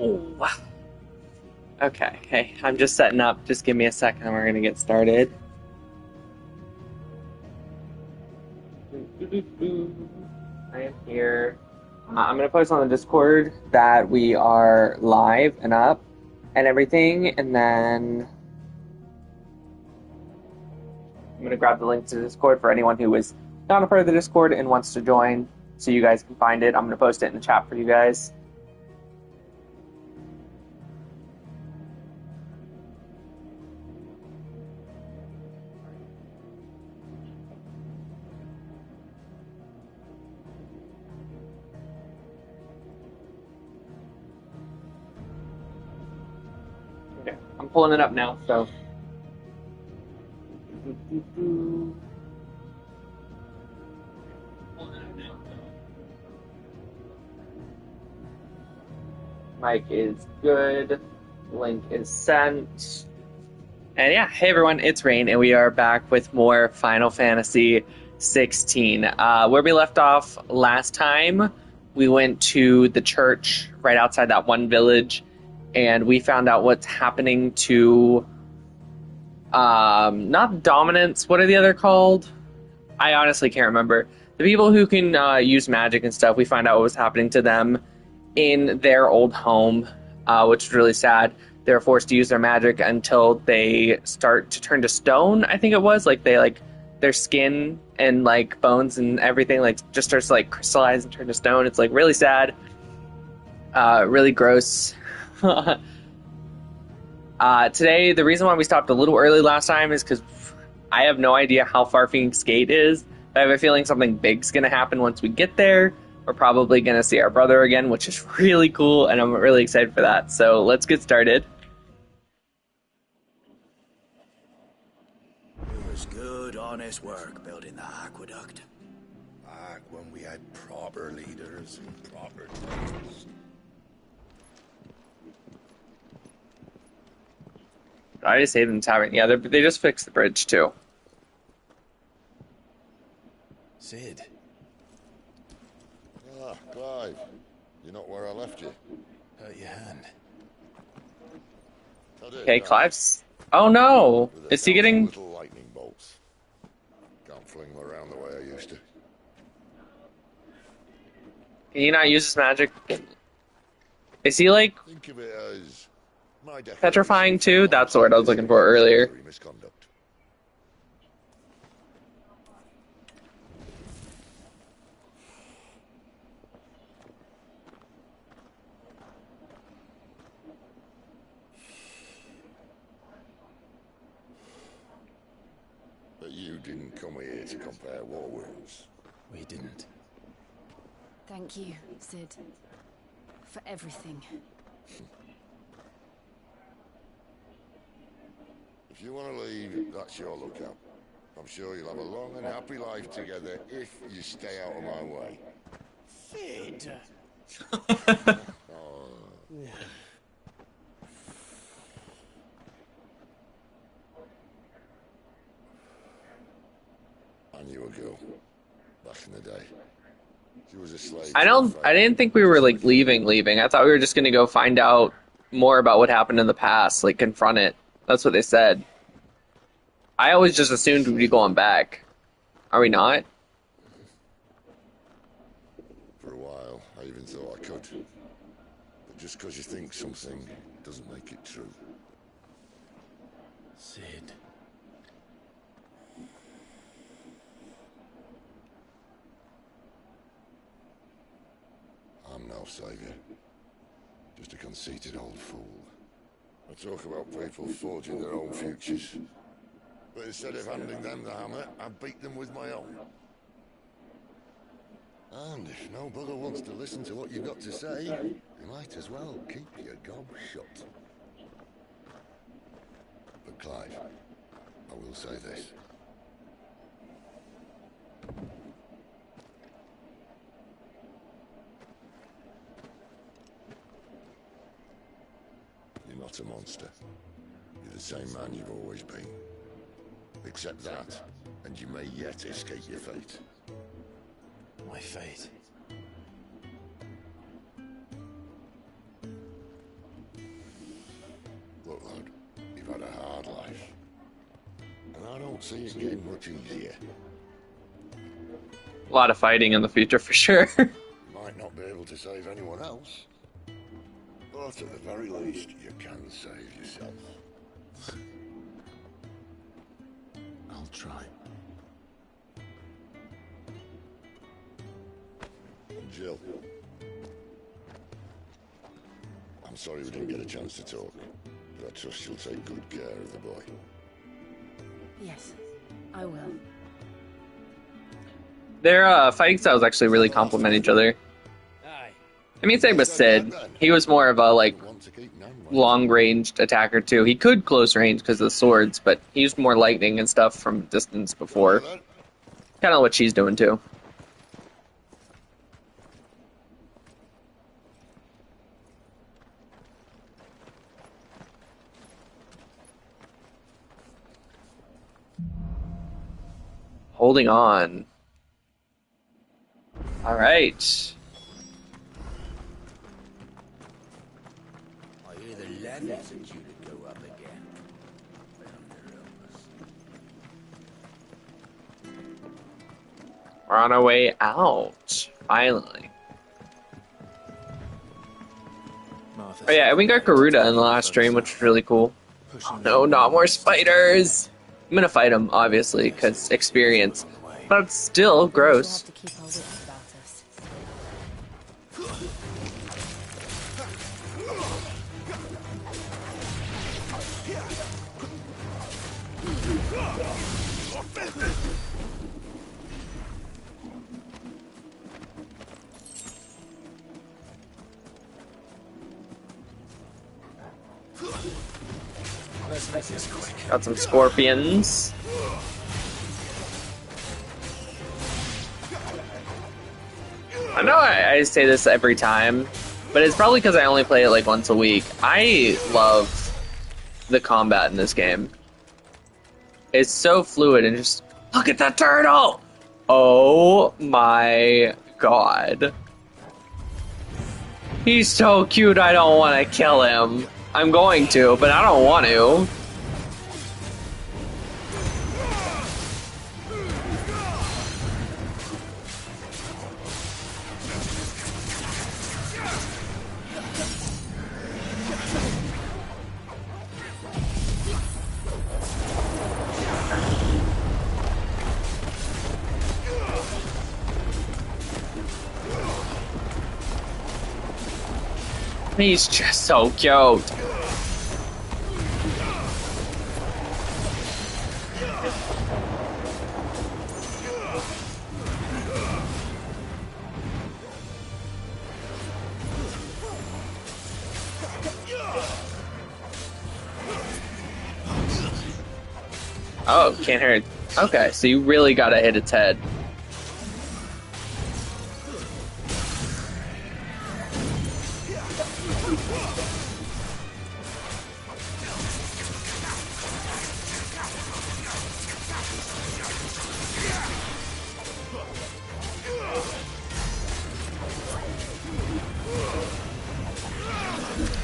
Oh, wow. Okay, hey, I'm just setting up. Just give me a second and we're gonna get started. I am here. I'm gonna post on the Discord that we are live and up and everything, and then I'm gonna grab the link to the Discord for anyone who is not a part of the Discord and wants to join, so you guys can find it. I'm gonna post it in the chat for you guys. Okay, I'm pulling it up now, so. Mic is good. Link is sent. And yeah, hey everyone, it's Rain, and we are back with more Final Fantasy 16. Where we left off last time, we went to the church right outside that one village, and we found out what's happening to not dominants. What are the other called? I honestly can't remember. The people who can use magic and stuff. We find out what was happening to them in their old home, which is really sad. They're forced to use their magic until they start to turn to stone. I think it was like their skin and like bones and everything like just starts to like crystallize and turn to stone. It's like really sad, really gross. Today, the reason why we stopped a little early last time is because I have no idea how far Phoenix Gate is. I have a feeling something big's going to happen once we get there. We're probably going to see our brother again, which is really cool, and I'm really excited for that. So let's get started. It was good, honest work building the aqueduct. Back when we had proper leaders and proper tales. I just saved them tavern. Yeah, they just fixed the bridge too. Sid. Ah, Clive. You're not where I left you. Hurt your hand. Okay, Clive's. Oh no! Is he getting? Little lightning bolts. Can't fling them around the way I used to. Can he not use his magic? Is he like Think of it as my petrifying too? That's the word I was looking for earlier. Misconduct. But you didn't come here to compare war wounds. We didn't. Thank you, Sid, for everything. If you want to leave, that's your lookout. I'm sure you'll have a long and happy life together if you stay out of my way. Sid! I knew a girl back in the day. She was a slave. I didn't think we were like leaving. I thought we were just gonna go find out more about what happened in the past, like confront it. That's what they said. I always just assumed we'd be going back. Are we not? For a while, I even thought I could. But just because you think something doesn't make it true. Sid. I'm no savior. Just a conceited old fool. I talk about people forging their own futures. But instead of handing them the hammer, I beat them with my own. And if no bugger wants to listen to what you've got to say, you might as well keep your gob shut. But Clive, I will say this. You're not a monster. You're the same man you've always been. Accept that, and you may yet escape your fate. My fate. I don't see it getting much easier. A lot of fighting in the future for sure. Might not be able to save anyone else, but at the very least, you can save yourself. I'll try. Jill. I'm sorry we didn't get a chance to talk, but I trust you'll take good care of the boy. Yes, I will. Their fighting styles actually really complement each other. I mean, same with Sid. He was more of a, like, long-ranged attacker, too. He could close range because of the swords, but he used more lightning and stuff from distance before. Kind of what she's doing, too. Holding on. All right. I hear the levies are due to go up again. We're on our way out. Finally. Oh yeah, and we got Garuda in the last stream, which was really cool. Oh no, not more spiders! I'm gonna fight them, obviously, because experience. But still, gross. We'll have to keep our wits about us. Got some scorpions. I know I say this every time, but it's probably because I only play it like once a week. I love the combat in this game. It's so fluid and just look at that turtle! Oh my god. He's so cute, I don't want to kill him. I'm going to, but I don't want to. He's just so cute. Oh, can't hurt. Okay, so you really gotta hit its head.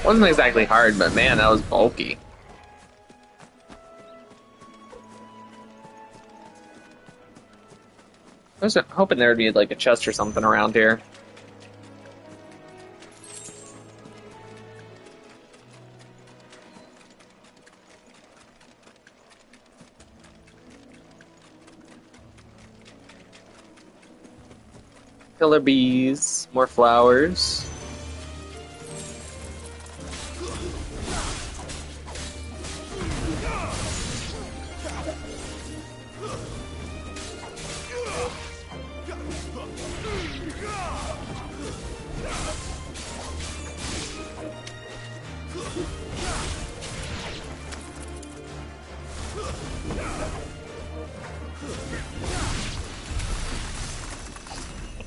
Wasn't exactly hard, but man, that was bulky. I was hoping there would be like a chest or something around here. Killer bees, more flowers.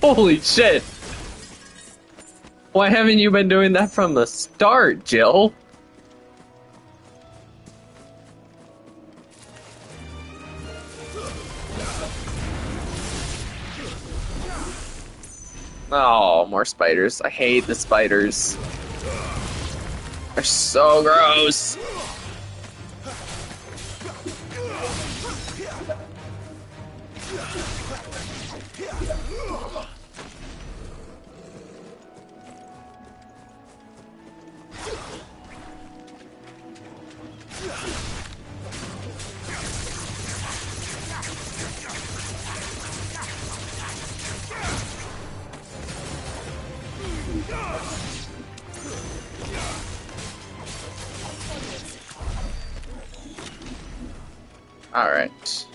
Holy shit! Why haven't you been doing that from the start, Jill? Oh, more spiders. I hate the spiders. They're so gross. Alright.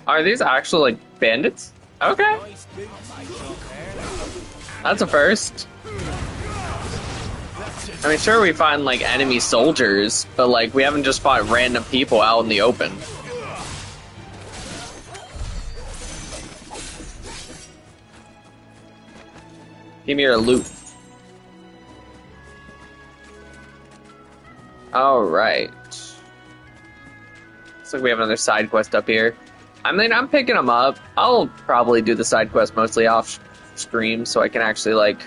Are these actually like bandits? Okay. That's a first. I mean, sure, we find like enemy soldiers, but like we haven't just fought random people out in the open. Give me your loot. Alright. Looks like we have another side quest up here. I mean, I'm picking them up. I'll probably do the side quest mostly off stream so I can actually, like,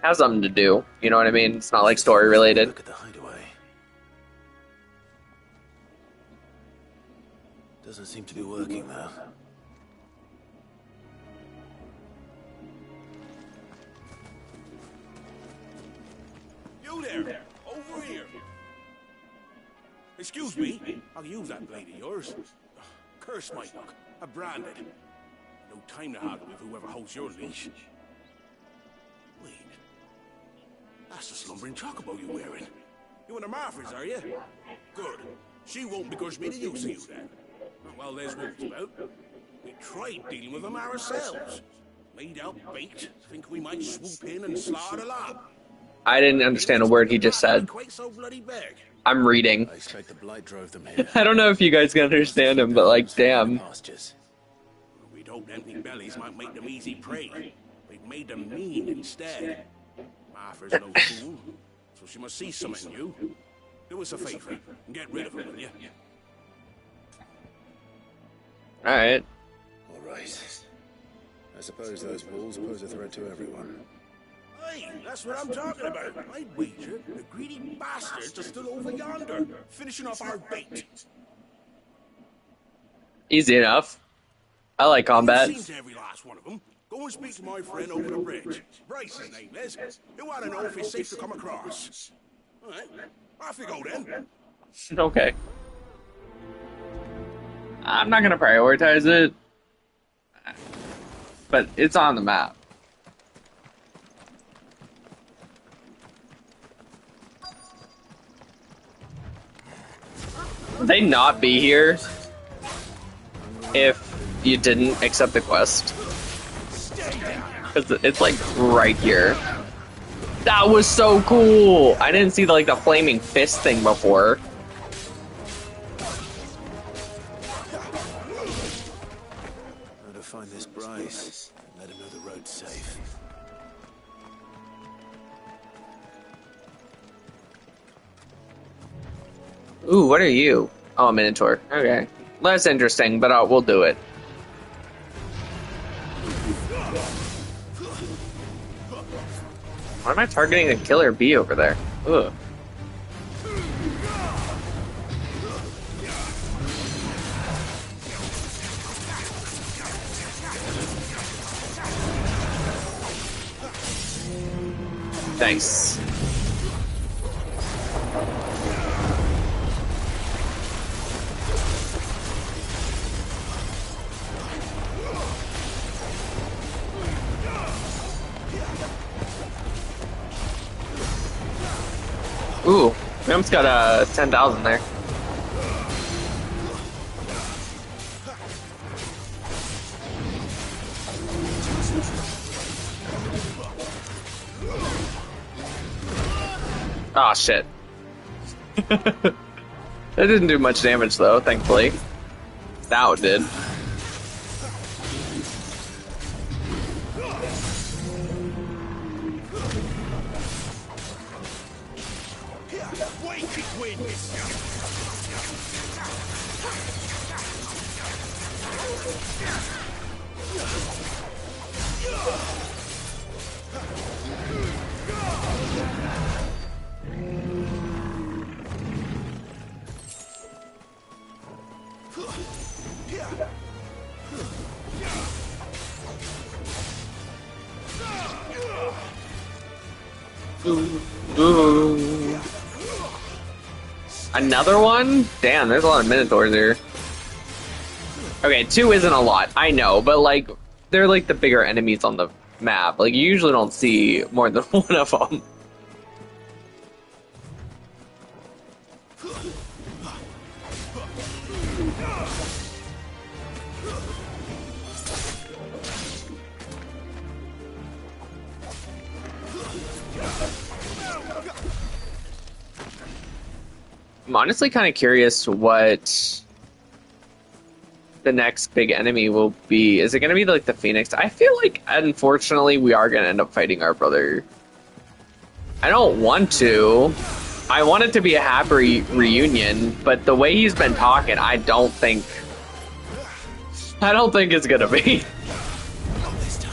have something to do. You know what I mean? It's not, like, story related. Look at the hideaway. Doesn't seem to be working though. You there! Over here! Excuse me, I'll use that blade of yours. Curse my luck. I'm branded. No time to haggle with whoever holds your leash. Wait. That's the slumbering chocobo you're wearing. You and the Marfers, are you? Good. She won't begrudge me the use of you then. Well, there's wolves about. We tried dealing with them ourselves. Made out baked. Think we might swoop in and slaughter the lot. I didn't understand a word he just said. Quite so bloody big. I'm reading. I expect the blight drove them here. I don't know if you guys can understand him, but like, damn. Pastures. We'd hoped empty bellies might make them easy prey. We've made them mean instead. Martha's no fool, so she must see something in you. Do us a favor and get rid of them, will you? Alright. All right. I suppose those wolves pose a threat to everyone. Hey, that's what I'm talking about. I'd wager the greedy bastards are still over yonder, finishing off our bait. Easy enough. I like combat. You've seen to every last one of them. Go and speak to my friend over the bridge. Bryce, his name is. He'll want to know if it's safe to come across. All right, off you go then. Okay. I'm not gonna prioritize it, but it's on the map. Would they not be here if you didn't accept the quest? Because it's like right here. That was so cool! I didn't see the flaming fist thing before. How to find this Bryce? Let him know the road's safe. Ooh, what are you? Oh, a Minotaur. Okay. Less interesting, but we'll do it. Why am I targeting a killer bee over there? Ugh. Thanks. Ooh, we almost got 10,000 there. Ah, shit. That didn't do much damage though, thankfully. Now it did. Ooh. Another one? Damn, there's a lot of Minotaurs here. Okay, 2 isn't a lot, I know, but they're like the bigger enemies on the map. Like, you usually don't see more than one of them. I'm honestly kind of curious what the next big enemy will be. Is it going to be like the Phoenix? I feel like, unfortunately, we are going to end up fighting our brother. I don't want to. I want it to be a happy reunion, but the way he's been talking, I don't think it's going to be. Not this time.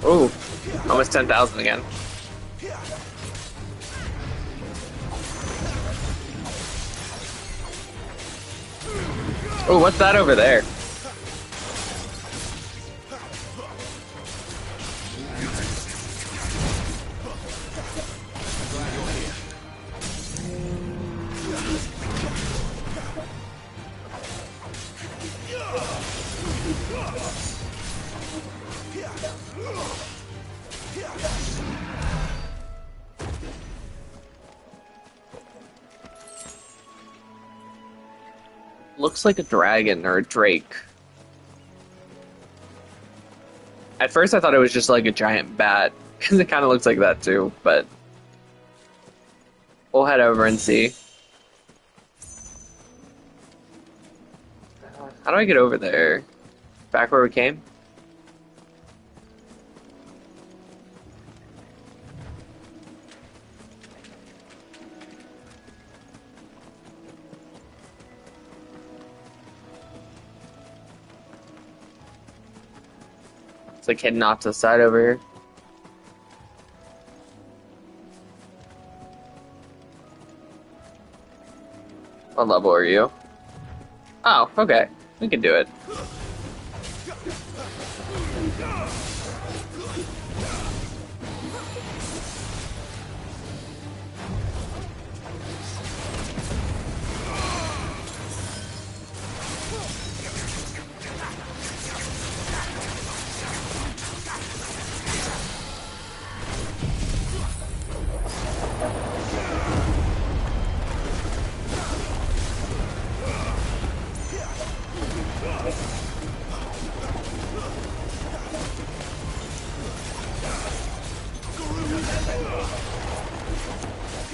Ooh, almost 10,000 again. Oh, what's that over there? Looks like a dragon or a drake. At first I thought it was just like a giant bat, because it kind of looks like that too, but we'll head over and see. How do I get over there? Back where we came? It's like heading off to the side over here. What level are you? Oh, okay. We can do it.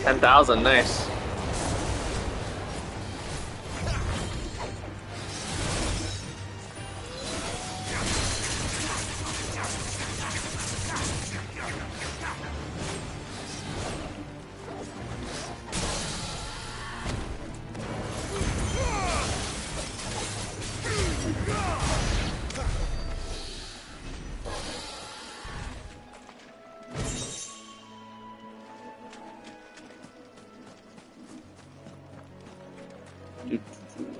$10,000, nice.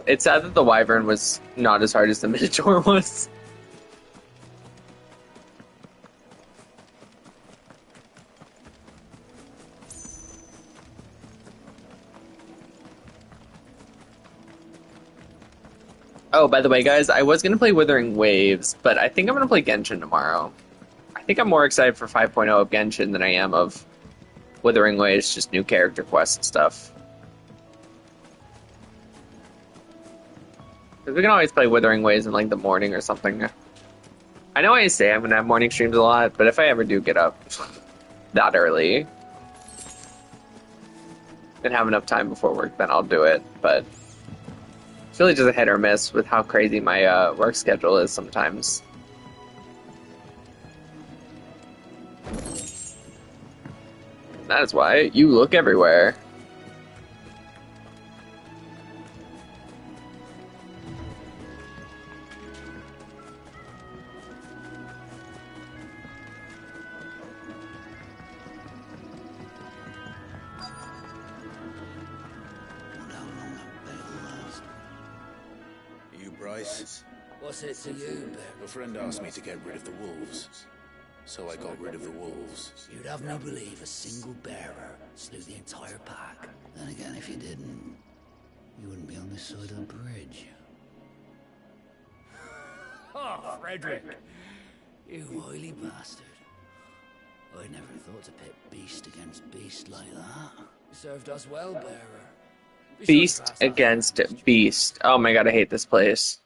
It's sad that the Wyvern was not as hard as the Minotaur was. Oh, by the way, guys, I was going to play Withering Waves, but I think I'm going to play Genshin tomorrow. I think I'm more excited for 5.0 of Genshin than I am of Withering Waves, just new character quests and stuff. Because we can always play Withering Waves in like the morning or something. I know I say I'm going to have morning streams a lot, but if I ever do get up that early and have enough time before work, then I'll do it. But it's really just a hit or miss with how crazy my work schedule is sometimes. That is why you look everywhere. price. What's it to you, Bear? A friend asked me to get rid of the wolves. So I got rid of the wolves. You'd have me believe a single bearer slew the entire pack. Then again, if you didn't, you wouldn't be on this side of the bridge. Oh, Frederick! You wily bastard. I never thought to pit beast against beast like that. You served us well, bearer. Beast against beast. Oh my god, I hate this place.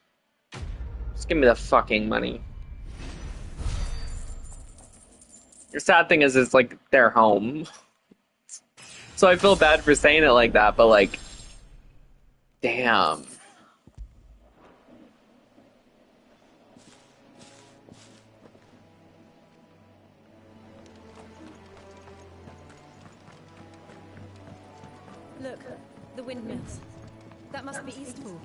Just give me the fucking money. The sad thing is, it's like their home. So I feel bad for saying it like that, but like, damn. Look, the windmills. That must be Eastpool.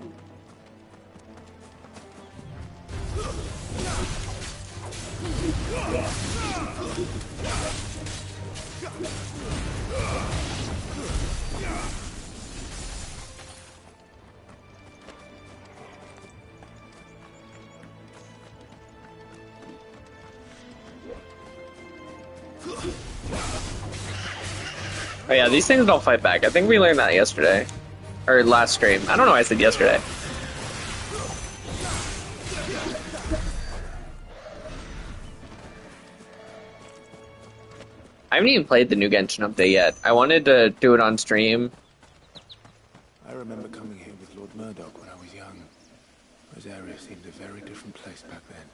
Oh yeah, these things don't fight back. I think we learned that yesterday. Or last stream. I don't know why I said yesterday. I haven't even played the new Genshin update yet. I wanted to do it on stream. I remember coming here with Lord Murdoch when I was young. Rosaria seemed a very different place back then.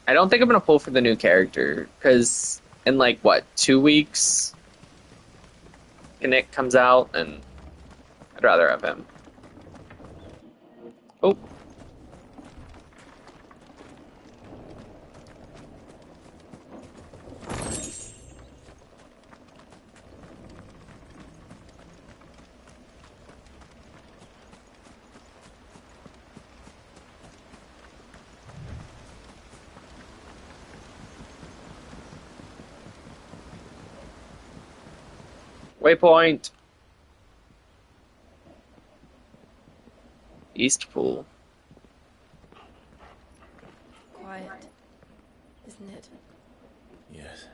I don't think I'm gonna pull for the new character, because in like, what, 2 weeks? Nick comes out, and I'd rather have him. Oh. Waypoint. Eastpool. Quiet, isn't it? Yes.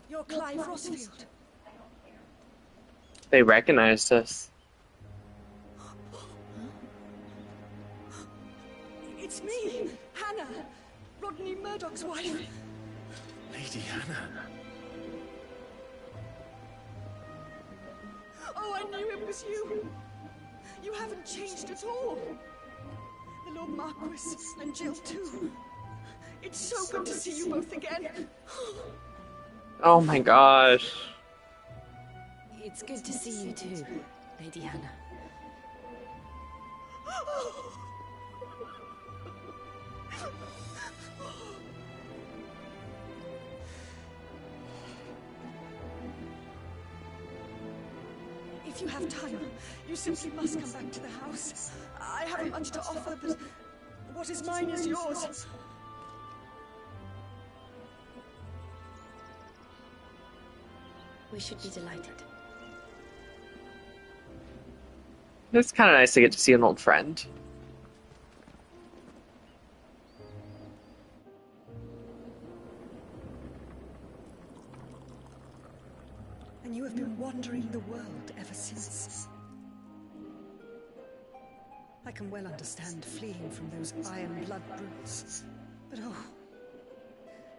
You're Clive Rossfield. They recognized us. It's me, Hannah, Rodney Murdoch's wife. Lady Hannah. Oh, I knew it was you. You haven't changed at all. The Lord Marquis and Jill too. It's so good to see you both again. Oh my gosh. It's good to see you too, Lady Hannah. If you have time, you simply must come back to the house. I haven't much to offer, but what is mine is yours. We should be delighted. It's kind of nice to get to see an old friend. And you have been wandering the world ever since. I can well understand fleeing from those iron blood brutes. But oh,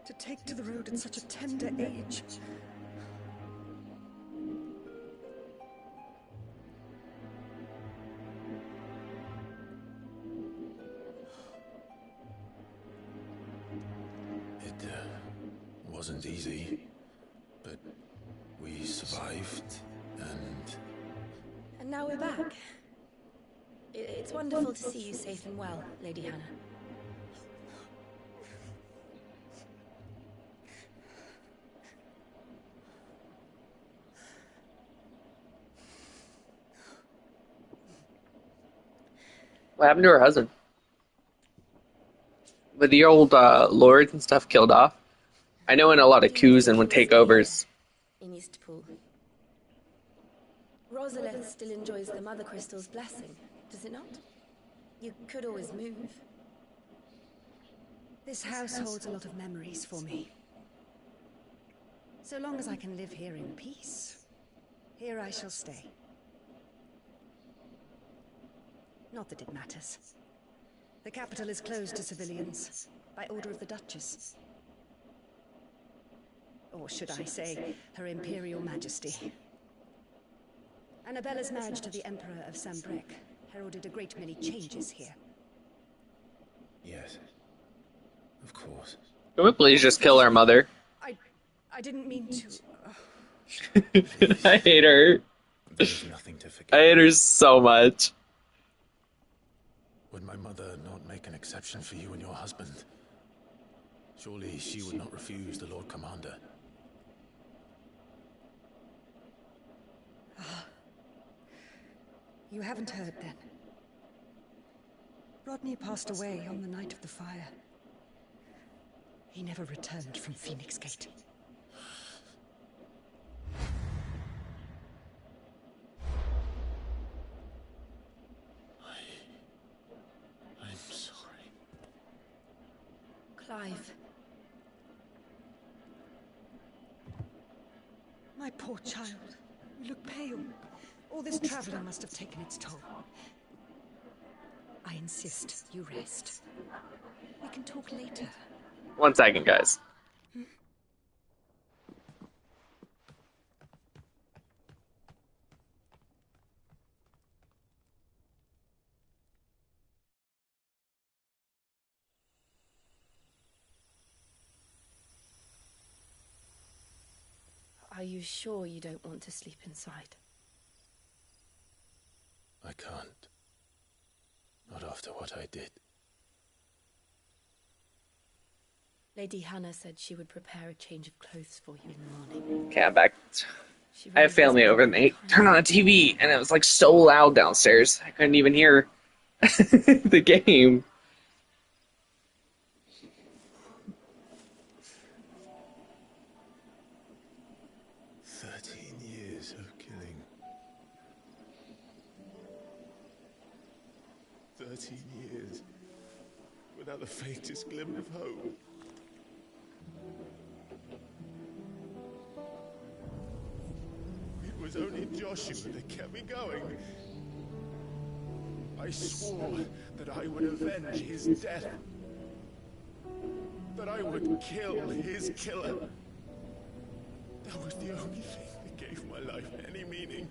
to take to the road at such a tender age. It wasn't easy, but we survived, and... And now we're back. It's wonderful to see you safe and well, Lady Hannah. What happened to her husband? With the old lords and stuff killed off? I know in a lot of coups and when takeovers. In Eastpool. Rosalith still enjoys the Mother Crystal's blessing, does it not? You could always move. This house holds a lot of memories for me. So long as I can live here in peace, here I shall stay. Not that it matters. The capital is closed to civilians, by order of the Duchess. Or should I say, Her Imperial Majesty. Annabella's marriage to the Emperor of Sambrec heralded a great many changes here. Yes. Of course. Can we please just kill our mother? I didn't mean to... I hate her. There's nothing to I forget. hate her so much. Would my mother not make an exception for you and your husband? Surely she would not refuse the Lord Commander. You haven't heard then. Rodney passed away on the night of the fire. He never returned from Phoenix Gate. I'm sorry. Clive. My poor child. You look pale. All this traveling must have taken its toll. I insist you rest. We can talk later. 1 second, guys. Are you sure you don't want to sleep inside? I can't. Not after what I did. Lady Hannah said she would prepare a change of clothes for you in the morning. Okay, I'm back. She I have family over and they turned on the TV and it was like so loud downstairs. I couldn't even hear the game. Years of killing. 13 years without the faintest glimmer of hope. It was only Joshua that kept me going. I swore that I would avenge his death. That I would kill his killer. That was the only thing that gave my life any meaning.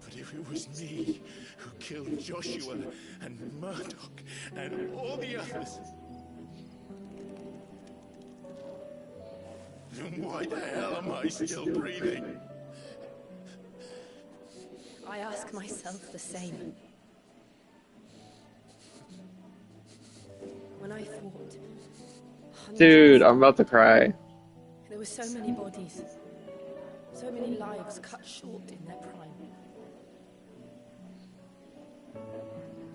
But if it was me who killed Joshua and Murdoch and all the others, then why the hell am I still breathing? I ask myself the same. When I fought... Dude, I'm about to cry. There were so many bodies. So many lives cut short in their prime.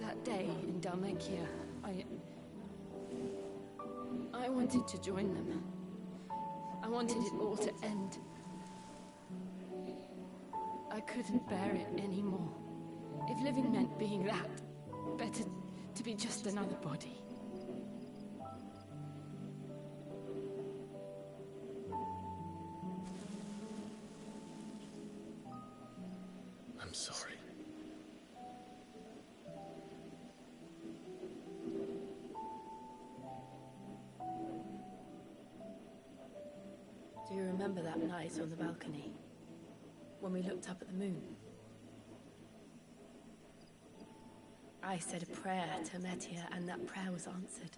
That day in Dalmekia, I wanted to join them. I wanted it all to end. I couldn't bear it anymore. If living meant being that, better to be just another body. I'm sorry. Do you remember that night on the balcony? When we looked up at the moon? I said a prayer to Metia, and that prayer was answered.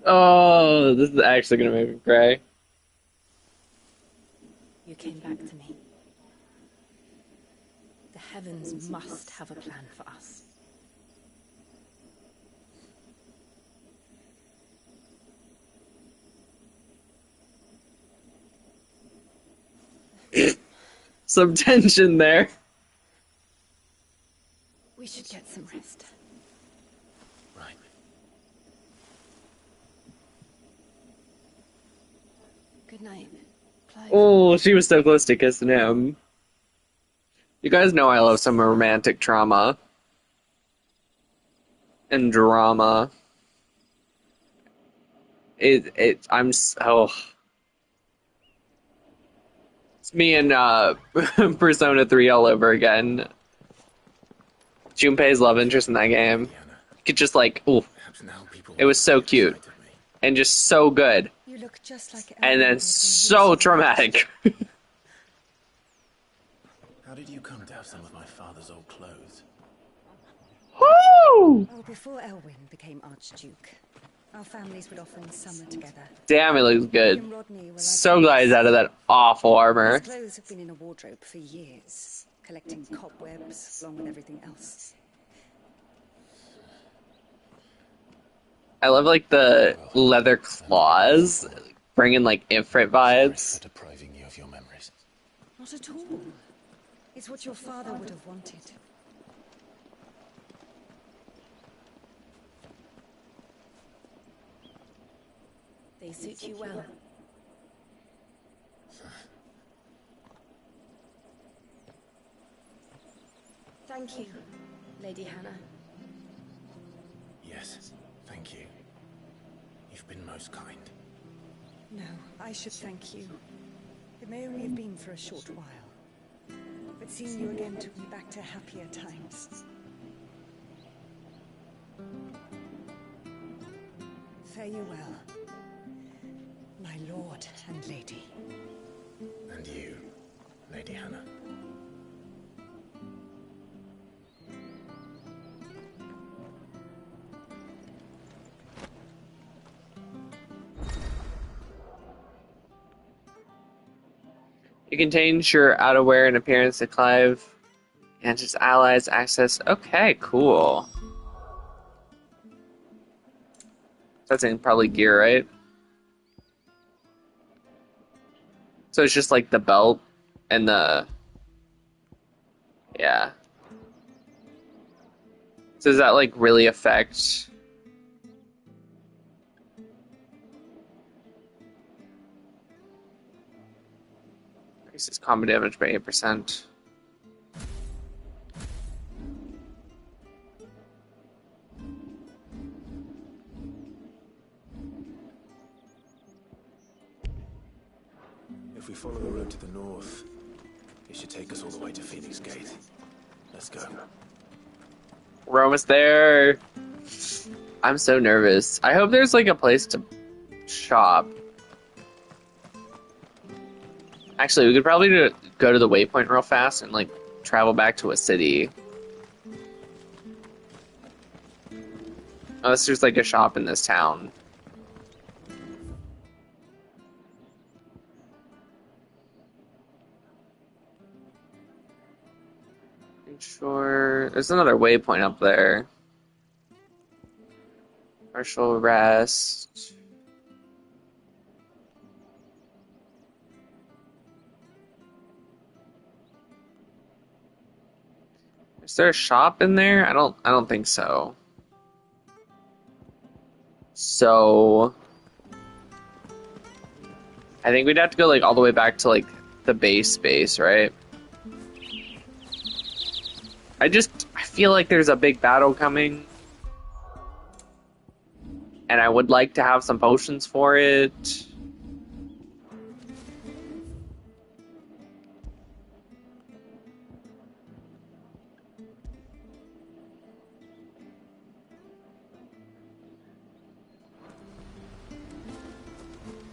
Oh, this is actually gonna make me cry. You came back to me. The heavens must have a plan for us. Some tension there. We should get some rest. Good night, Clive. Oh, she was so close to kissing him. You guys know I love some romantic trauma. And drama. I'm so... It's me and Persona 3 all over again. Junpei's love interest in that game. You could just like, ooh. It was so cute. And just so good. You look just like And then so traumatic. How did you come to have some of my father's old clothes? Woo! Oh, before Elwyn became Archduke, our families would often summer together. Damn, it looks He good. and Rodney were like So glad he's out of that awful armor. His clothes have been in a wardrobe for years, collecting cobwebs along with everything else. I love like the leather claws, bringing like Ifrit vibes. For depriving you of your memories. Not at all. It's what your father would have wanted. They suit you well. Thank you, Lady Hannah. Yes, thank you. You've been most kind. No, I should thank you. It may only have been for a short while, but seeing you again took me back to happier times. Fare you well, my lord and lady. And you, Lady Hannah. You can change your outerwear and appearance to Clive and his allies access. Okay, cool. That's in probably gear, right? So it's just like the belt and the... Yeah. So does that like really affect... Increases combat damage by 8%. If we follow the road to the north, it should take us all the way to Phoenix Gate. Let's go. We're almost there. I'm so nervous. I hope there's like a place to shop. Actually, we could probably go to the waypoint real fast and like travel back to a city. Unless there's like a shop in this town. Sure, there's another waypoint up there. Partial rest. Is there a shop in there? I don't think so. So I think we'd have to go like all the way back to like the base, right? I feel like there's a big battle coming. And I would like to have some potions for it.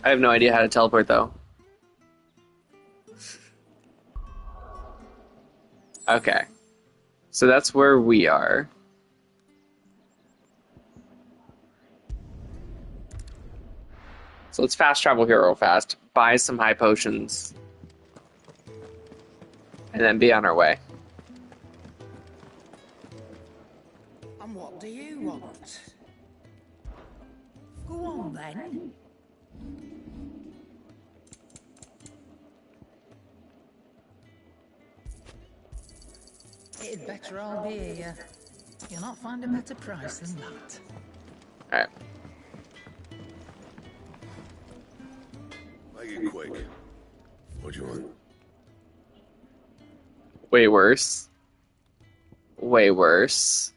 I have no idea how to teleport though. Okay. So that's where we are. So let's fast travel here real fast, buy some high potions, and then be on our way. And what do you want? Go on then. It'd better all be here. You'll not find a better price than that. Alright. Make it quick. What do you want? Way worse. Way worse.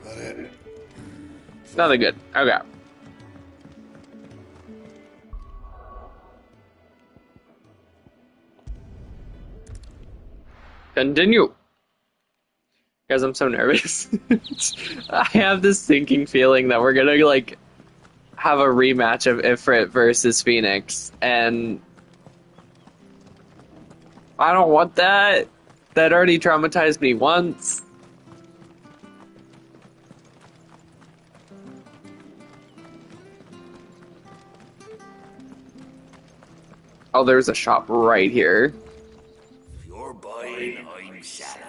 That it? Nothing good. Okay. Continue. Guys, I'm so nervous. I have this sinking feeling that we're gonna like have a rematch of Ifrit versus Phoenix, and I don't want that. That already traumatized me once. Oh, there's a shop right here. If you're buying, I'm selling.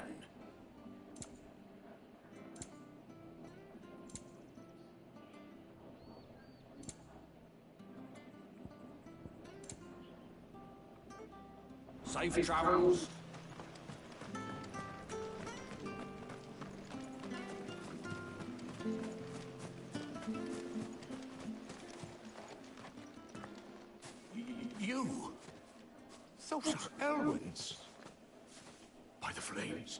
Safe travels. You? Those are Elwyn's. By the flames.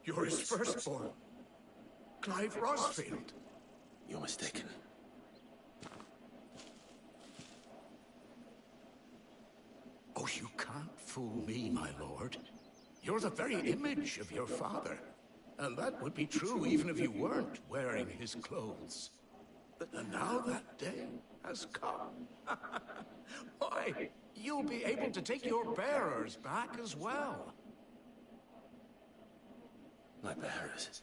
You're his firstborn. Clive Rosfield. You're mistaken. Oh, you can't fool me, my lord. You're the very image of your father. And that would be true even if you weren't wearing his clothes. And now that day has come. Why, you'll be able to take your bearers back as well. My bearers.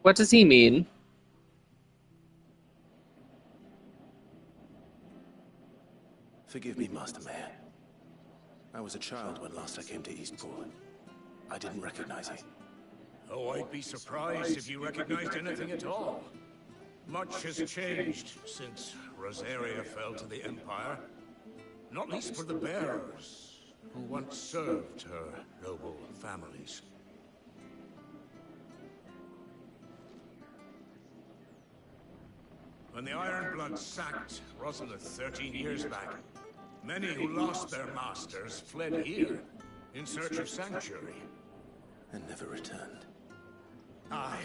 What does he mean? Forgive me, Master Mayor. I was a child when last I came to Eastport. I didn't recognize you. Oh, I'd be surprised if you recognized anything at all. Much has changed since Rosaria fell to the Empire. Not least for the bearers, who once served her noble families. When the Ironbloods sacked Rosalith 13 years back, many who lost their masters fled here in search of sanctuary. And never returned. Aye.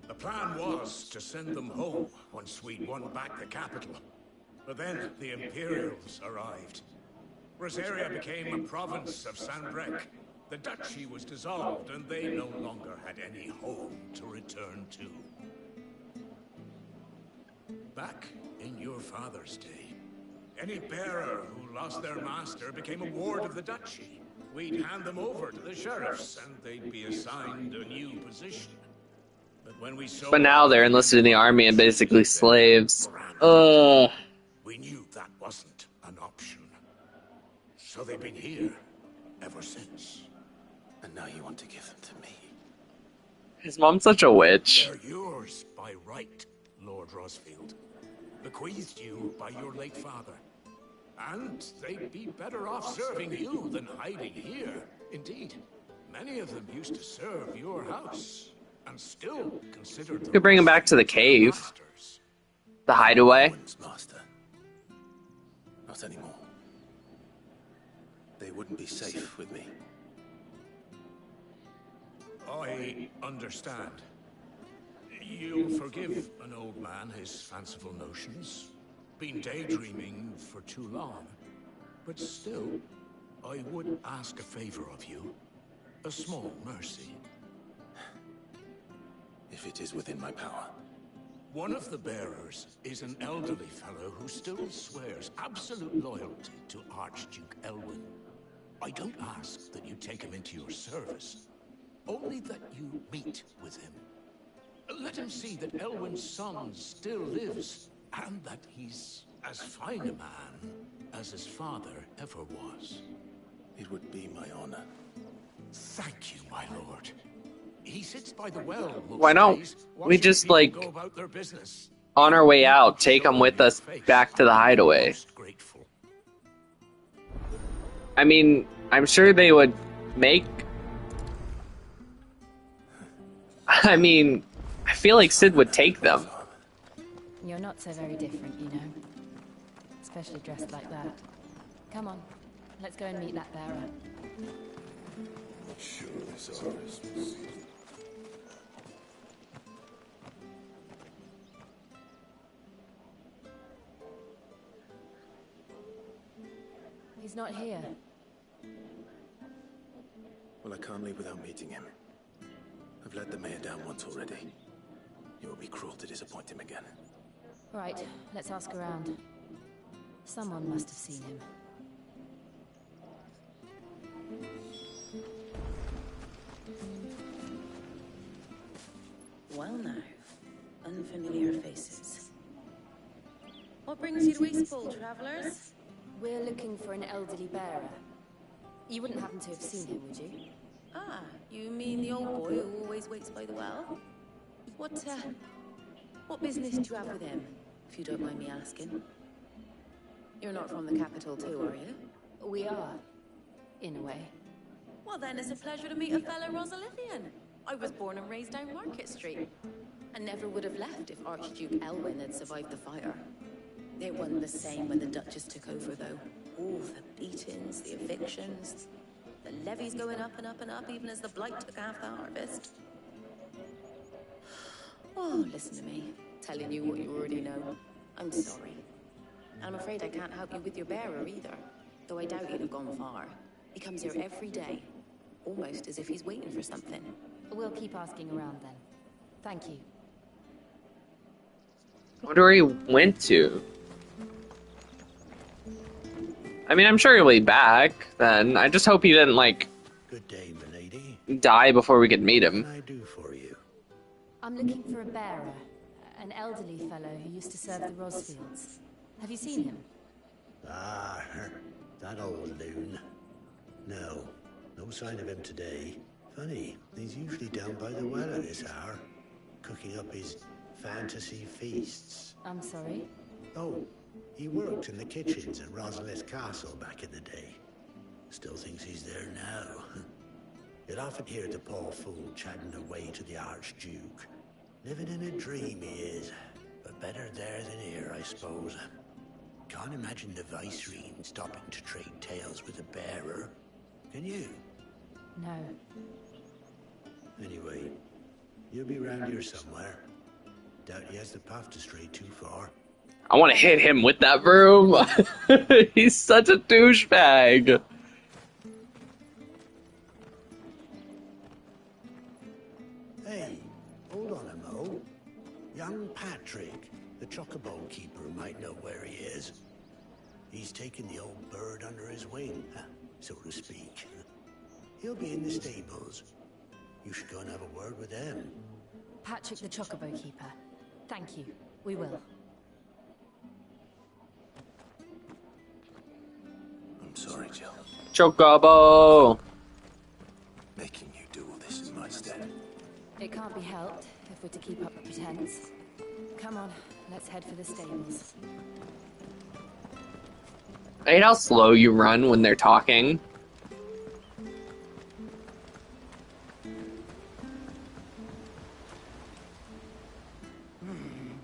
The plan was to send them home once we'd won back the capital. But then the Imperials arrived. Rosaria became a province of Sanbrek. The duchy was dissolved, and they no longer had any home to return to. Back in your father's day, any bearer who lost their master became a ward of the duchy. We'd hand them over to the sheriffs, and they'd be assigned a new position. But when we saw... But now they're enlisted in the army and basically slaves. Ugh. We knew that wasn't an option. So they've been here ever since. And now you want to give them to me. His mom's such a witch. They're yours by right, Lord Rosfield. Bequeathed you by your late father. And they'd be better off serving you than hiding here. Indeed, many of them used to serve your house, and still considered You could bring him back to the cave. The hideaway. Elwyn's master. Not anymore. They wouldn't be safe with me. I understand. You'll forgive an old man his fanciful notions. Been daydreaming for too long. But still, I would ask a favor of you. A small mercy. If it is within my power. One of the bearers is an elderly fellow who still swears absolute loyalty to Archduke Elwyn. I don't ask that you take him into your service, only that you meet with him. Let him see that Elwyn's son still lives, and that he's as fine a man as his father ever was. It would be my honor. Thank you, my lord. He sits by the well most Why don't days, we watching just, people like, go about their business. On our way out, take him with us back to the hideaway. Most grateful. I mean, I'm sure they would make... I mean, I feel like Sid would take them. You're not so very different, you know. Especially dressed like that. Come on, let's go and meet that bearer. Sure, this harvest. He's not here. Well, I can't leave without meeting him. I've let the mayor down once already. It would be cruel to disappoint him again. Right, let's ask around. Someone must have seen him. Well now, unfamiliar faces. What brings you to Eastpool, travelers? We're looking for an elderly bearer. You wouldn't happen to have seen him, would you? Ah, you mean the old boy who always waits by the well? What business do you have with him, if you don't mind me asking? You're not from the capital too, are you? We are, in a way. Well then, it's a pleasure to meet a fellow Rosalithian. I was born and raised down Market Street. And never would have left if Archduke Elwyn had survived the fire. It wasn't the same when the Duchess took over, though. All the beatings, the evictions, the levies going up and up and up, even as the blight took half the harvest. Oh, listen to me, telling you what you already know. I'm sorry. And I'm afraid I can't help you with your bearer either, though I doubt you'd have gone far. He comes here every day, almost as if he's waiting for something. We'll keep asking around then. Thank you. I wonder where he went to. I mean, I'm sure he'll be back then. I just hope he didn't, like, Good day, milady. die before we could meet What him. can I do for you? I'm looking for a bearer. An elderly fellow who used to serve the Rosfields. Have you seen him? Ah, that old loon. No, no sign of him today. Funny, he's usually down by the well at this hour, cooking up his fantasy feasts. I'm sorry? Oh, he worked in the kitchens at Rosalith Castle back in the day. Still thinks he's there now. You'd often hear the poor fool chatting away to the Archduke. Living in a dream he is, but better there than here, I suppose. Can't imagine the Viceroy stopping to trade tales with a bearer. Can you? No. Anyway, you'll be round here somewhere. Doubt he has the path to stray too far. I want to hit him with that broom. He's such a douchebag. Hey, hold on a mo. Young Patrick, the chocobo keeper, might know where he is. He's taken the old bird under his wing, so to speak. He'll be in the stables. You should go and have a word with them. Patrick the Chocobo Keeper. Thank you. We will. I'm sorry, Jill. Chocobo. Making you do all this in my stead. It can't be helped if we're to keep up the pretense. Come on, let's head for the stables. I hate how slow you run when they're talking.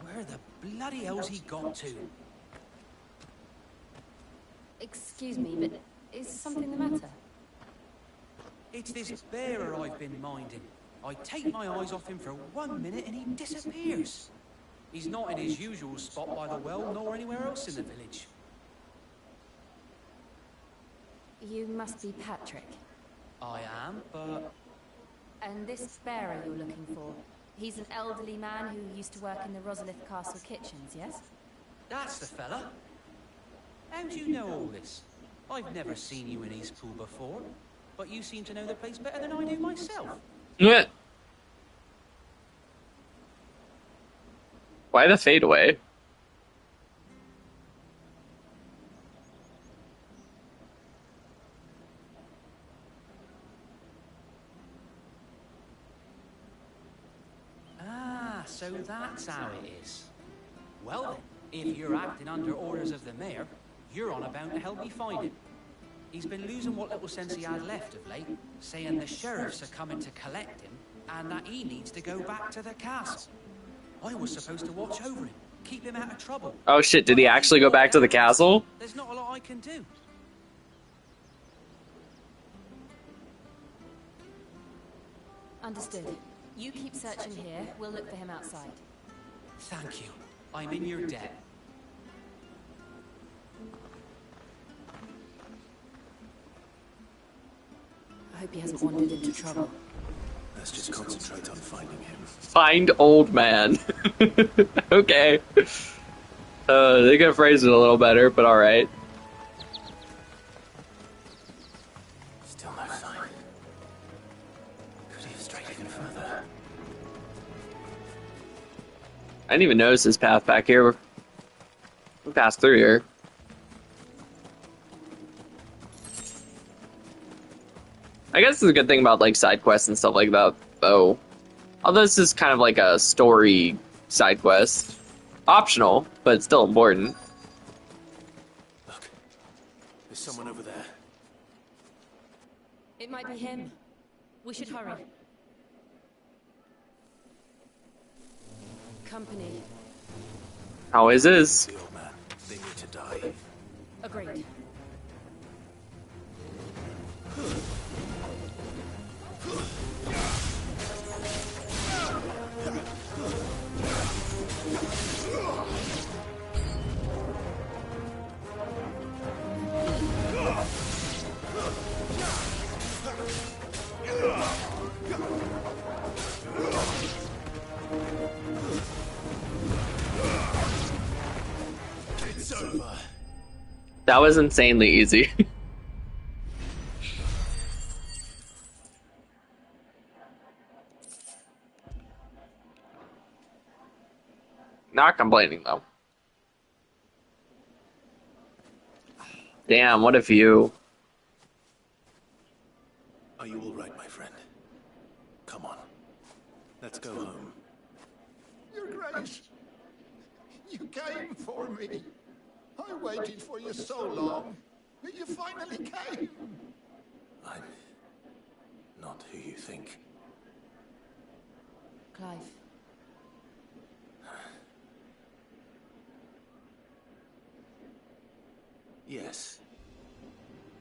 Where the bloody hell's he got to? Excuse me, but is something the matter? It's this bearer I've been minding. I take my eyes off him for 1 minute and he disappears. He's not in his usual spot by the well, nor anywhere else in the village. You must be Patrick. I am, but... And this bearer you're looking for, he's an elderly man who used to work in the Rosalith Castle kitchens, yes? That's the fella. How do you know all this? I've never seen you in Eastpool before, but you seem to know the place better than I do myself. Yeah. Why the fade away? Ah, so that's how it is. Well then, if you're acting under orders of the mayor, you're on about to help me find him. He's been losing what little sense he had left of late, saying the sheriffs are coming to collect him, and that he needs to go back to the castle. I was supposed to watch over him, keep him out of trouble. Oh shit, did he actually go back to the castle? There's not a lot I can do. Understood. You keep searching here, we'll look for him outside. Thank you. I'm in your debt. I hope he hasn't wandered into trouble. Let's just concentrate on finding him. Find old man. Okay. They could phrase it a little better, but alright. Still no sign. Could he have strayed even further? I didn't even notice this path back here. We passed through here. I guess this is a good thing about like side quests and stuff like that, though. Although this is kind of like a story side quest. Optional, but it's still important. Look, there's someone over there. It might be him. We should hurry. Company. How is this? The old man. They need to die. Agreed. It's over. That was insanely easy. Not complaining though. Damn, what a view. Are you all right, my friend? Come on. Let's go home. Your Grace, you came for me. I waited for you so long, but you finally came. I'm not who you think. Clive. Yes.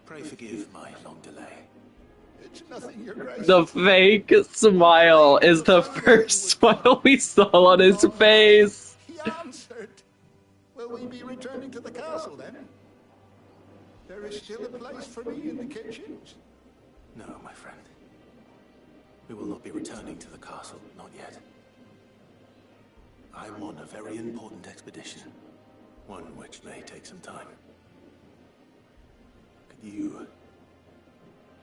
Pray forgive my long delay. It's nothing, Your Grace. The fake smile is the first smile we saw on his face. He answered. Will we be returning to the castle then? There is still a place for me in the kitchens. No, my friend. We will not be returning to the castle, not yet. I'm on a very important expedition. One which may take some time. Could you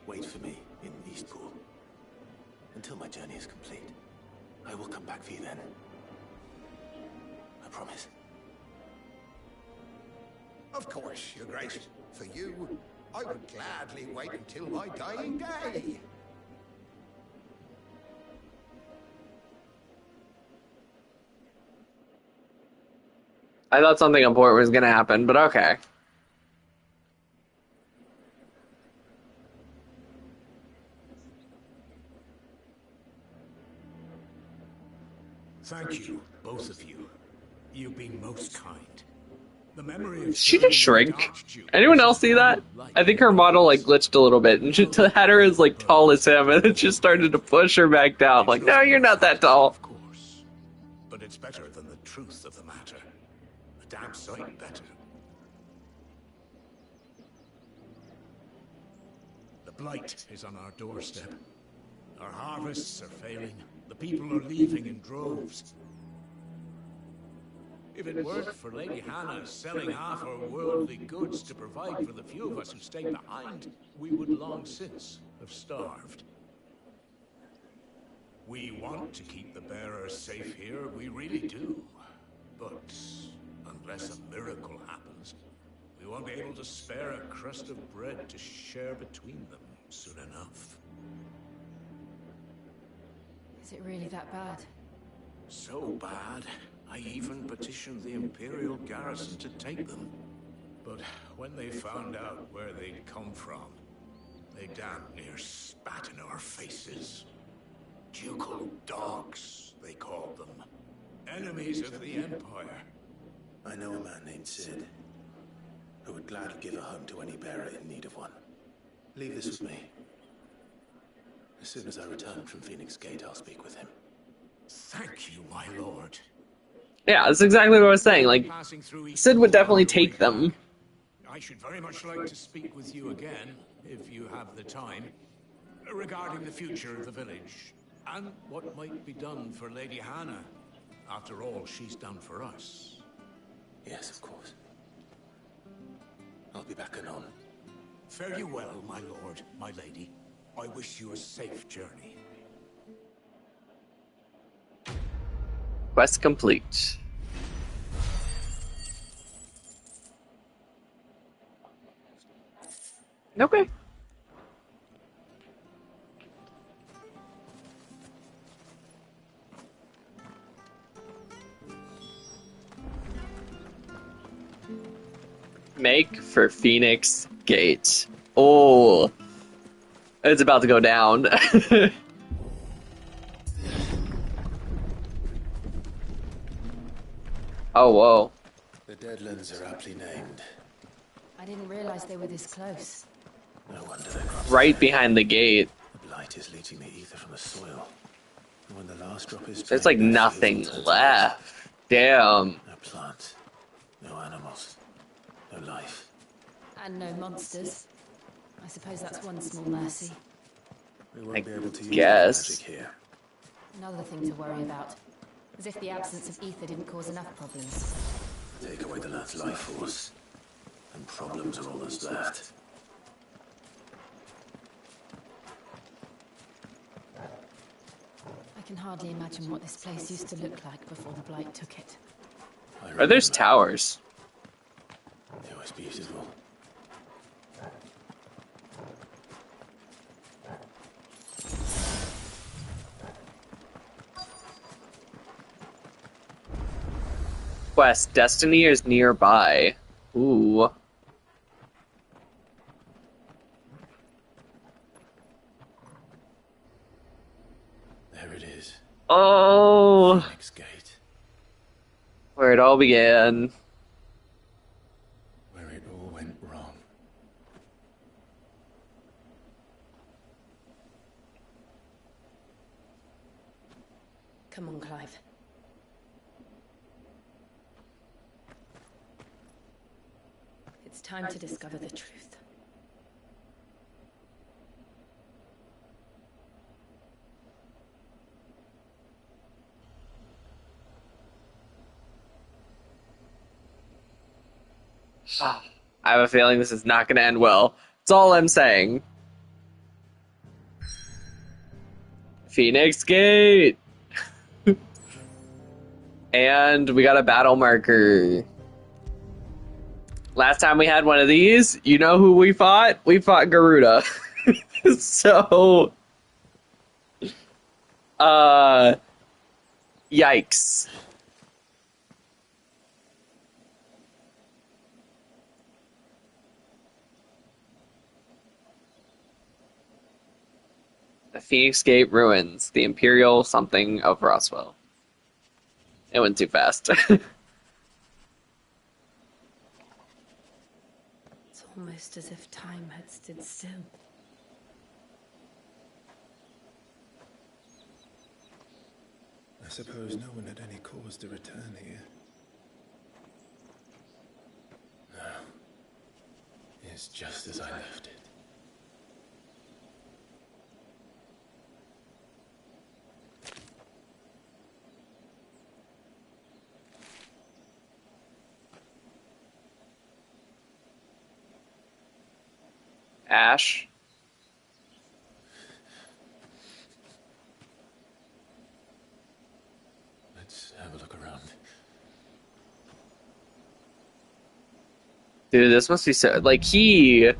wait for me in Eastpool until my journey is complete? I will come back for you then. I promise. Of course, Your Grace. For you, I would gladly wait until my dying day. I thought something important was gonna happen, but okay. Thank you, both of you. You've been most kind. The memory of She just shrink. Anyone else see that? I think her model like glitched a little bit, and she had her as like tall as him, and it just started to push her back down. Like, no, you're not that tall. Of course. But it's better than the truth of the matter. A damn sight better. The blight is on our doorstep. Our harvests are failing. The people are leaving in droves. If it weren't for Lady Hannah selling half our worldly goods to provide for the few of us who stayed behind, we would long since have starved. We want to keep the bearers safe here, we really do. But unless a miracle happens, we won't be able to spare a crust of bread to share between them soon enough. Is it really that bad? So bad, I even petitioned the Imperial garrison to take them. But when they found out where they'd come from, they damn near spat in our faces. Ducal dogs, they called them. Enemies of the Empire. I know a man named Sid, who would gladly give a home to any bearer in need of one. Leave this with me. As soon as I return from Phoenix Gate, I'll speak with him. Thank you, my lord. Yeah, that's exactly what I was saying. Like, Sid would definitely take them. I should very much like to speak with you again, if you have the time, regarding the future of the village, and what might be done for Lady Hannah, after all she's done for us. Yes, of course. I'll be back anon. Fare you well, my lord, my lady. I wish you a safe journey. Quest complete. Okay. Make for Phoenix Gate. Oh, it's about to go down. Oh, whoa. The Deadlands are aptly named. I didn't realize they were this close. No wonder they're crops. Right behind the gate. The blight is leaching the ether from the soil. And when the last drop is There's like nothing left. Damn. No plants, no animals, no life. And no monsters. I suppose that's one small mercy. We won't be able to use guess. magic here. Another thing to worry about. As if the absence of ether didn't cause enough problems. Take away the lad's life force, and problems are all that's left. I can hardly imagine what this place used to look like before the Blight took it. Oh, there's towers. It was beautiful. Quest, Destiny is nearby. Ooh. There it is. Oh. Phoenix Gate. Where it all began. Where it all went wrong. Come on, Clive. It's time to discover the truth. I have a feeling this is not going to end well. That's all I'm saying. Phoenix Gate! And we got a battle marker. Last time we had one of these, you know who we fought? We fought Garuda. So... Yikes. The Phoenix Gate ruins the Imperial something of Roswell. It went too fast. It's almost as if time had stood still. I suppose no one had any cause to return here. No. It's just as I left it. Ash. Let's have a look around. Dude, this must be so... Like, he...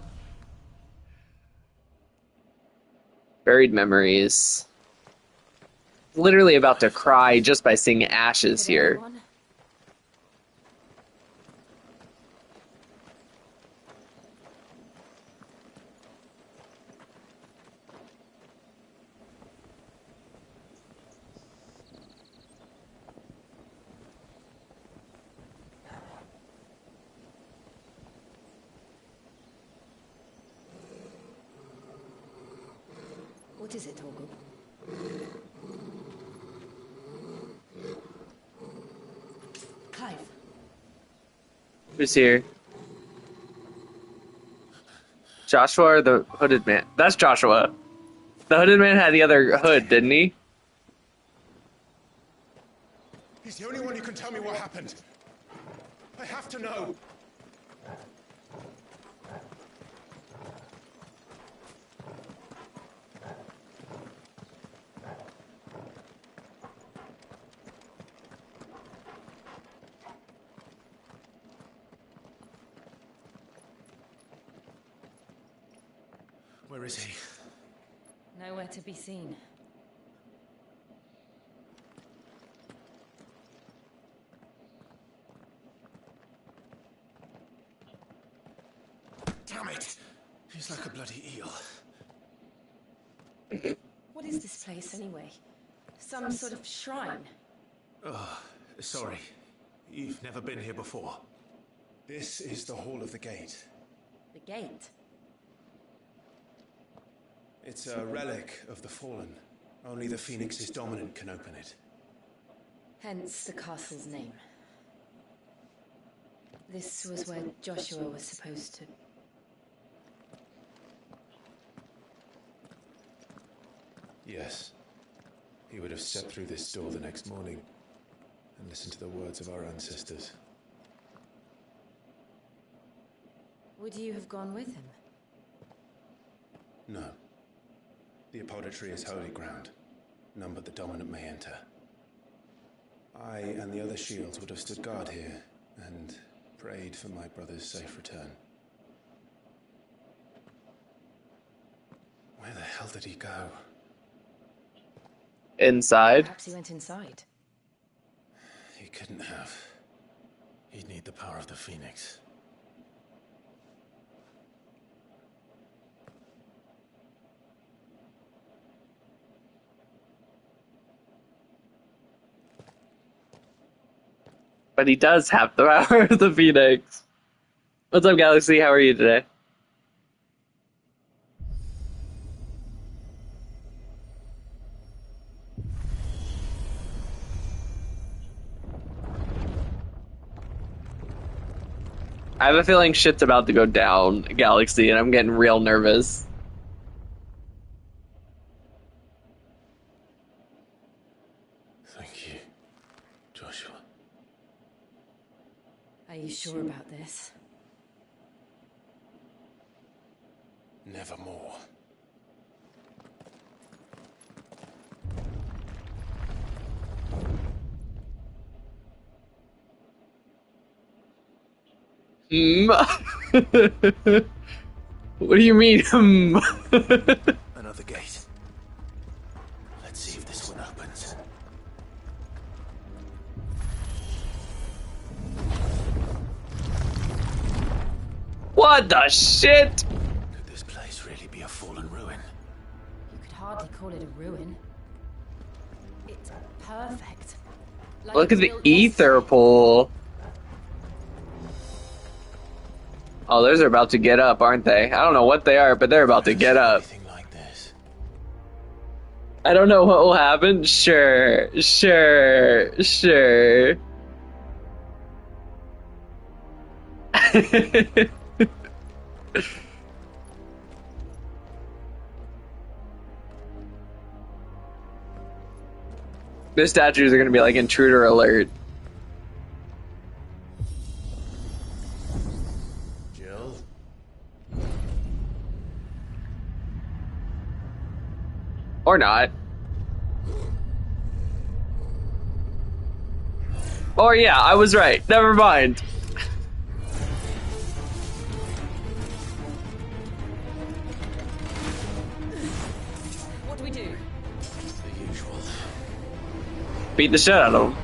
Buried memories. Literally about to cry just by seeing Ashes here. What is it, Torgal? Clive. Who's here? Joshua or the hooded man? That's Joshua. The hooded man had the other hood, didn't he? He's the only one who can tell me what happened. I have to know. Where is he? Nowhere to be seen. Damn it! He's like a bloody eel. What is this place, anyway? Some sort of shrine? Oh, sorry. You've never been here before. This is the Hall of the Gate. The gate? It's a relic of the Fallen. Only the Phoenix's dominant can open it. Hence the castle's name. This was where Joshua was supposed to... Yes. He would have stepped through this door the next morning and listened to the words of our ancestors. Would you have gone with him? No. The Pt3 is holy ground. None but the dominant may enter. I and the other shields would have stood guard here and prayed for my brother's safe return. Where the hell did he go? Inside. Perhaps he went inside. He couldn't have. He'd need the power of the Phoenix. But he does have the power of the Phoenix. What's up, Galaxy? How are you today? I have a feeling shit's about to go down, Galaxy, and I'm getting real nervous. Thank you, Joshua. Are you sure about this? Nevermore. What do you mean? Another gate. Let's see if this one opens. What the shit? Could this place really be a fallen ruin? You could hardly call it a ruin. It's perfect. Like Look at the built ether pool. Oh, those are about to get up, aren't they? I don't know what they are, but they're about to get up. Like this. I don't know what will happen. Sure. Their statues are gonna be like intruder alert. Jill? Or not. Or yeah, I was right. Never mind. What do we do? The usual. Beat the shit out of him.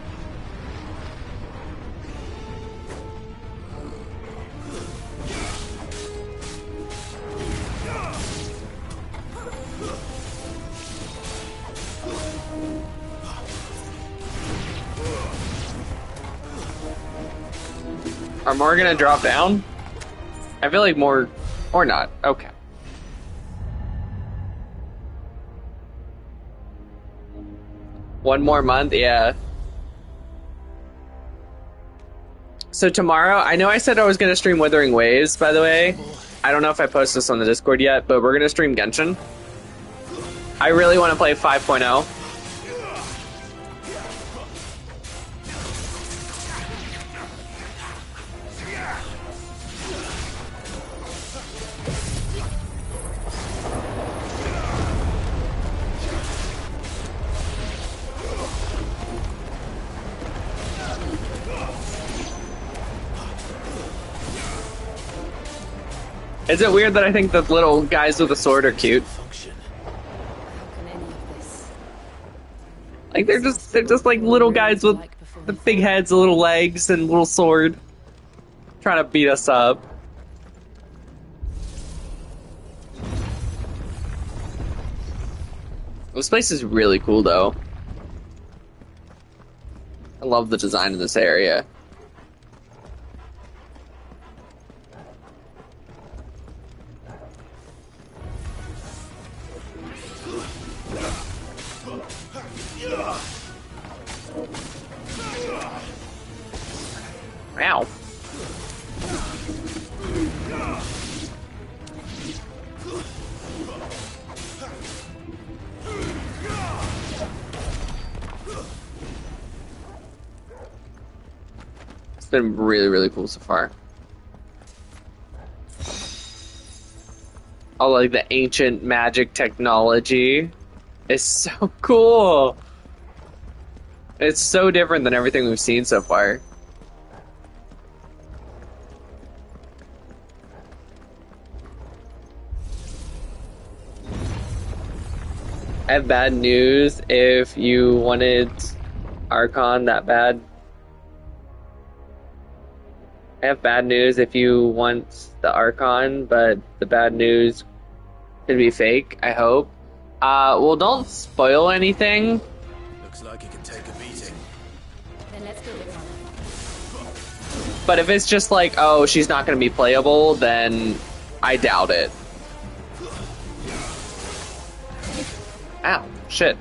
Are more gonna drop down? I feel like more... Or not. Okay. 1 more month, yeah. So tomorrow, I know I said I was going to stream Withering Waves, by the way. I don't know if I posted this on the Discord yet, but we're going to stream Genshin. I really want to play 5.0. Is it weird that I think the little guys with the sword are cute? Like they're just like little guys with the big heads, the little legs, and little sword, trying to beat us up. This place is really cool, though. I love the design of this area. Ow. It's been really, really cool so far. All like the ancient magic technology is so cool. It's so different than everything we've seen so far. I have bad news if you wanted Archon that bad. I have bad news if you want the Archon, but the bad news could be fake, I hope. Well, don't spoil anything. Looks like you can take a beating. Then let's go with one. But if it's just like, oh, she's not going to be playable, then I doubt it. Ow, shit.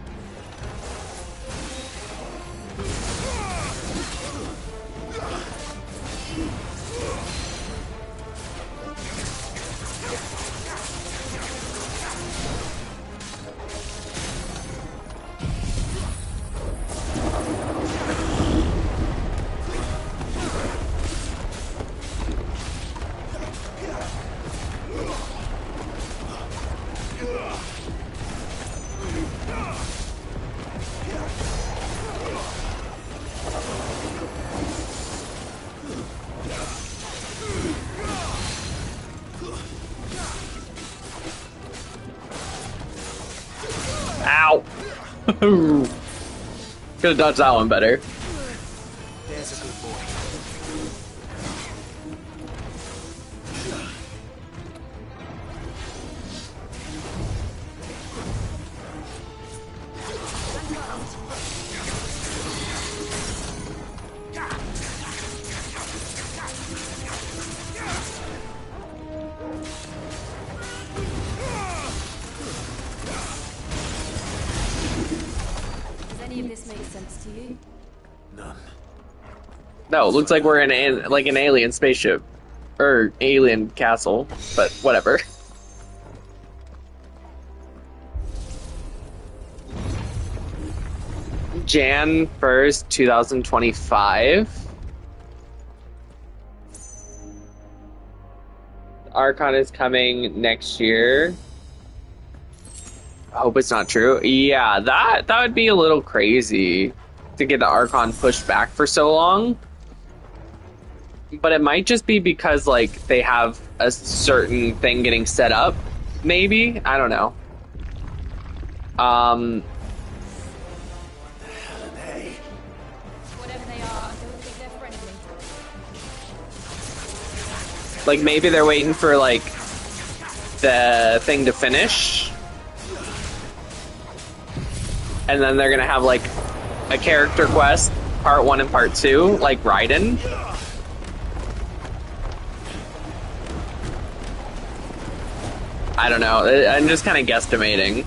Ow! Could have dodged that one better. There's a good boy. Does any of this make sense to you? None. No, it looks like we're in an alien spaceship. Or alien castle, but whatever. Jan 1st, 2025. Archon is coming next year. I hope it's not true. Yeah, that would be a little crazy to get the Archon pushed back for so long. But it might just be because, like, they have a certain thing getting set up. Maybe? I don't know. Whatever they are, I don't think they're friendly. Like, maybe they're waiting for, like, the thing to finish. And then they're gonna have, like, a character quest, part 1 and part 2, like Raiden. I don't know. I'm just kind of guesstimating.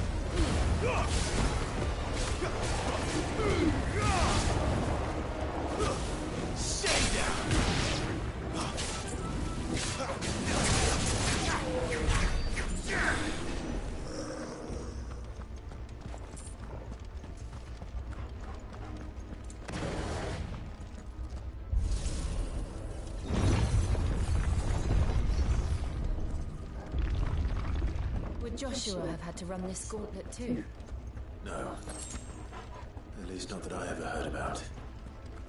Would Joshua have had to run this gauntlet too? No. At least not that I ever heard about.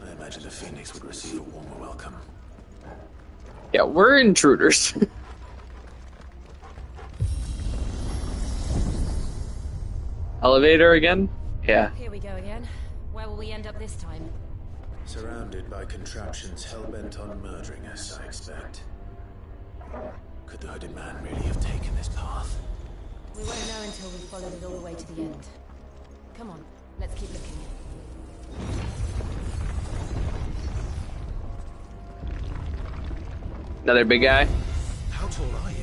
I imagine the Phoenix would receive a warmer welcome. Yeah, we're intruders. Elevator again? Yeah. Here we go again. Where will we end up this time? Surrounded by contraptions hell-bent on murdering us, I expect. Could the hooded man really have taken this path? We won't know until we've followed it all the way to the end. Come on, let's keep looking. Another big guy. How tall are you?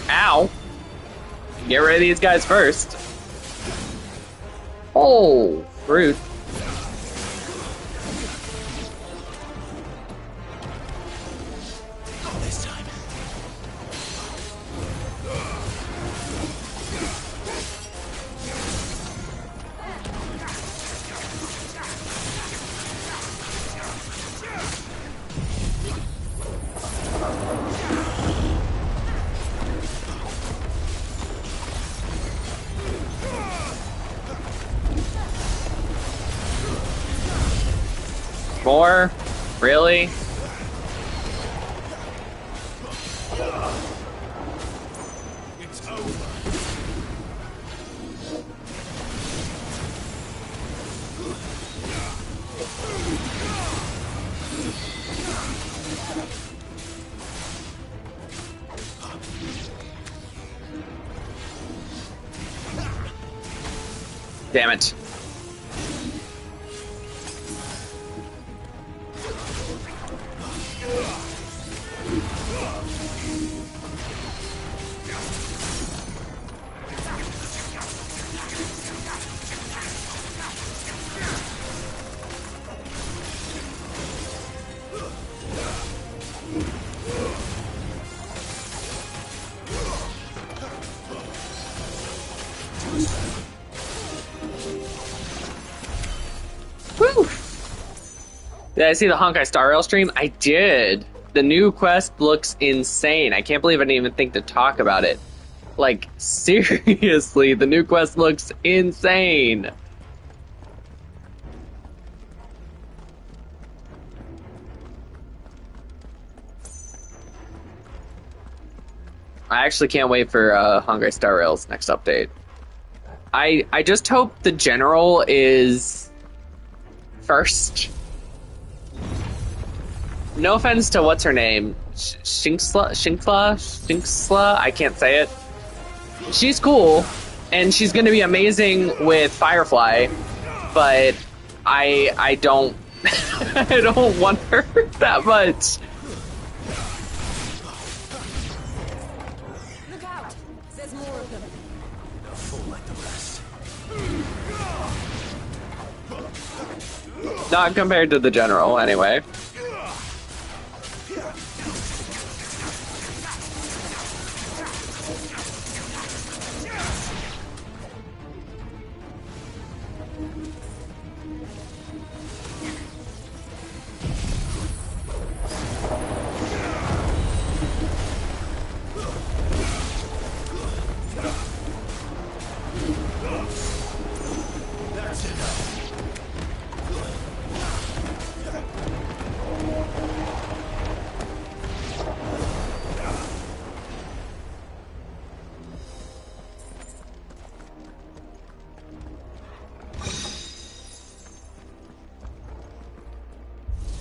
Ow! Get rid of these guys first. Oh, rude. Not this time. More? Really? It's over. Damn it. Woo! Did I see the Honkai Star Rail stream? I did. The new quest looks insane. I can't believe I didn't even think to talk about it. Like, seriously, the new quest looks insane. I actually can't wait for Honkai Star Rail's next update. I just hope the general is first. No offense to what's her name, Shinxla. I can't say it. She's cool, and she's gonna be amazing with Firefly, but I don't I don't want her that much. Look out! There's more of them. A fool like the rest. Not compared to the general, anyway.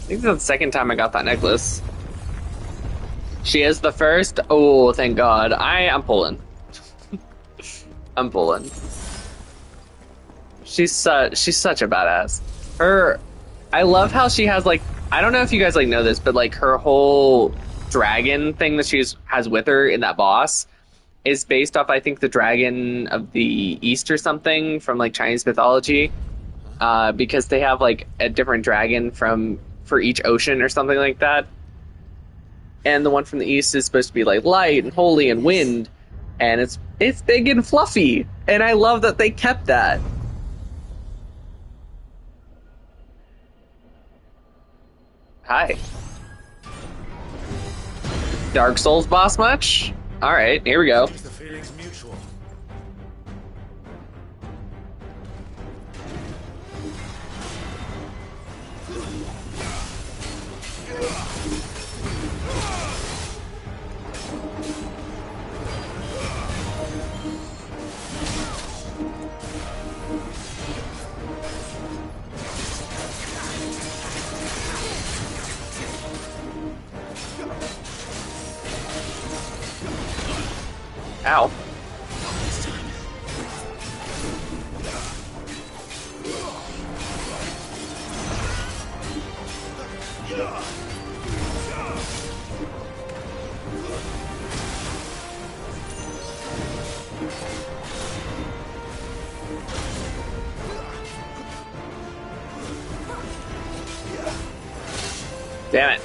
I think that's the second time I got that necklace. She is the first. Oh, thank God. I'm pulling. I'm pulling. She's such a badass. I love how she has like, I don't know if you guys like know this, but like her whole dragon thing that has with her in that boss is based off, I think, the dragon of the East or something from like Chinese mythology. Because they have like a different dragon for each ocean or something like that. And the one from the East is supposed to be like light and holy and wind, and it's big and fluffy, and I love that they kept that. Hi. Dark Souls boss much? Alright, here we go. The feeling's mutual. Ow. Damn it.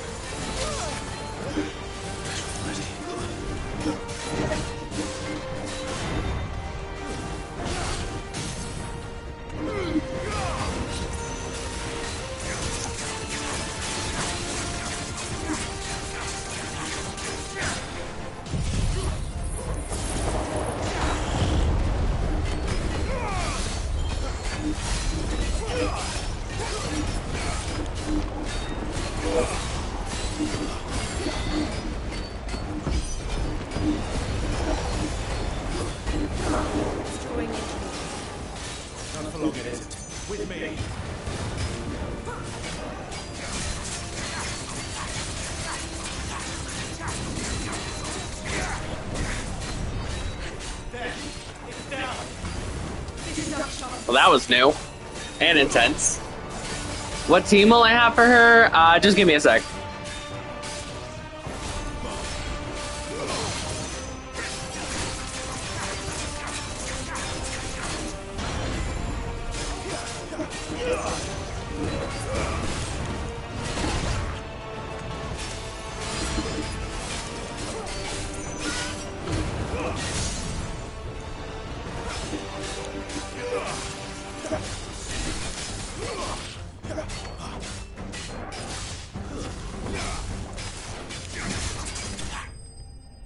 Not for long, it isn't. With me. Well, that was new. And intense. What team will I have for her? Just give me a sec.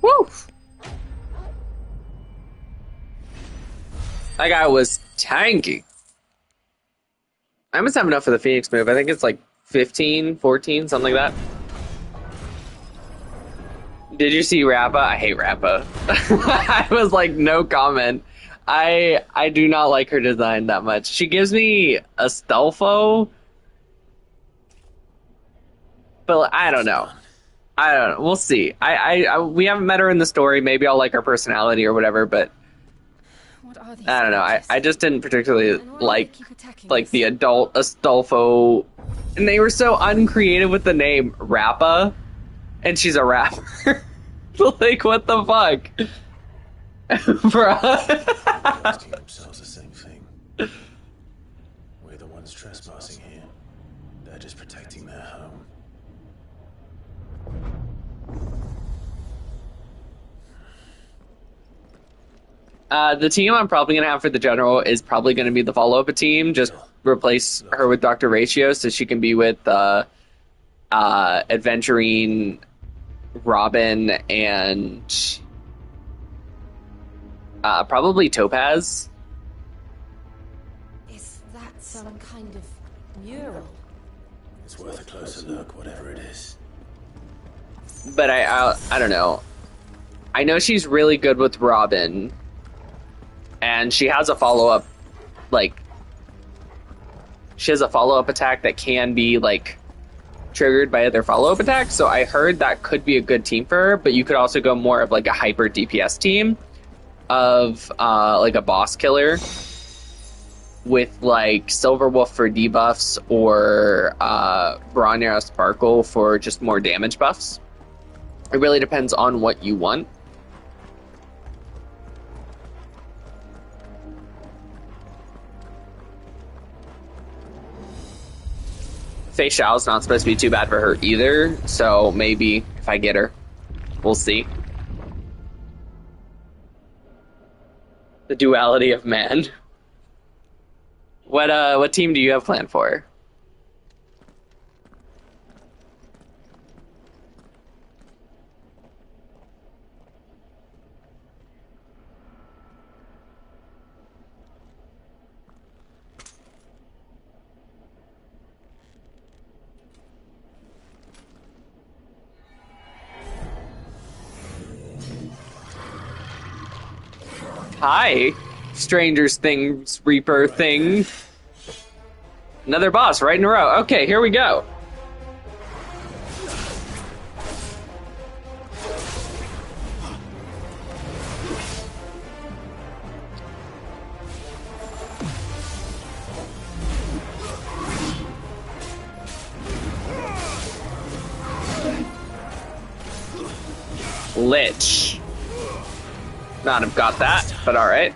Woo! That guy was tanky. I must have enough for the Phoenix move. I think it's like 15, 14, something like that. Did you see Rappa? I hate Rappa. I was like, no comment. I do not like her design that much. She gives me a Stelfo, but I don't know. I don't know. We'll see. We haven't met her in the story. Maybe I'll like her personality or whatever, but I don't know. I just didn't particularly like the adult Astolfo, and they were so uncreative with the name Rappa, and she's a rapper. Like, what the fuck? Bruh. Asking themselves the same thing. We're the ones trespassing here. They're just protecting their home. The team I'm probably going to have for the general is probably going to be the follow-up team. Just replace her with Dr. Ratio so she can be with Adventurine, Robin, and probably Topaz. Is that some kind of mural? It's worth a closer look, whatever it is. But I don't know. I know she's really good with Robin. And she has a follow-up, she has a follow-up attack that can be, triggered by other follow-up attacks, so I heard that could be a good team for her, but you could also go more of, a hyper DPS team of, a boss killer with, Silverwolf for debuffs or, Brawn Arrow Sparkle for just more damage buffs. It really depends on what you want. Fei Xiao's not supposed to be too bad for her either, so maybe if I get her, we'll see. The duality of man. What team do you have planned for her? Hi, Stranger's Things Reaper thing. Another boss right in a row. Okay, here we go. Lich. Not have got that, but alright.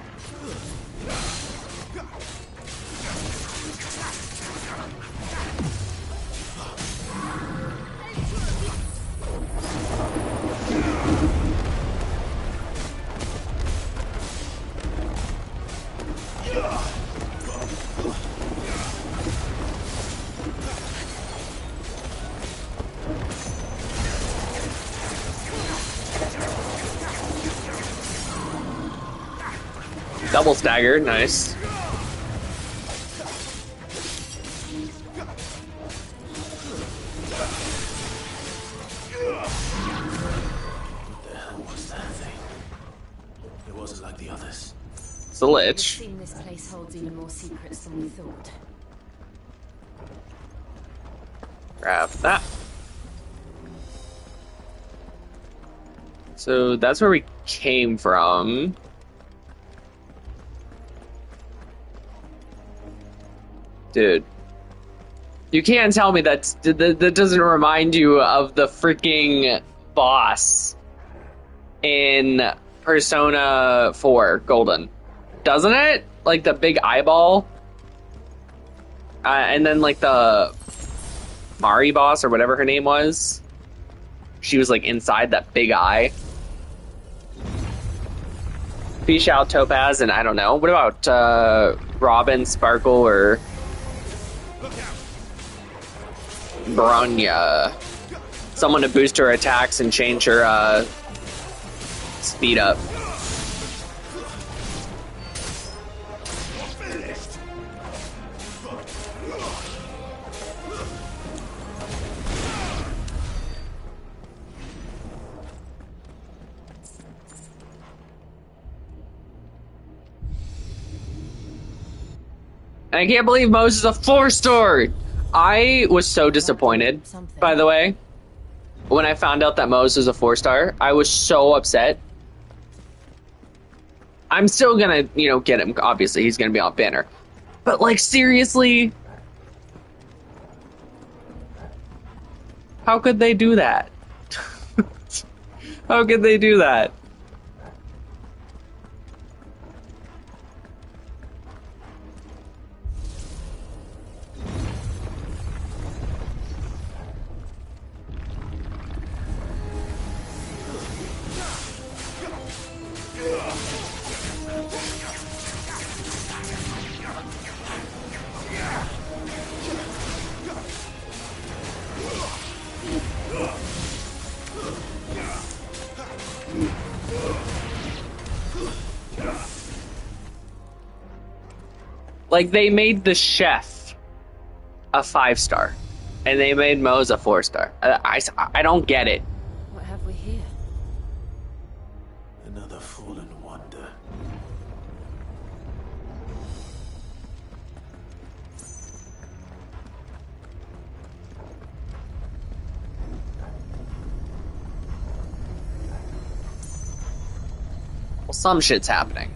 Double stagger, nice. What the hell was that thing? It wasn't like the others. It's a lich. It would seem this place holds even more secrets than we thought. Grab that. So that's where we came from. Dude. You can't tell me that doesn't remind you of the freaking boss in Persona 4 Golden. Doesn't it? Like the big eyeball? And then like the Mari boss or whatever her name was. She was like inside that big eye. Fish out Topaz and I don't know. What about Robin, Sparkle, or Bronya? Someone to boost her attacks and change her speed up. And I can't believe Mose is a 4-star! I was so disappointed, by the way. When I found out that Mose is a 4-star, I was so upset. I'm still gonna, you know, get him. Obviously, he's gonna be on banner. But, like, seriously? How could they do that? How could they do that? Like, they made the chef a 5-star, and they made Mose a 4-star. I don't get it. What have we here? Another fallen wonder. Well, some shit's happening.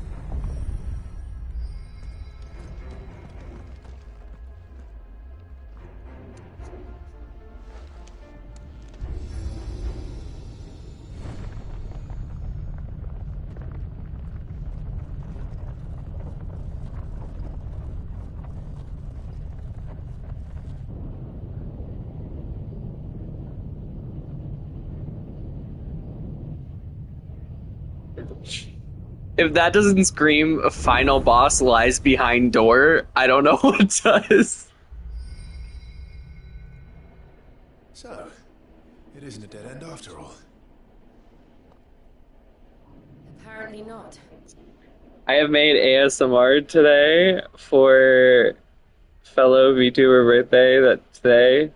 If that doesn't scream a final boss lies behind door, I don't know what does. So, it isn't a dead end after all. Apparently not. I have made ASMR today for fellow VTuber birthday that today.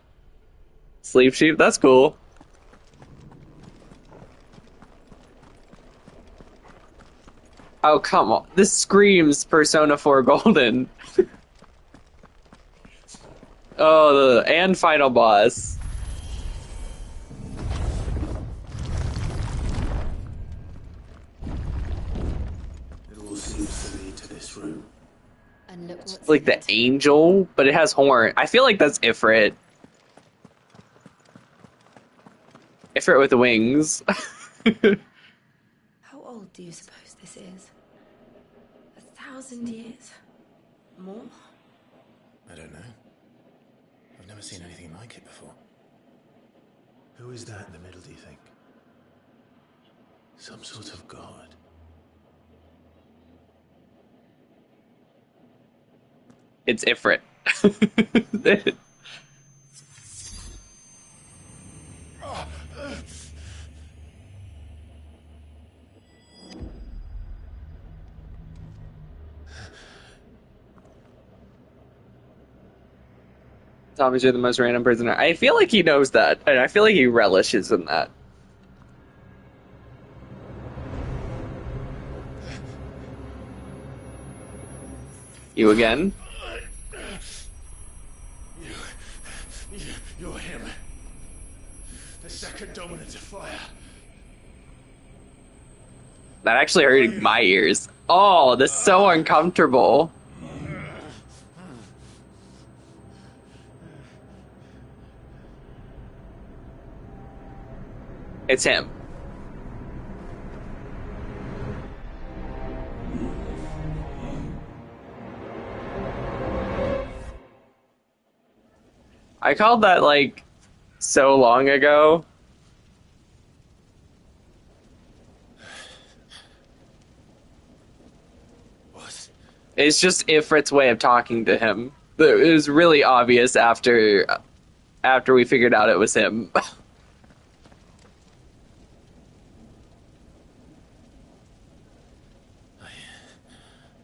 Sleep Sheep, that's cool. Oh, come on. This screams Persona 4 Golden. Oh, and final boss. It all seems to lead to this room. And look what's Like in the it. angel, but it has horn. I feel like that's Ifrit. Ifrit with the wings. How old do you suppose this is? 1,000 years? More? I don't know. I've never seen anything like it before. Who is that in the middle, do you think? Some sort of god. It's Ifrit. Zombies are the most random prisoner. I feel like he knows that, and I feel like he relishes in that. You again? You're him. The second dominant of fire. That actually hurt my ears. Oh, this is so uncomfortable. It's him. I called that like so long ago. What? It's just Ifrit's way of talking to him. It was really obvious after we figured out it was him.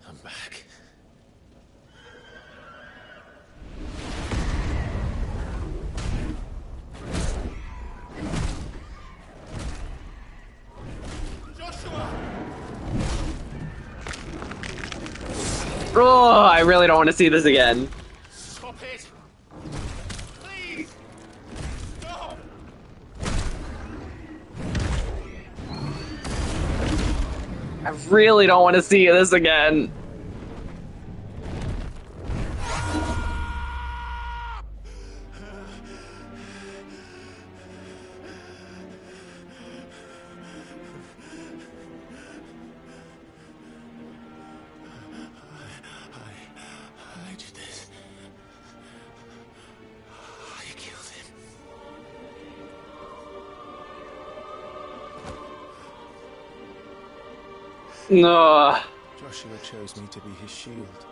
I'm back. Oh, I really don't want to see this again. Stop it! Please! Stop! I really don't want to see this again. I did this. I killed him. No. Joshua chose me to be his shield.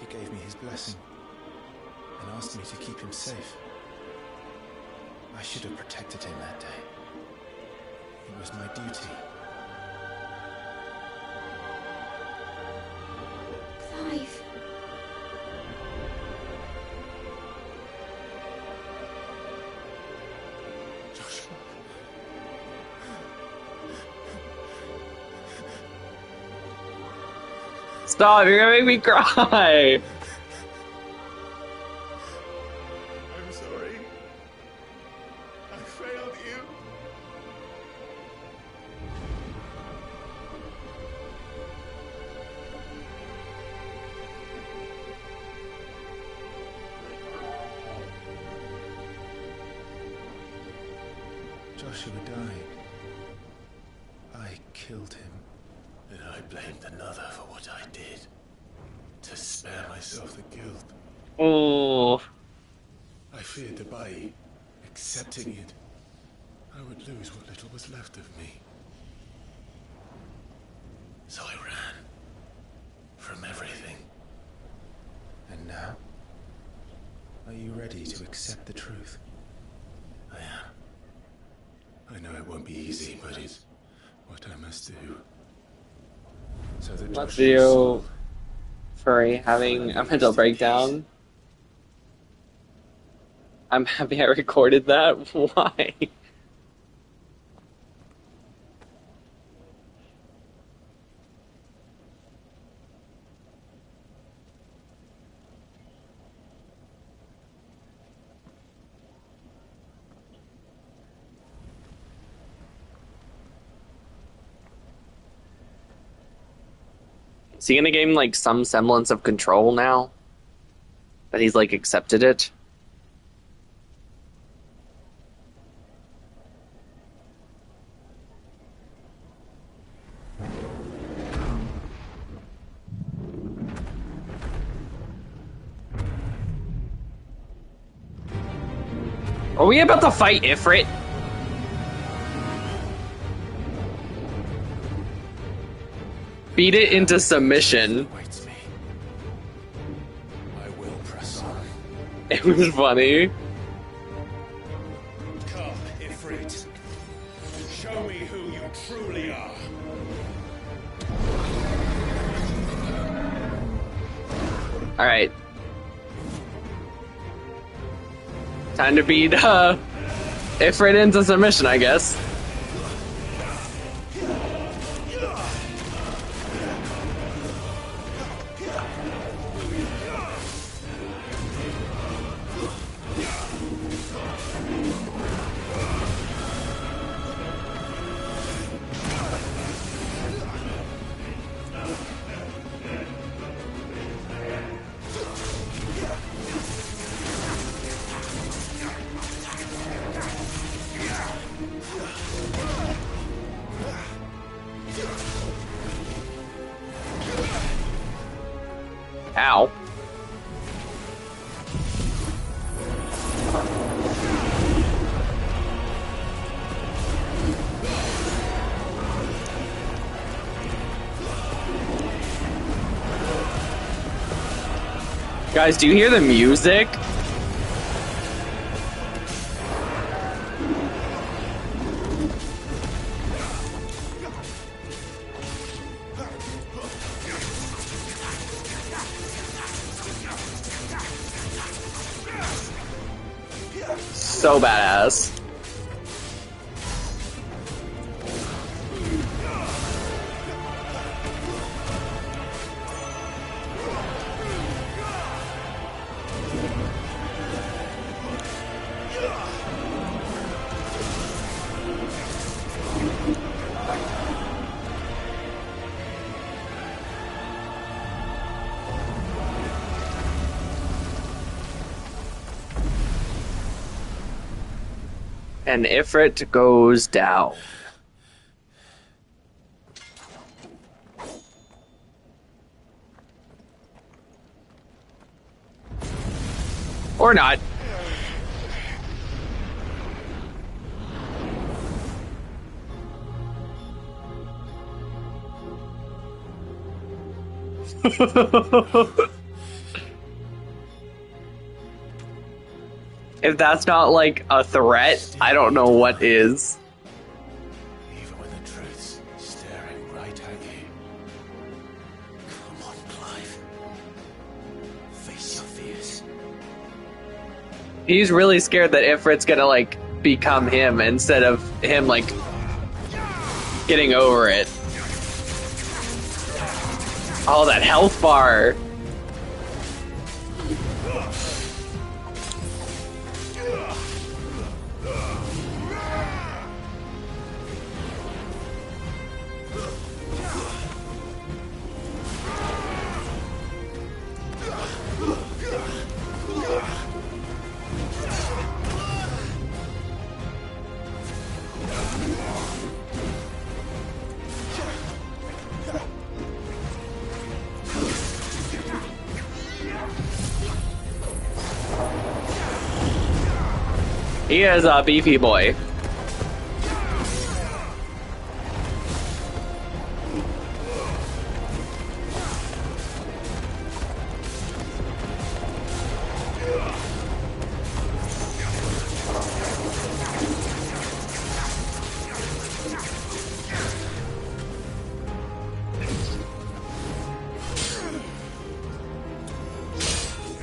He gave me his blessing and asked me to keep him safe. I should have protected him that day. It was my duty. Clive. Joshua. Stop, you're gonna make me cry. I'm sorry. I failed you. Joshua died. I killed him. And I blamed another for what I did. To spare myself the guilt. Oh. I feared that by accepting it, I would lose what little was left of me. So I ran. From everything. And now? Are you ready to accept the truth? I am. I know it won't be easy, but it's what I must do. So that Let's Joshua's do soul Furry having a mental breakdown. I'm happy I recorded that. Why? Is he gonna gain like some semblance of control now? That he's like accepted it? Are we about to fight Ifrit? Beat it into submission. I will press on. It was funny. Come, Ifrit. Show me who you truly are. Alright. Time to beat Ifrit into submission, I guess. Ow. Guys, do you hear the music? So badass. And Ifrit goes down. Or not. If that's not like a threat, I don't know what is. Even when the truth's staring right at you. Come on, Clive. Face your fears. He's really scared that Ifrit's gonna like become him instead of him like getting over it. Oh, that health bar. He is a beefy boy.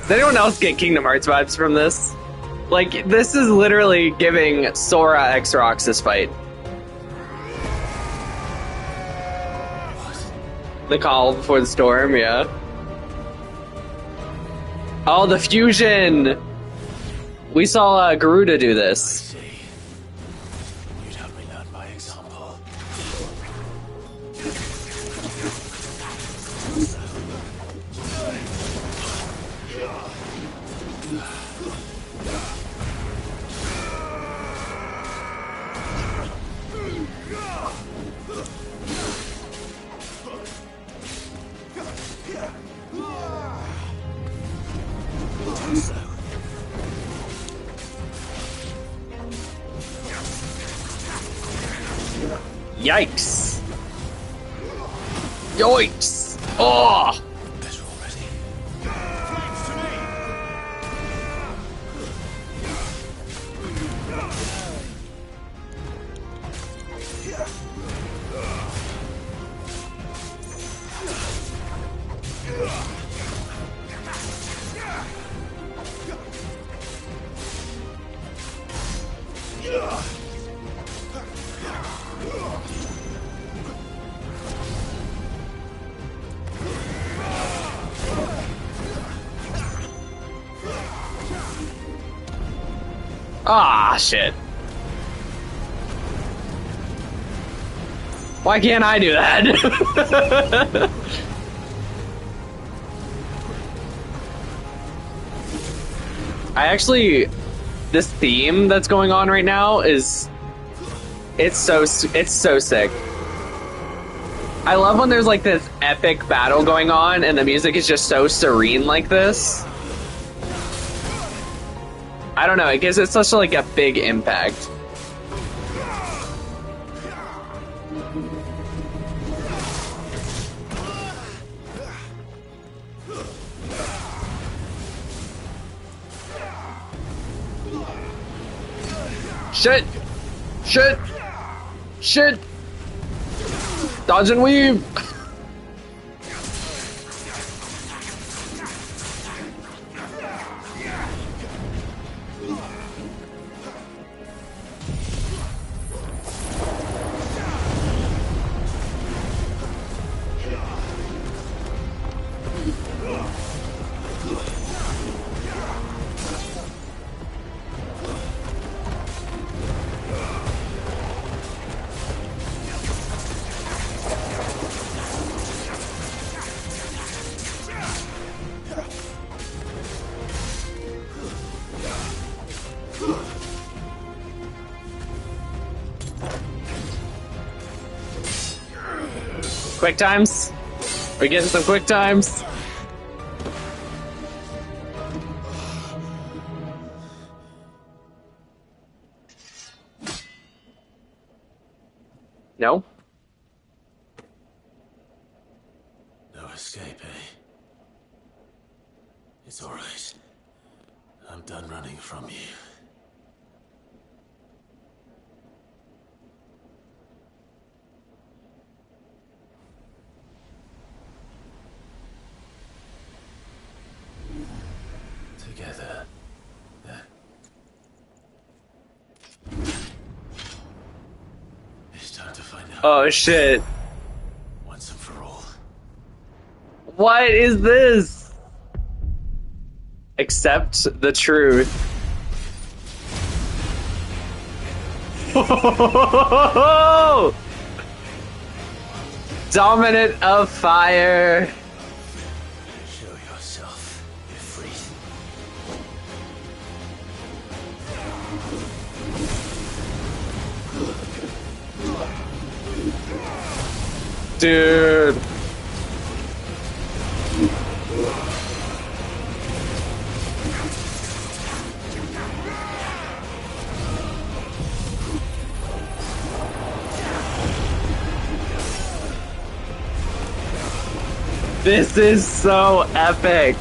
Does anyone else get Kingdom Hearts vibes from this? Like, this is literally giving Sora X Roxas fight. The call before the storm, yeah. Oh, the fusion! We saw Garuda do this. You'd have me learn by example. Yikes! Yoinks! Oh! Ah, shit. Why can't I do that? This theme that's going on right now is, it's so sick. I love when there's like this epic battle going on and the music is just so serene like this. I don't know, it gives it such like a big impact. Shit! Shit! Shit! Dodge and weave! Quick times? We're getting some quick times. No? No escape, eh? It's all right. I'm done running from you. Together. It's time to find out. Oh shit. Once and for all. What is this? Accept the truth. Dominant of fire. Show yourself, Ifrit. Dude. This is so epic.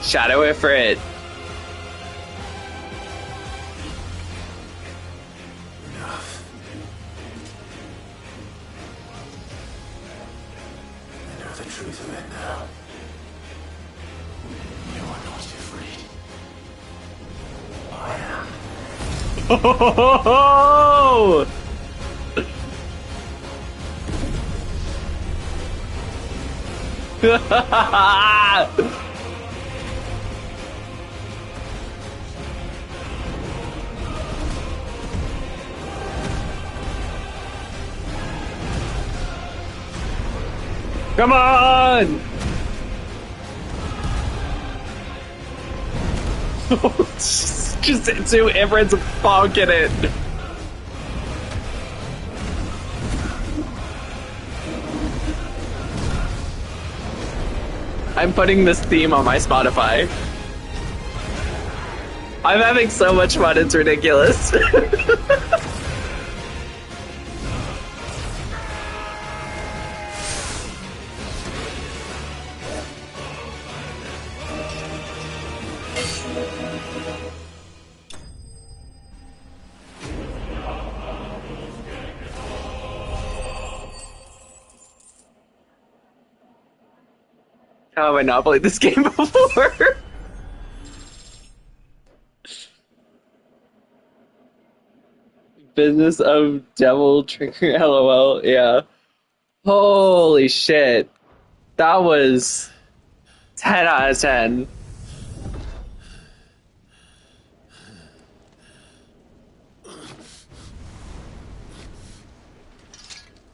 Shadow Ifrit. Enough. I know the truth of it now. You are not Ifrit. I am. Oh! Come on! Just two Everett's bonking it. I'm putting this theme on my Spotify. I'm having so much fun, it's ridiculous. How have I not played this game before? Business of Devil Trigger, LOL, yeah. Holy shit. That was 10 out of 10.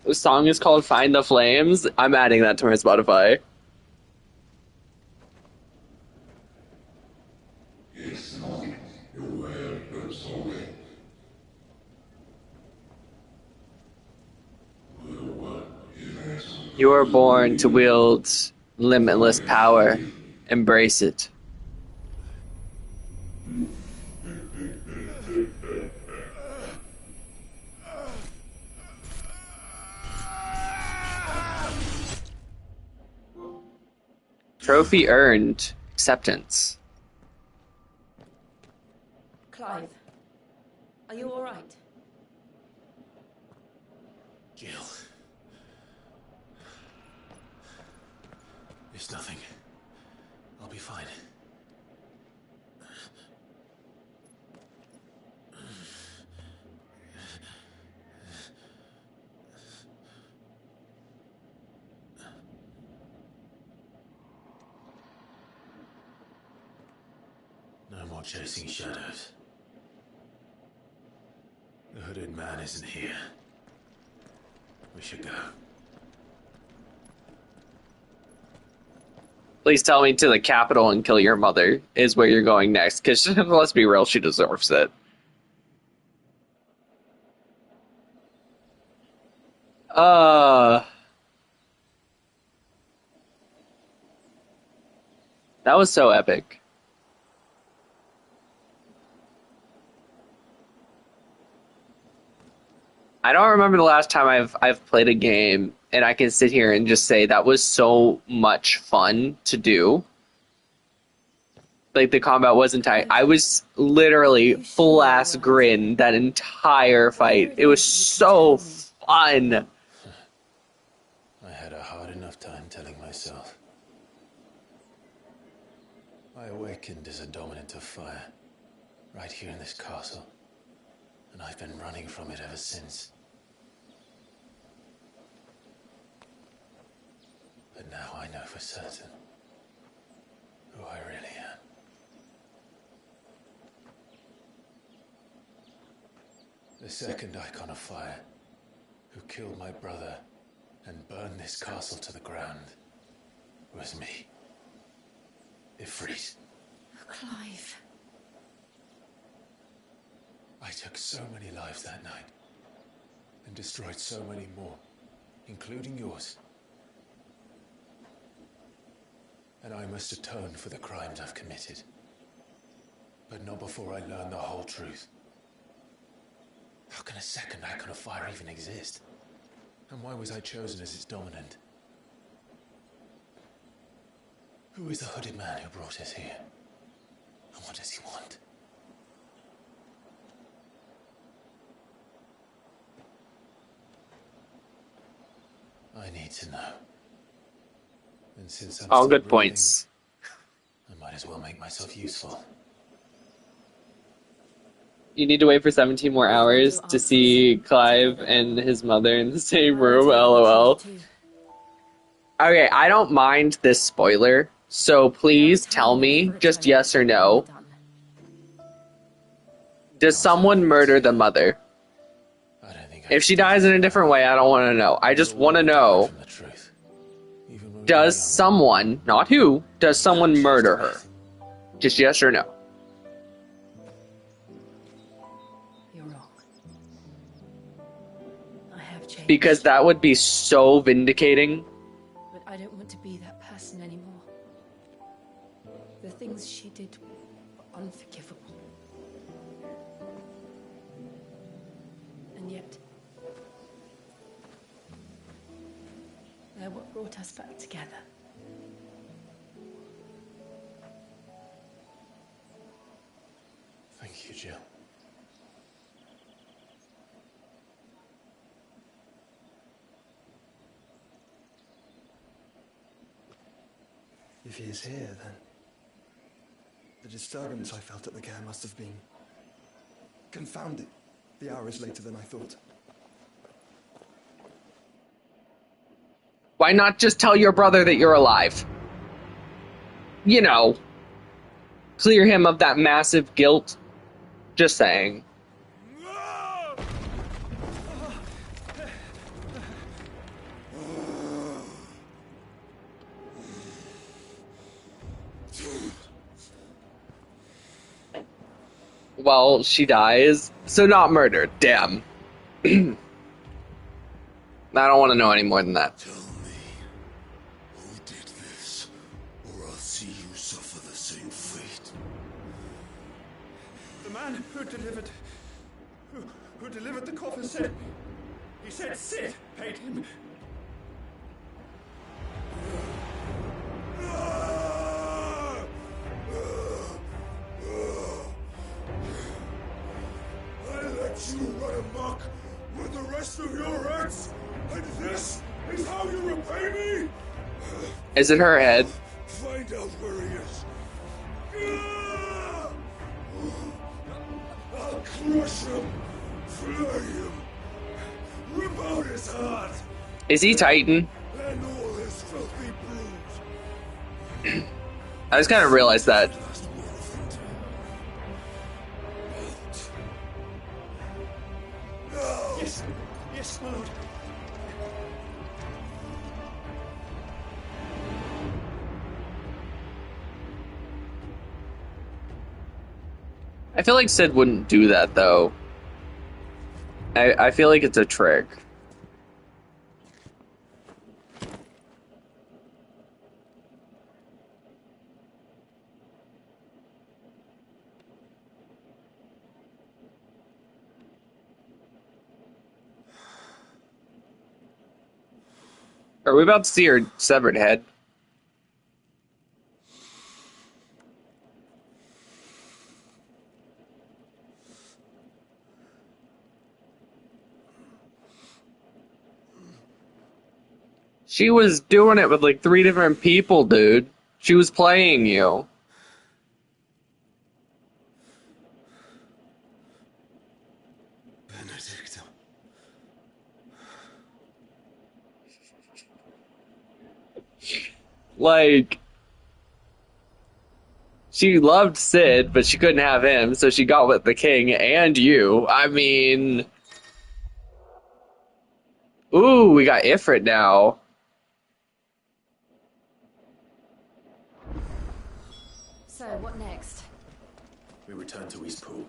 The song is called Find the Flames. I'm adding that to my Spotify. You are born to wield limitless power. Embrace it. Trophy earned. Acceptance. Clive, are you all right? Jill. It's nothing. I'll be fine. No more chasing shadows. The hooded man isn't here. We should go. Please tell me to the capital and kill your mother is where you're going next, because let's be real, she deserves it. That was so epic. I don't remember the last time I've played a game and I can sit here and just say that was so much fun to do. Like, the combat wasn't tight. I was literally full ass grin that entire fight. It was so fun. I had a hard enough time telling myself. I awakened as a dominant of fire, right here in this castle, and I've been running from it ever since. But now I know for certain who I really am. The second icon of fire, who killed my brother and burned this castle to the ground, was me. Ifrit. Clive. I took so many lives that night, and destroyed so many more, including yours. And I must atone for the crimes I've committed. But not before I learn the whole truth. How can a second icon of fire even exist? And why was I chosen as its dominant? Who is the hooded man who brought us here? And what does he want? I need to know. And since I'm All still good points. breathing, I might as well make myself useful. You need to wait for 17 more hours to see Clive and his mother in the same room, LOL. Okay, I don't mind this spoiler, so please tell me, just yes or no. Does someone murder the mother? If she dies in a different way, I don't want to know. I just want to know, does someone, not who, does someone murder her? Just yes or no. You're wrong. I have changed. Because that would be so vindicating. But I don't want to be that person anymore. The things she did were unforgivable. And yet, they're what brought us back together. Thank you, Jill. If he is here, then the disturbance I felt at the care must have been confounded. The hour is later than I thought. Why not just tell your brother that you're alive? You know, clear him of that massive guilt. Just saying. Well, she dies, so not murdered. Damn. I don't want to know any more than that. Tell me, who did this, or I'll see you suffer the same fate. The man who delivered the coffin said, he said Sid paid him. I let you run amok with the rest of your acts, and this is how you repay me? Is it her head? Find out where he is. I'll crush him, flay him, rip out his heart, Is he Titan? and all his filthy brood. I just kind of realized that. Yes, yes, my lord. I feel like Sid wouldn't do that, though. I feel like it's a trick. Are we about to see her severed head? She was doing it with like 3 different people, dude. She was playing you. Benedicta. Like, she loved Sid, but she couldn't have him, so she got with the king and you. I mean... Ooh, we got Ifrit now. So, what next? We return to Eastpool.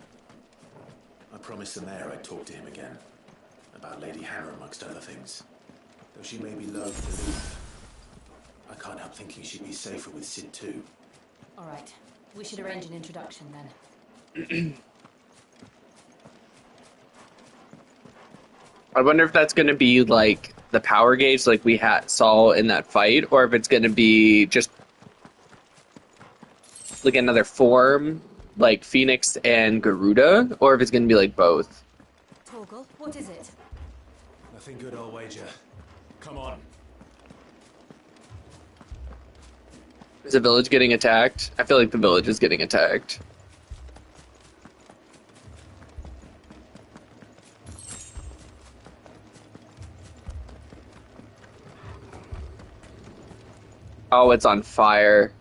I promised the mayor I'd talk to him again. About Lady Hannah, amongst other things. Though she may be loath to leave, I can't help thinking she'd be safer with Sid too. All right. We should arrange an introduction then. I wonder if that's going to be like the power gauge like we saw in that fight, or if it's going to be just like another form like Phoenix and Garuda, or if it's going to be like both. Torgal, what is it? Nothing good, I'll wager. Come on. Is the village getting attacked? I feel like the village is getting attacked. Oh, it's on fire.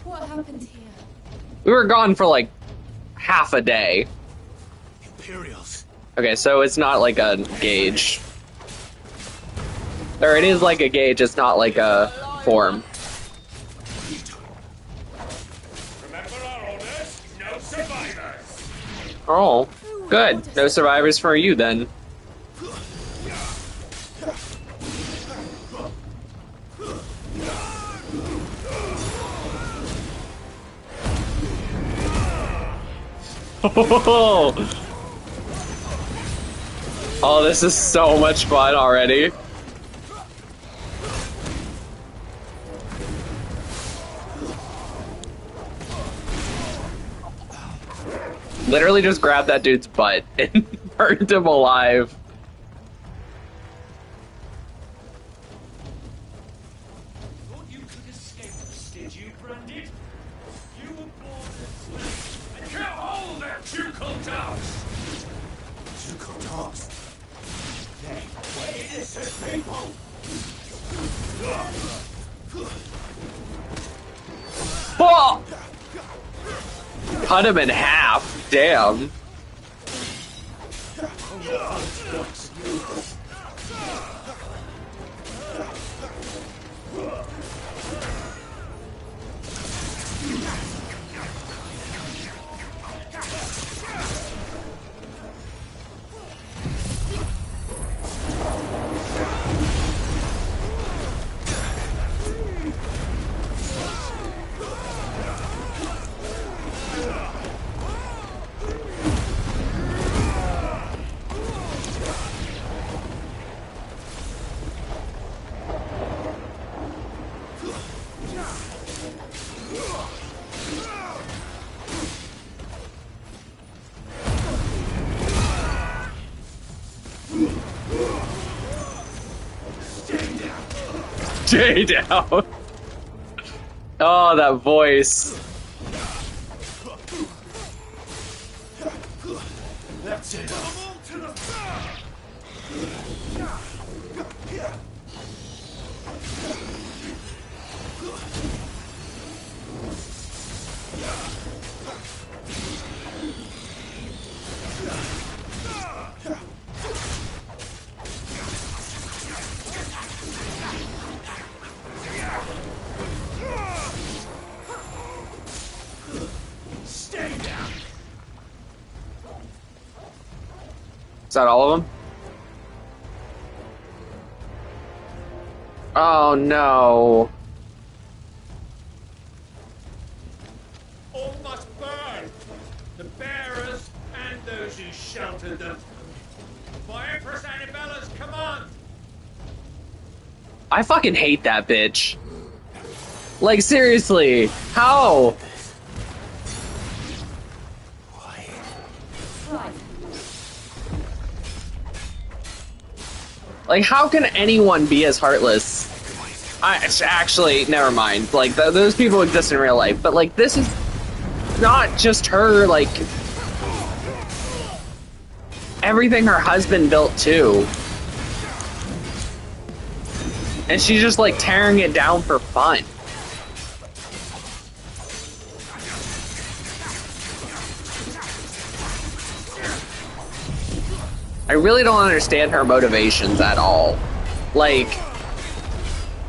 What happened here? We were gone for like half a day. Imperials. Okay, so it's not like a gauge. Or it is like a gauge, it's not like a form. Remember our orders? No survivors. Oh, good. No survivors for you then. Oh, this is so much fun already. Literally just grabbed that dude's butt and burned him alive. Thought you could escape us, did you, Branded? You were born a slave and can't hold their ducal dogs! Ducal dogs? They were innocent people! Oh! Cut him in half. Damn. Stay down. Oh, that voice. That's it! To the Stay down! Is that all of them? Oh no. All must burn! The bearers and those who sheltered them. By Empress Annabella's command! I fucking hate that bitch. Like, seriously. How? Like, how can anyone be as heartless? Actually, never mind. Like, those people exist in real life. But, like, this is not just her, like... Everything her husband built, too. And she's just, like, tearing it down for fun. I really don't understand her motivations at all. Like,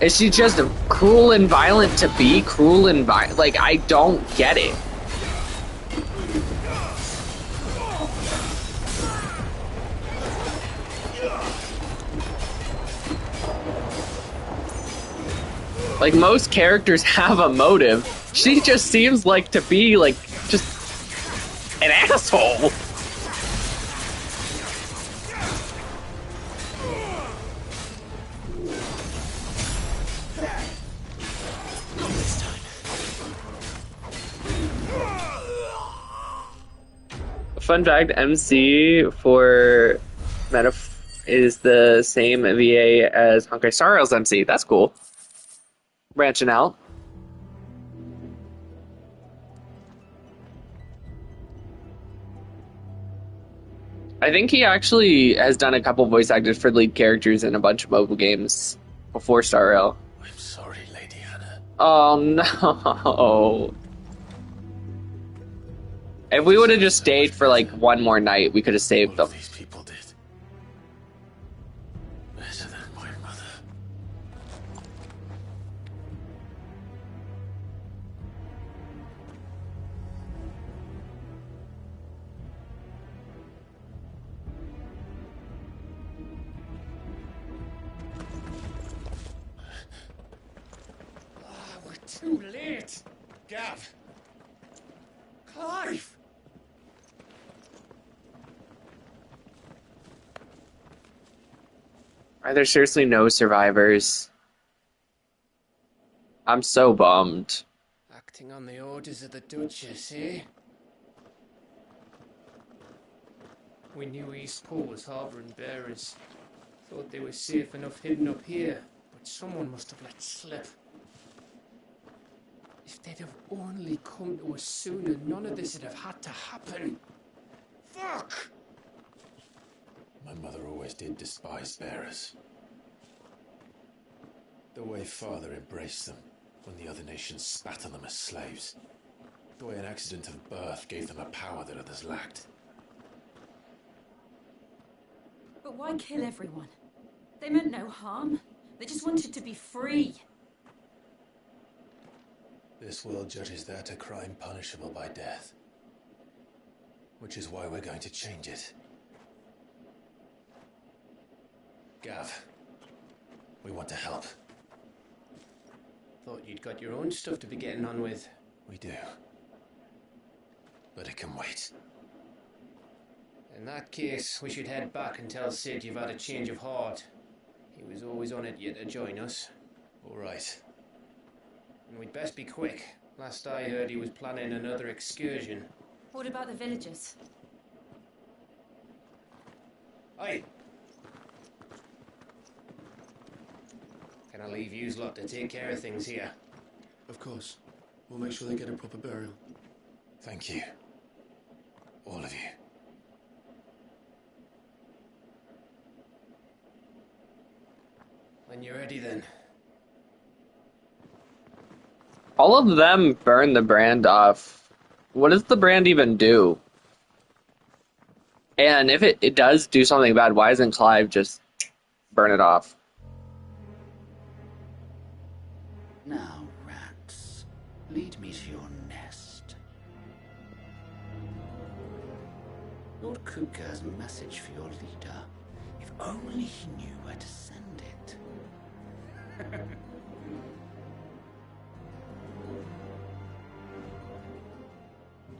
is she just cruel and violent to be cruel and violent? Like, I don't get it. Like, most characters have a motive. She just seems like to be, like, just an asshole. Fun fact, MC for Meta is the same VA as Honkai Star Rail's MC. That's cool. Branching out. I think he actually has done a couple voice actors for lead characters in a bunch of mobile games before Star Rail. I'm sorry, Lady Hannah. Oh no. If we would have just stayed for like one more night, we could have saved them. These people did. Better than my mother. We're too late. Gav. Clive. Are there seriously no survivors? I'm so bummed. Acting on the orders of the Duchess, eh? We knew East Pool was harbouring bearers. Thought they were safe enough hidden up here, but someone must have let slip. If they'd have only come to us sooner, none of this would have had to happen. Fuck! My mother always did despise bearers. The way Father embraced them when the other nations spat on them as slaves. The way an accident of birth gave them a power that others lacked. But why kill everyone? They meant no harm. They just wanted to be free. This world judges that a crime punishable by death. Which is why we're going to change it. Gav, we want to help. Thought you'd got your own stuff to be getting on with. We do. But it can wait. In that case, we should head back and tell Sid you've had a change of heart. He was always on it yet to join us. All right. And we'd best be quick. Last I heard, he was planning another excursion. What about the villagers? Aye. Can I leave yous lot to take care of things here? Of course. We'll make sure they get a proper burial. Thank you. All of you. When you're ready then. All of them burn the brand off. What does the brand even do? And if it does do something bad, why doesn't Clive just burn it off? Now, rats, lead me to your nest. Lord Kuka has a message for your leader. If only he knew where to send it.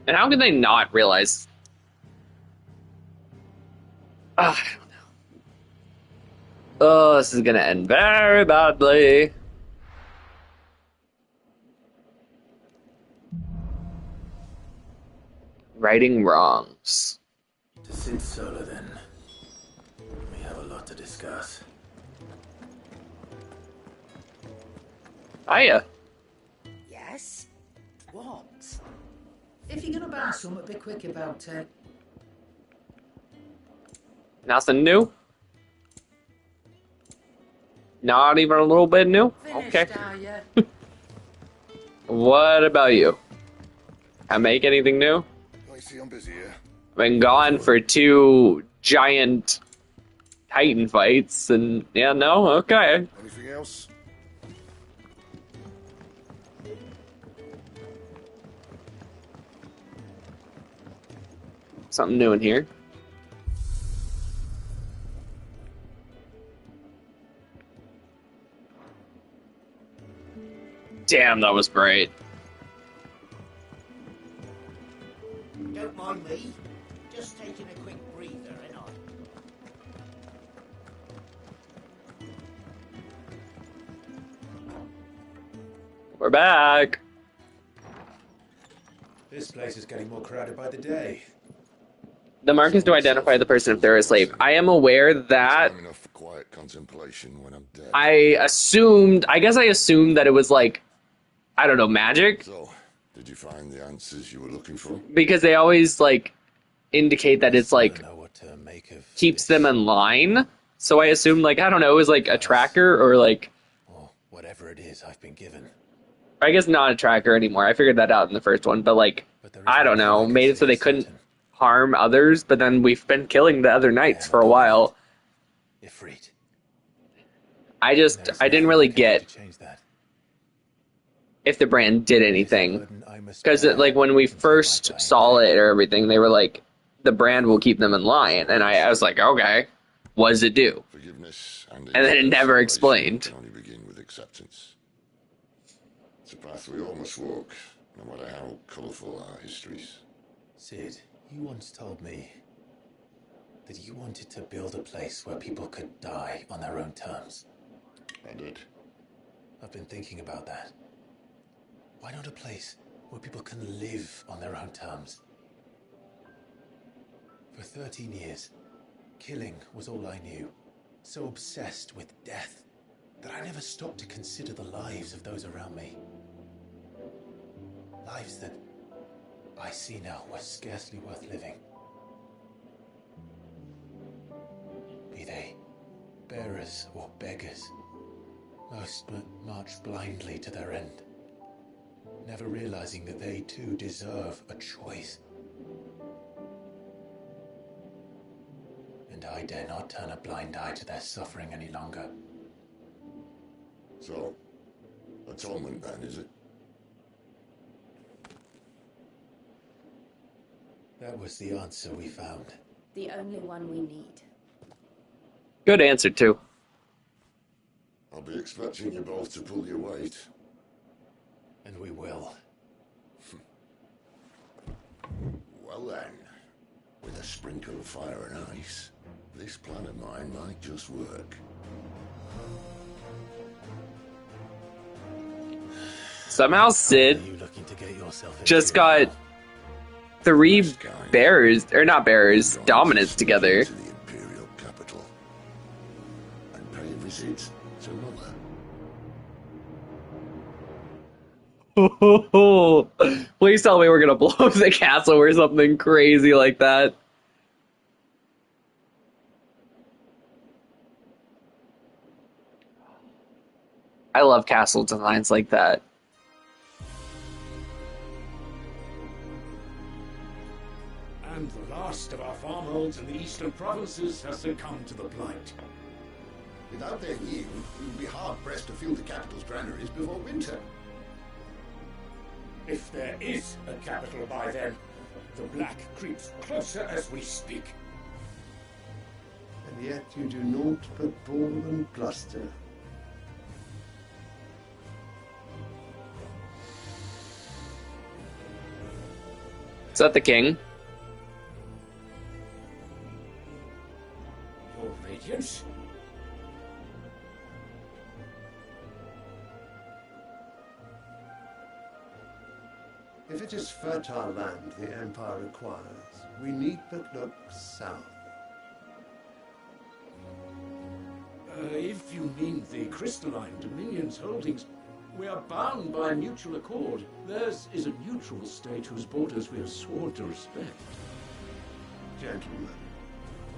And how can they not realize? I don't know. Oh, this is gonna end very badly. Righting wrongs. To Sid Solar, then. We have a lot to discuss. Hiya. Yes? What? If you're gonna buy something, be quick about it. Nothing new? Not even a little bit new? Okay. What about you? I make anything new? I see I'm busy here. I've been gone for 2 giant Titan fights, and yeah, no? Okay. Anything else? Something new in here. Damn, that was bright. Don't mind me. Just taking a quick breather, ain't I? We're back. This place is getting more crowded by the day. The mark is to identify the person if they're a slave. I am aware that Time enough for quiet contemplation when I'm dead. I guess I assumed that it was like, I don't know, magic? So, did you find the answers you were looking for? Because they always like indicate that it's like to make of keeps them in line. So I assumed, like, I don't know, it was like a tracker or like, or whatever it is I've been given. I guess not a tracker anymore. I figured that out in the first one, but like, I don't know, made it so they couldn't harm others. But then we've been killing the other knights for a while. Ifrit. I didn't really get if the brand did anything, because like when we first saw it or everything, they were like, the brand will keep them in line, and I was like, okay, what does it do? Forgiveness And then it never explained. can only begin with acceptance. It's a path we all must walk, no matter how colourful our histories. Sid, you once told me that you wanted to build a place where people could die on their own terms. I did. I've been thinking about that. Why not a place where people can live on their own terms? For 13 years, killing was all I knew. So obsessed with death that I never stopped to consider the lives of those around me. Lives that I see now were scarcely worth living. Be they bearers or beggars, most march blindly to their end, never realizing that they too deserve a choice. And I dare not turn a blind eye to their suffering any longer. So, atonement then, is it? That was the answer we found. The only one we need. Good answer, too. I'll be expecting you both to pull your weight. And we will. Well then, with a sprinkle of fire and ice, this plan of mine might just work. Somehow Sid just got 3 bearers, or not bearers, dominants together. To the Imperial capital and pay a visit to Mother. Please tell me we're gonna blow up the castle or something crazy like that. I love castle designs like that. And the last of our farmholds in the eastern provinces has succumbed to the blight. Without their yield, we would be hard-pressed to fill the capital's granaries before winter. If there is a capital by then, the black creeps closer as we speak. And yet you do naught but bawl and bluster. Is that the king? Your Radiance? If it is fertile land the Empire requires, we need but look south. If you mean the crystalline Dominion's holdings, we are bound by a mutual accord. Theirs is a neutral state whose borders we have sworn to respect. Gentlemen,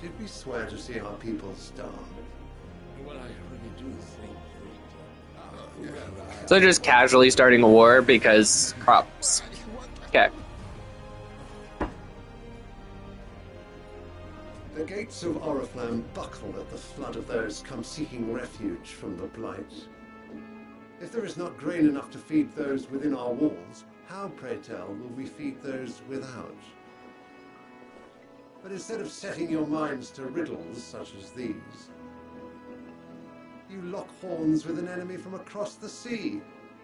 did we swear to see our people starve? Well, I really do think that... So just casually starting a war because crops. Okay. The gates of Oriflamme buckle at the flood of those come seeking refuge from the blight. If there is not grain enough to feed those within our walls, how, pray tell, will we feed those without? But instead of setting your minds to riddles such as these, you lock horns with an enemy from across the sea,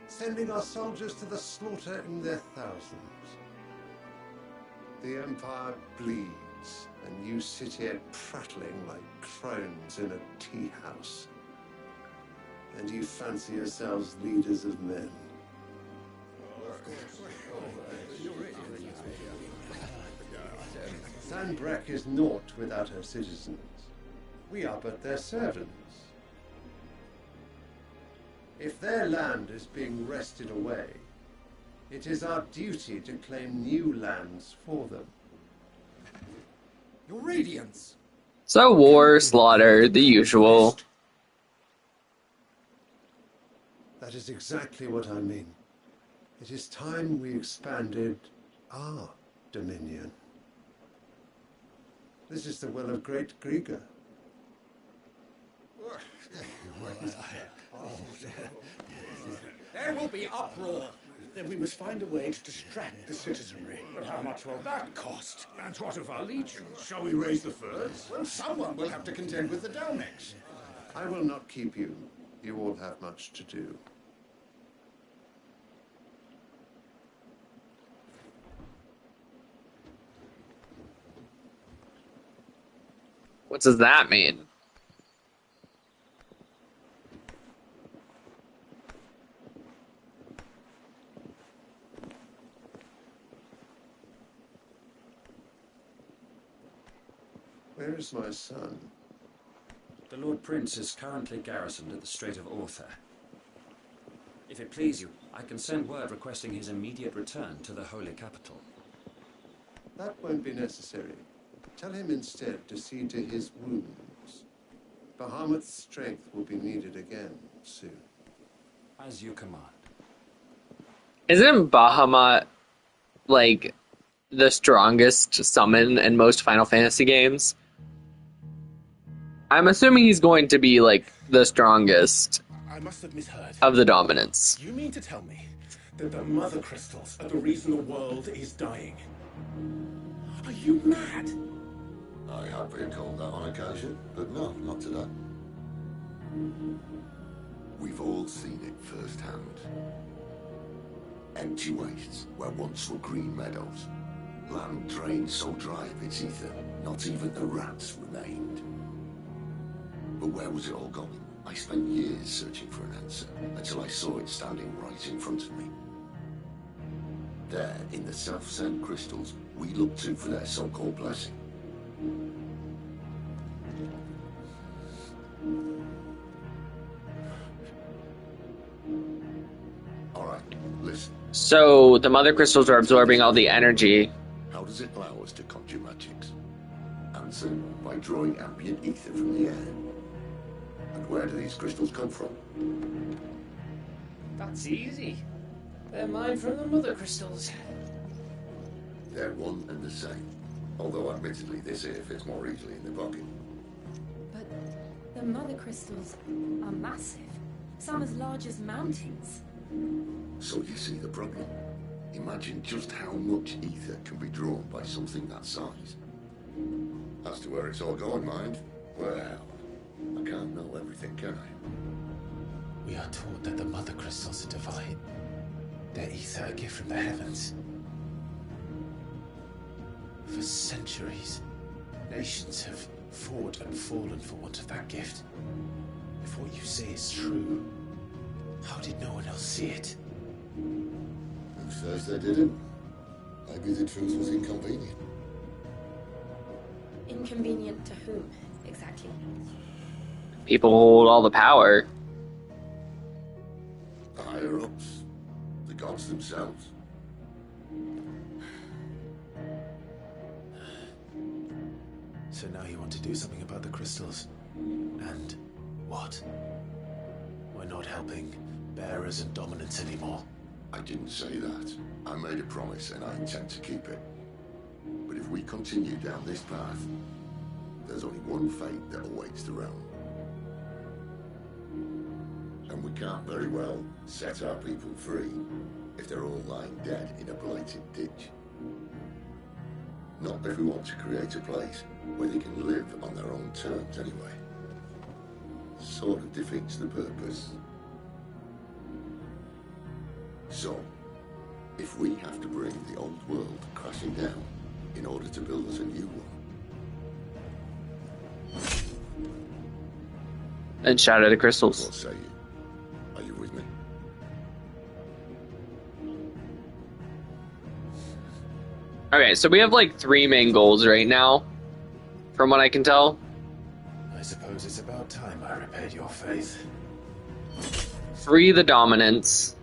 sending our soldiers to the slaughter in their thousands. The Empire bleeds, and you sit here prattling like crones in a tea house. And you fancy yourselves leaders of men. Sanbreque is naught without her citizens. We are but their servants. If their land is being wrested away, it is our duty to claim new lands for them. Your radiance. So war, slaughter, the usual. That is exactly what I mean. It is time we expanded our dominion. This is the will of great Grieger. There will be uproar. Then we must find a way to distract the citizenry. But how much will that cost? And what of our legions? Shall we raise the furs? Well, someone will have to contend with the Daleks. I will not keep you. You all have much to do. What does that mean? Where is my son? The Lord Prince is currently garrisoned at the Strait of Author. If it please you, I can send word requesting his immediate return to the Holy Capital. That won't be necessary. Tell him instead to see to his wounds. Bahamut's strength will be needed again soon. As you command. Isn't Bahamut, like, the strongest summon in most Final Fantasy games? I'm assuming he's going to be, like, the strongest I must have misheard. of the dominants. You mean to tell me that the mother crystals are the reason the world is dying? Are you mad? I have been called that on occasion, but no, not today. We've all seen it firsthand. Empty wastes where once were green meadows. Land drained so dry of its ether, not even the rats remained. But where was it all going? I spent years searching for an answer, until I saw it standing right in front of me. There, in the self-sent crystals, we look to for their so-called blessing. Alright, listen. So, the mother crystals are absorbing all the energy. How does it allow us to conjure magics? Answer, by drawing ambient ether from the air. And where do these crystals come from? That's easy. They're mine from the mother crystals. They're one and the same. Although admittedly this here fits more easily in the pocket. But the mother crystals are massive. Some as large as mountains. So you see the problem. Imagine just how much ether can be drawn by something that size. As to where it's all going, mind? Well, I can't know everything, can I? We are taught that the mother crystals are divine. Their ether a gift from the heavens. For centuries, nations have fought and fallen for want of that gift. If what you say is true, how did no one else see it? Who says they didn't? Maybe the truth was inconvenient. Inconvenient to whom, exactly? People hold all the power. The higher-ups. The gods themselves. So now you want to do something about the crystals. And what? We're not helping bearers and dominants anymore. I didn't say that. I made a promise and I intend to keep it. But if we continue down this path, there's only one fate that awaits the realm. And we can't very well set our people free if they're all lying dead in a blighted ditch. Not if we want to create a place where they can live on their own terms anyway. Sort of defeats the purpose. So, if we have to bring the old world crashing down in order to build us a new one. And shout at the crystals. What say you? Are you with me? Okay, so we have like 3 main goals right now, from what I can tell. I suppose it's about time I repaid your faith. Free the dominants.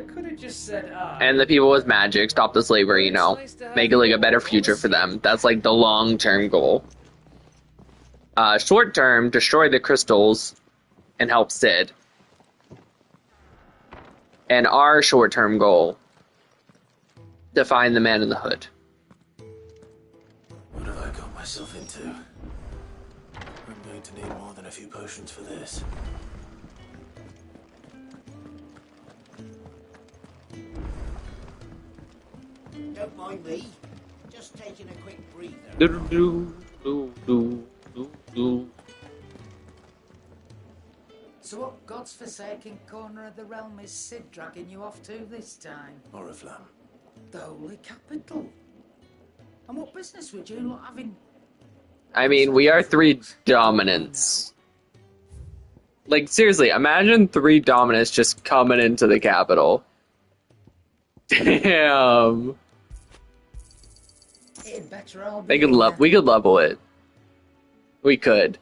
You could have just said, ah. And the people with magic, stop the slavery, you know. Make it like a better future for them. That's like the long-term goal. Short-term, destroy the crystals and help Sid. And our short-term goal, to find the man in the hood. What have I got myself into? I'm going to need more than a few potions for this. Don't mind me. Just taking a quick breather. So what God's forsaken corner of the realm is Sid dragging you off to this time? Oriflamme. The holy capital. And what business would you lot having? I mean, we are 3 dominants. Like, seriously, imagine 3 dominants just coming into the capital. Damn. It'd better all We be could level it. We could.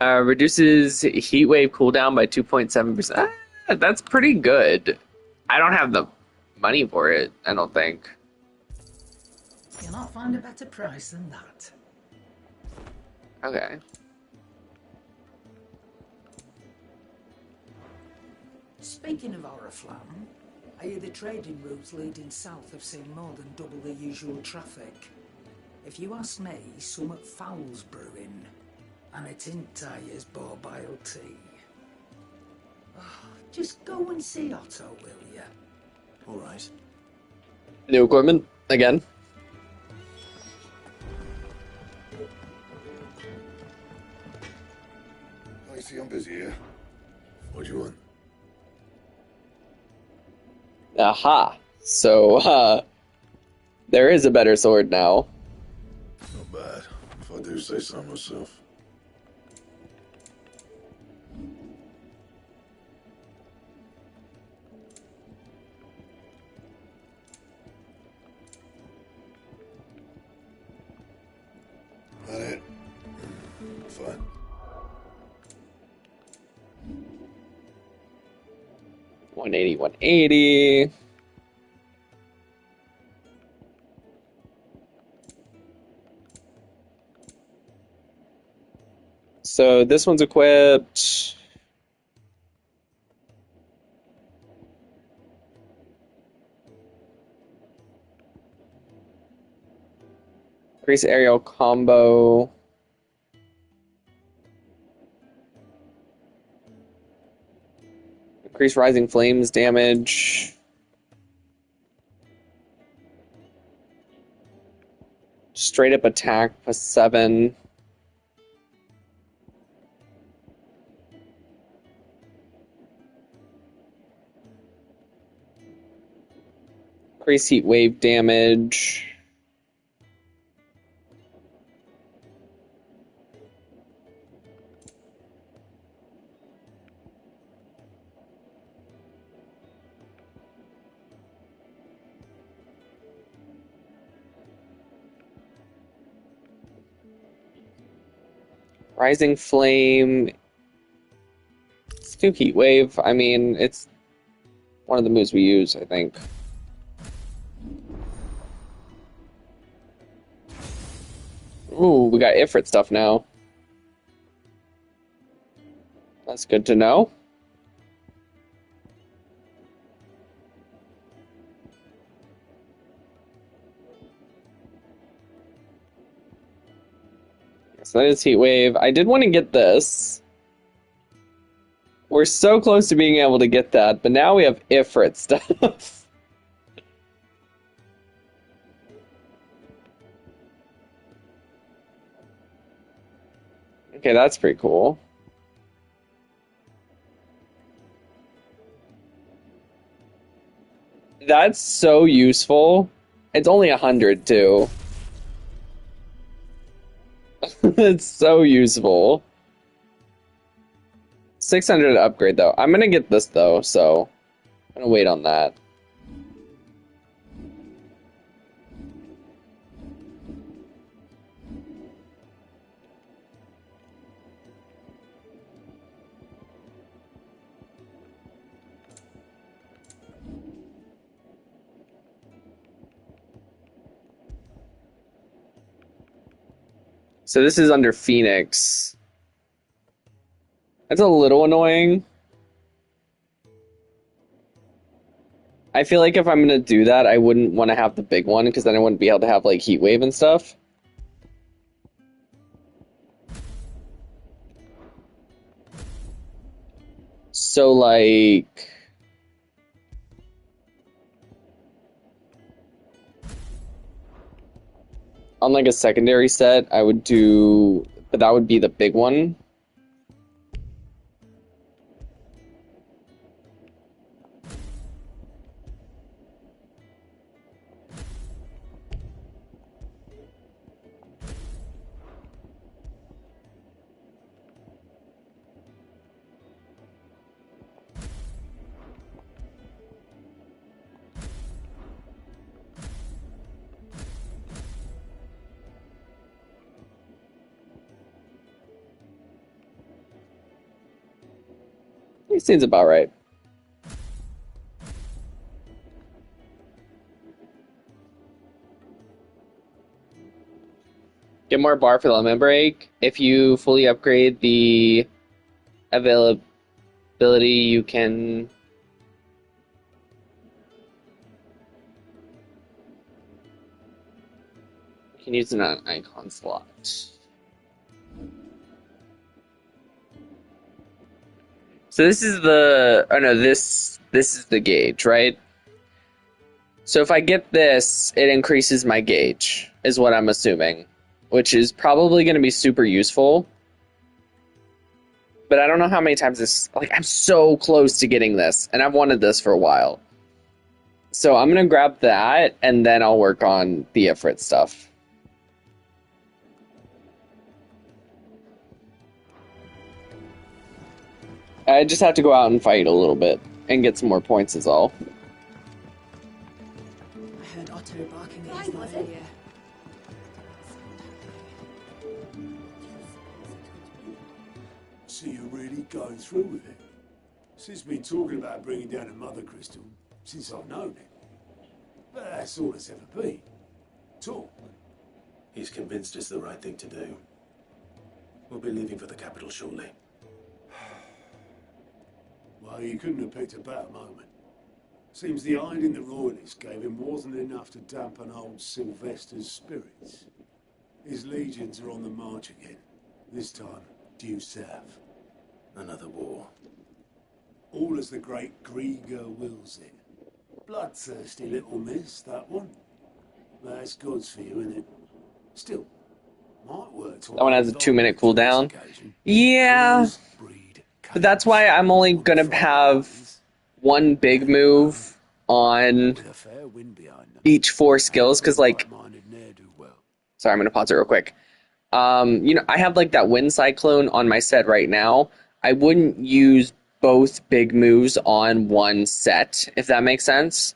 Reduces heat wave cooldown by 2.7%. That's pretty good. I don't have the money for it, I don't think. You'll not find a better price than that. Okay. Speaking of Oriflamme, I hear the trading routes leading south have seen more than double the usual traffic. If you ask me, summat foul's brewing, and it's in Tyre's borbile tea. Oh, just go and see Otto, will you? All right. New equipment, again. I see I'm busy here. What do you want? Aha. So, there is a better sword now. Not bad, if I do say so myself. That it? Fine. $180. So this one's equipped. Increase aerial combo. Increase rising flames damage. Straight up attack +7. Increase heat wave damage. Rising flame. Let's do heat wave. I mean, it's one of the moves we use, I think. Ooh, we got Ifrit stuff now. That's good to know. So that is heat wave. I did want to get this. We're so close to being able to get that, but now we have Ifrit stuff. Okay, that's pretty cool. That's so useful. It's only 100 too. It's so useful. 600 upgrade though. I'm gonna get this though, so I'm gonna wait on that. So this is under Phoenix. That's a little annoying. I feel like if I'm gonna do that, I wouldn't want to have the big one, because then I wouldn't be able to have, like, Heat Wave and stuff. So, like... on, like, a secondary set, I would do... but that would be the big one. It seems about right. Get more bar for the lemon break. If you fully upgrade the availability, you can... you can use it on an icon slot. So this is the... oh no, this is the gauge, right? So if I get this, it increases my gauge, is what I'm assuming. Which is probably going to be super useful. But I don't know how many times this... like, I'm so close to getting this, and I've wanted this for a while. So I'm going to grab that, and then I'll work on the Ifrit stuff. I just have to go out and fight a little bit, and get some more points is all. I heard Otto barking at his mother earlier. So you're really going through with it? Sid's been talking about bringing down a mother crystal since I've known it. But that's all it's ever been. Talk. He's convinced it's the right thing to do. We'll be leaving for the capital shortly. Well, you couldn't have picked a better moment. Seems the hiding the royalists gave him wasn't enough to dampen old Sylvester's spirits. His legions are on the march again. This time, due south. Another war. All as the great Grieger wills it. Bloodthirsty little miss, that one. That's God's for you, isn't it? Still, might work to... that one has a 2-minute cooldown. Yeah. But that's why I'm only gonna have one big move on each 4 skills, because, like... sorry, I'm gonna pause it real quick. You know, I have, like, that Wind Cyclone on my set right now. I wouldn't use both big moves on one set, if that makes sense.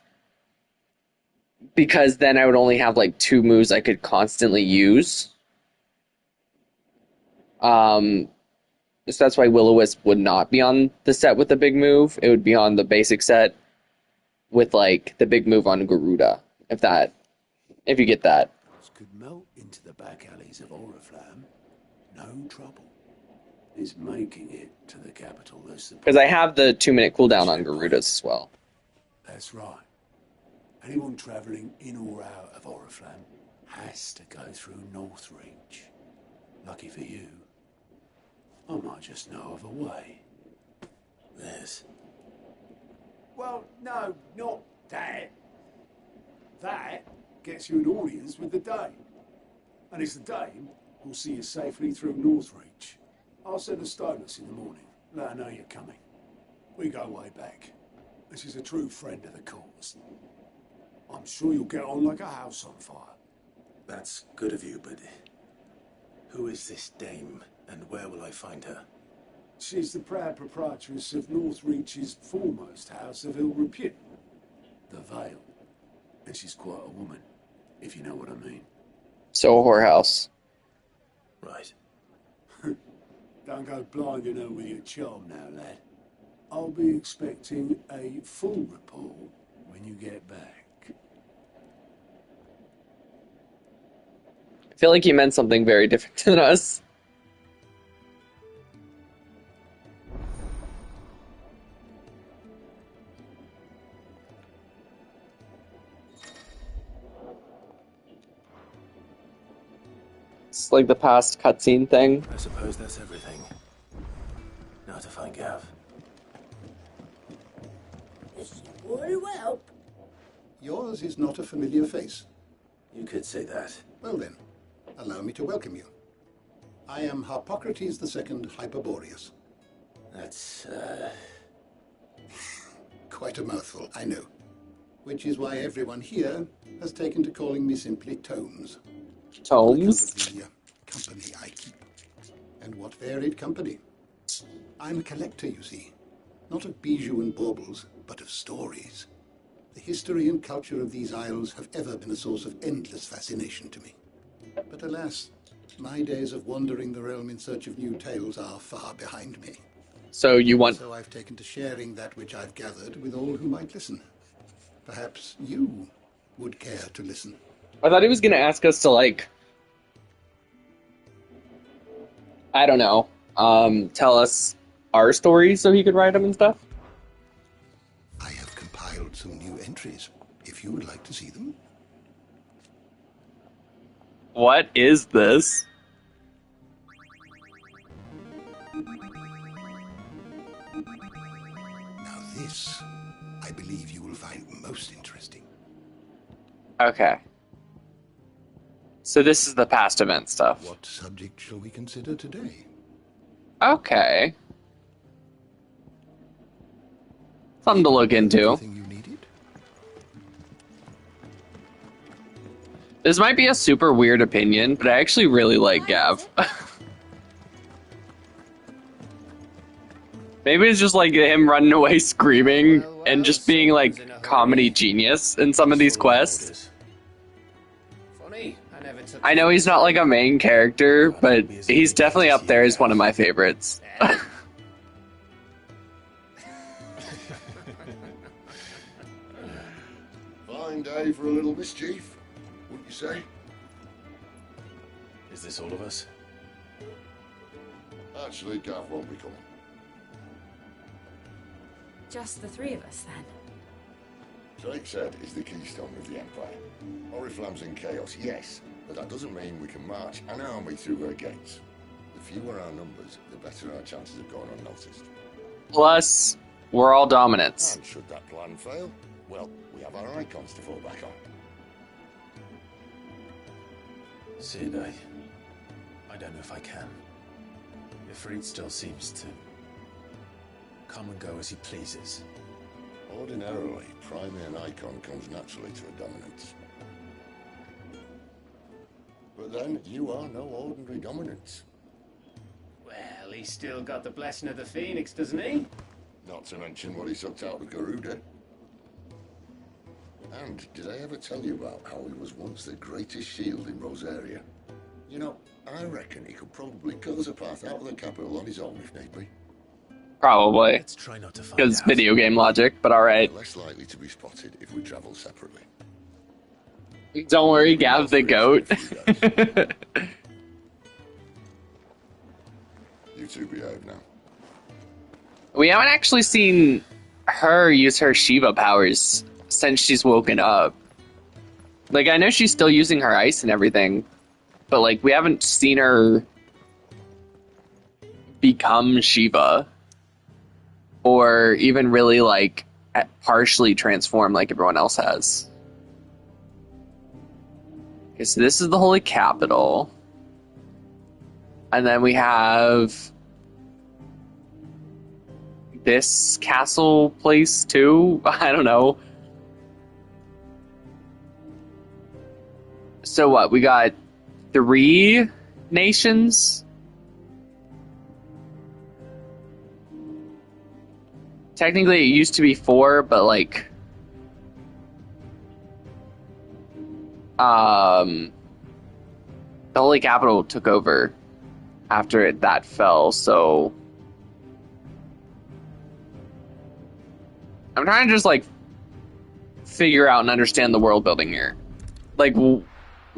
Because then I would only have, like, 2 moves I could constantly use. So that's why Will-O-Wisp would not be on the set with the big move. It would be on the basic set with, like, the big move on Garuda, if you get that. Could melt into the back alleys of Oriflamme. No trouble. It's making it to the capital. Because I have the 2-minute cooldown on Garudas as well. That's right. Anyone travelling in or out of Oriflamme has to go through Northreach. Lucky for you, I might just know of a way. Yes. Well, no, not that. That gets you an audience with the Dame. And it's the Dame who'll see you safely through Northreach. I'll send a Stonus in the morning. Let her know you're coming. We go way back. And she's a true friend of the cause. I'm sure you'll get on like a house on fire. That's good of you, but... who is this Dame, and where will I find her? She's the proud proprietress of Northreach's foremost house of ill repute. The Vale. And she's quite a woman, if you know what I mean. So a whorehouse. Right. Don't go blinding her with your charm now, lad. I'll be expecting a full report when you get back. I feel like he meant something very different than us. It's like the past cutscene thing. I suppose that's everything. Now to find Gav. Very well. Yours is not a familiar face. You could say that. Well then, allow me to welcome you. I am Harpocrates II Hyperboreus. That's, Quite a mouthful, I know. Which is why everyone here has taken to calling me simply Tomes. Tomes? The company I keep. And what varied company. I'm a collector, you see. Not of bijou and baubles, but of stories. The history and culture of these isles have ever been a source of endless fascination to me. But alas, my days of wandering the realm in search of new tales are far behind me. So you want... So I've taken to sharing that which I've gathered with all who might listen. Perhaps you would care to listen. I thought he was going to ask us to, like... I don't know. Tell us our stories so he could write them and stuff? I have compiled some new entries, if you would like to see them. What is this? Now this, I believe you will find most interesting. Okay. So this is the past event stuff. What subject shall we consider today? Okay. Something to look into. This might be a super weird opinion, but I actually really like Gav. Maybe it's just like him running away screaming and just being like comedy genius in some of these quests. I know he's not like a main character, but he's definitely up there as one of my favorites. Fine day for a little mischief, wouldn't you say? Is this all of us? Actually, Gav won't be coming. Just the three of us, then? Drake said is the keystone of the Empire. Oriflamme's in chaos, yes, but that doesn't mean we can march an army through her gates. The fewer our numbers, the better our chances of going unnoticed. Plus, we're all dominants. And should that plan fail, well, we have our icons to fall back on. Sid, I don't know if I can. Ifrit still seems to come and go as he pleases. Ordinarily, priming an icon comes naturally to a dominance. But then, you are no ordinary dominance. Well, he's still got the blessing of the Phoenix, doesn't he? Not to mention what he sucked out of Garuda. And did I ever tell you about how he was once the greatest shield in Rosaria? You know, I reckon he could probably cut us a path out of the capital on his own if need be. Probably. Let's try not to find Because out. video game logic, but alright. Less likely to be spotted if we travel separately. Don't worry, Gav the goat. You two behave now. We haven't actually seen her use her Shiva powers since she's woken up. Like, I know she's still using her ice and everything, but, like, we haven't seen her become Shiva. Or even really, like, partially transform like everyone else has. Okay, so this is the Holy Capital. And then we have this castle place too. I don't know. So what? We got 3 nations? Technically, it used to be 4, but like, the Holy Capital took over after that fell. So I'm trying to just like figure out and understand the world building here. Like,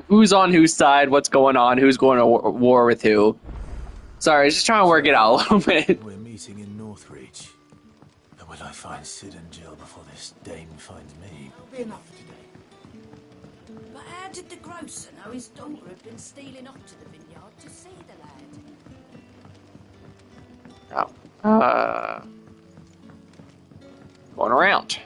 who's on whose side, what's going on, who's going to war with who. Sorry, I was just trying to work it out a little bit. We're meeting in Northreach. But will I find Sid and Jill before this dame finds me? That'll be enough for today. But how did the grocer know his daughter had been stealing off to the vineyard to see the lad? Oh. Going around.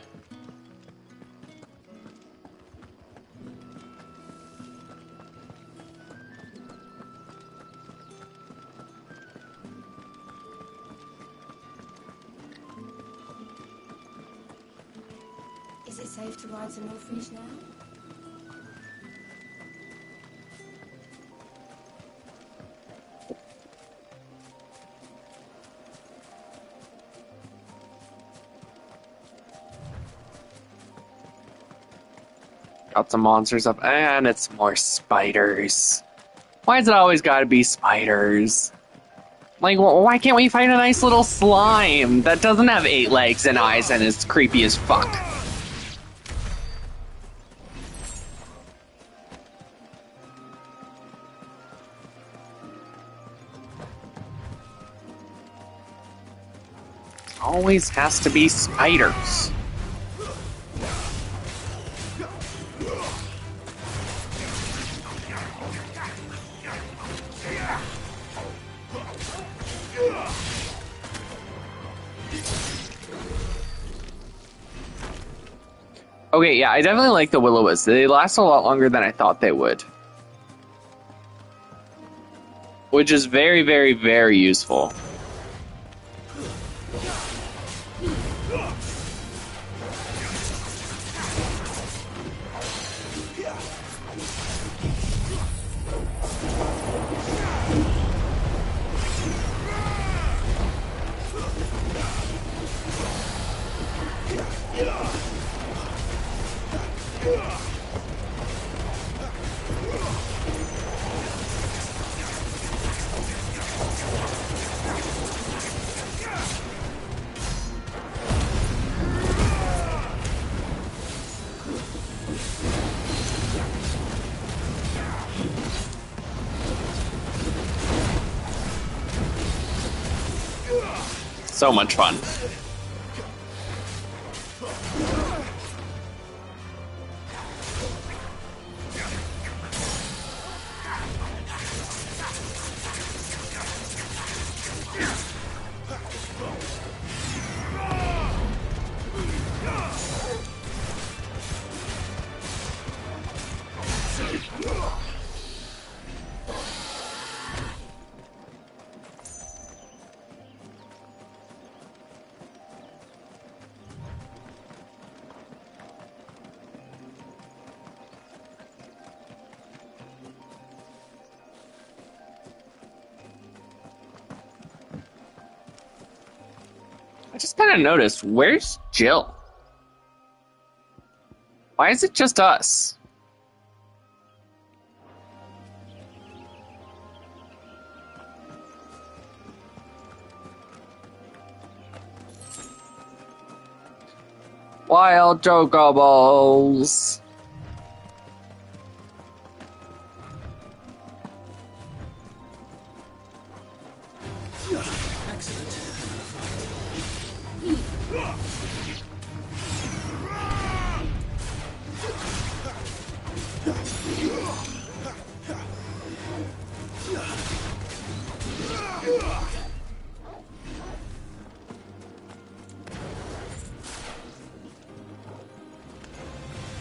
Is it safe to ride to Northreach now? Got some monsters up, and it's more spiders. Why is it always gotta be spiders? Like, why can't we find a nice little slime that doesn't have 8 legs and eyes and is creepy as fuck? Always has to be spiders. Okay, yeah, I definitely like the will-o-wisps. They last a lot longer than I thought they would. Which is very, very, very useful. So much fun. I just kind of noticed, where's Jill? Why is it just us? Wild chocobos.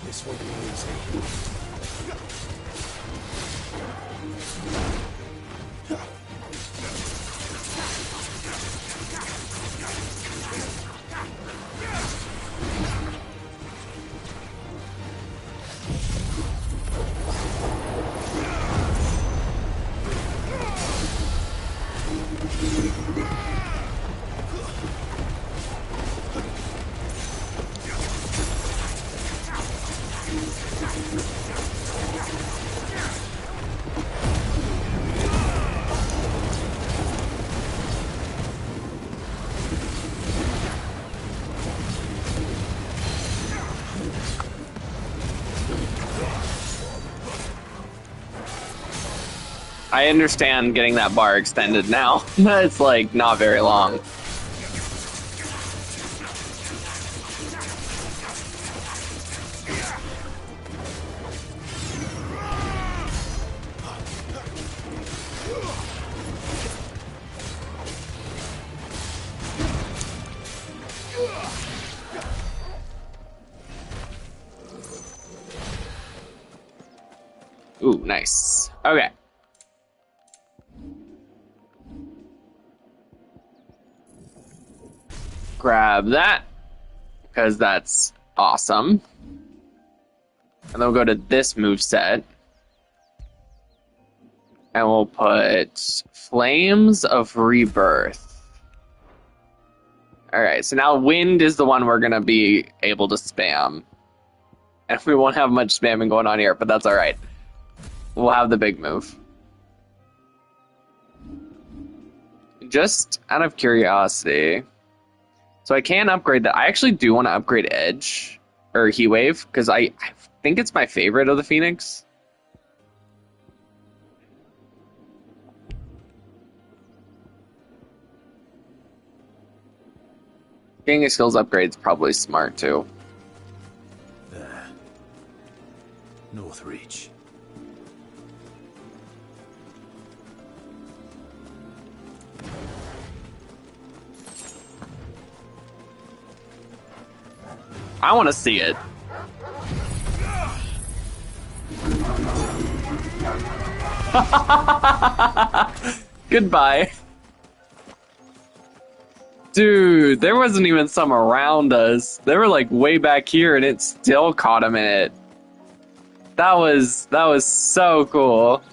This will be easy. I understand getting that bar extended now. It's like not very long. Ooh, nice. Okay. Grab that, because that's awesome. And then we'll go to this moveset. And we'll put Flames of Rebirth. Alright, so now Wind is the one we're going to be able to spam. And we won't have much spamming going on here, but that's alright. We'll have the big move. Just out of curiosity. So I can upgrade that. I actually do want to upgrade Edge, or Heat Wave, because I think it's my favorite of the Phoenix. Getting a skills upgrade is probably smart too. There. North Reach. I want to see it. Goodbye. Dude, there wasn't even some around us. They were like way back here and it still caught him in it. That was so cool.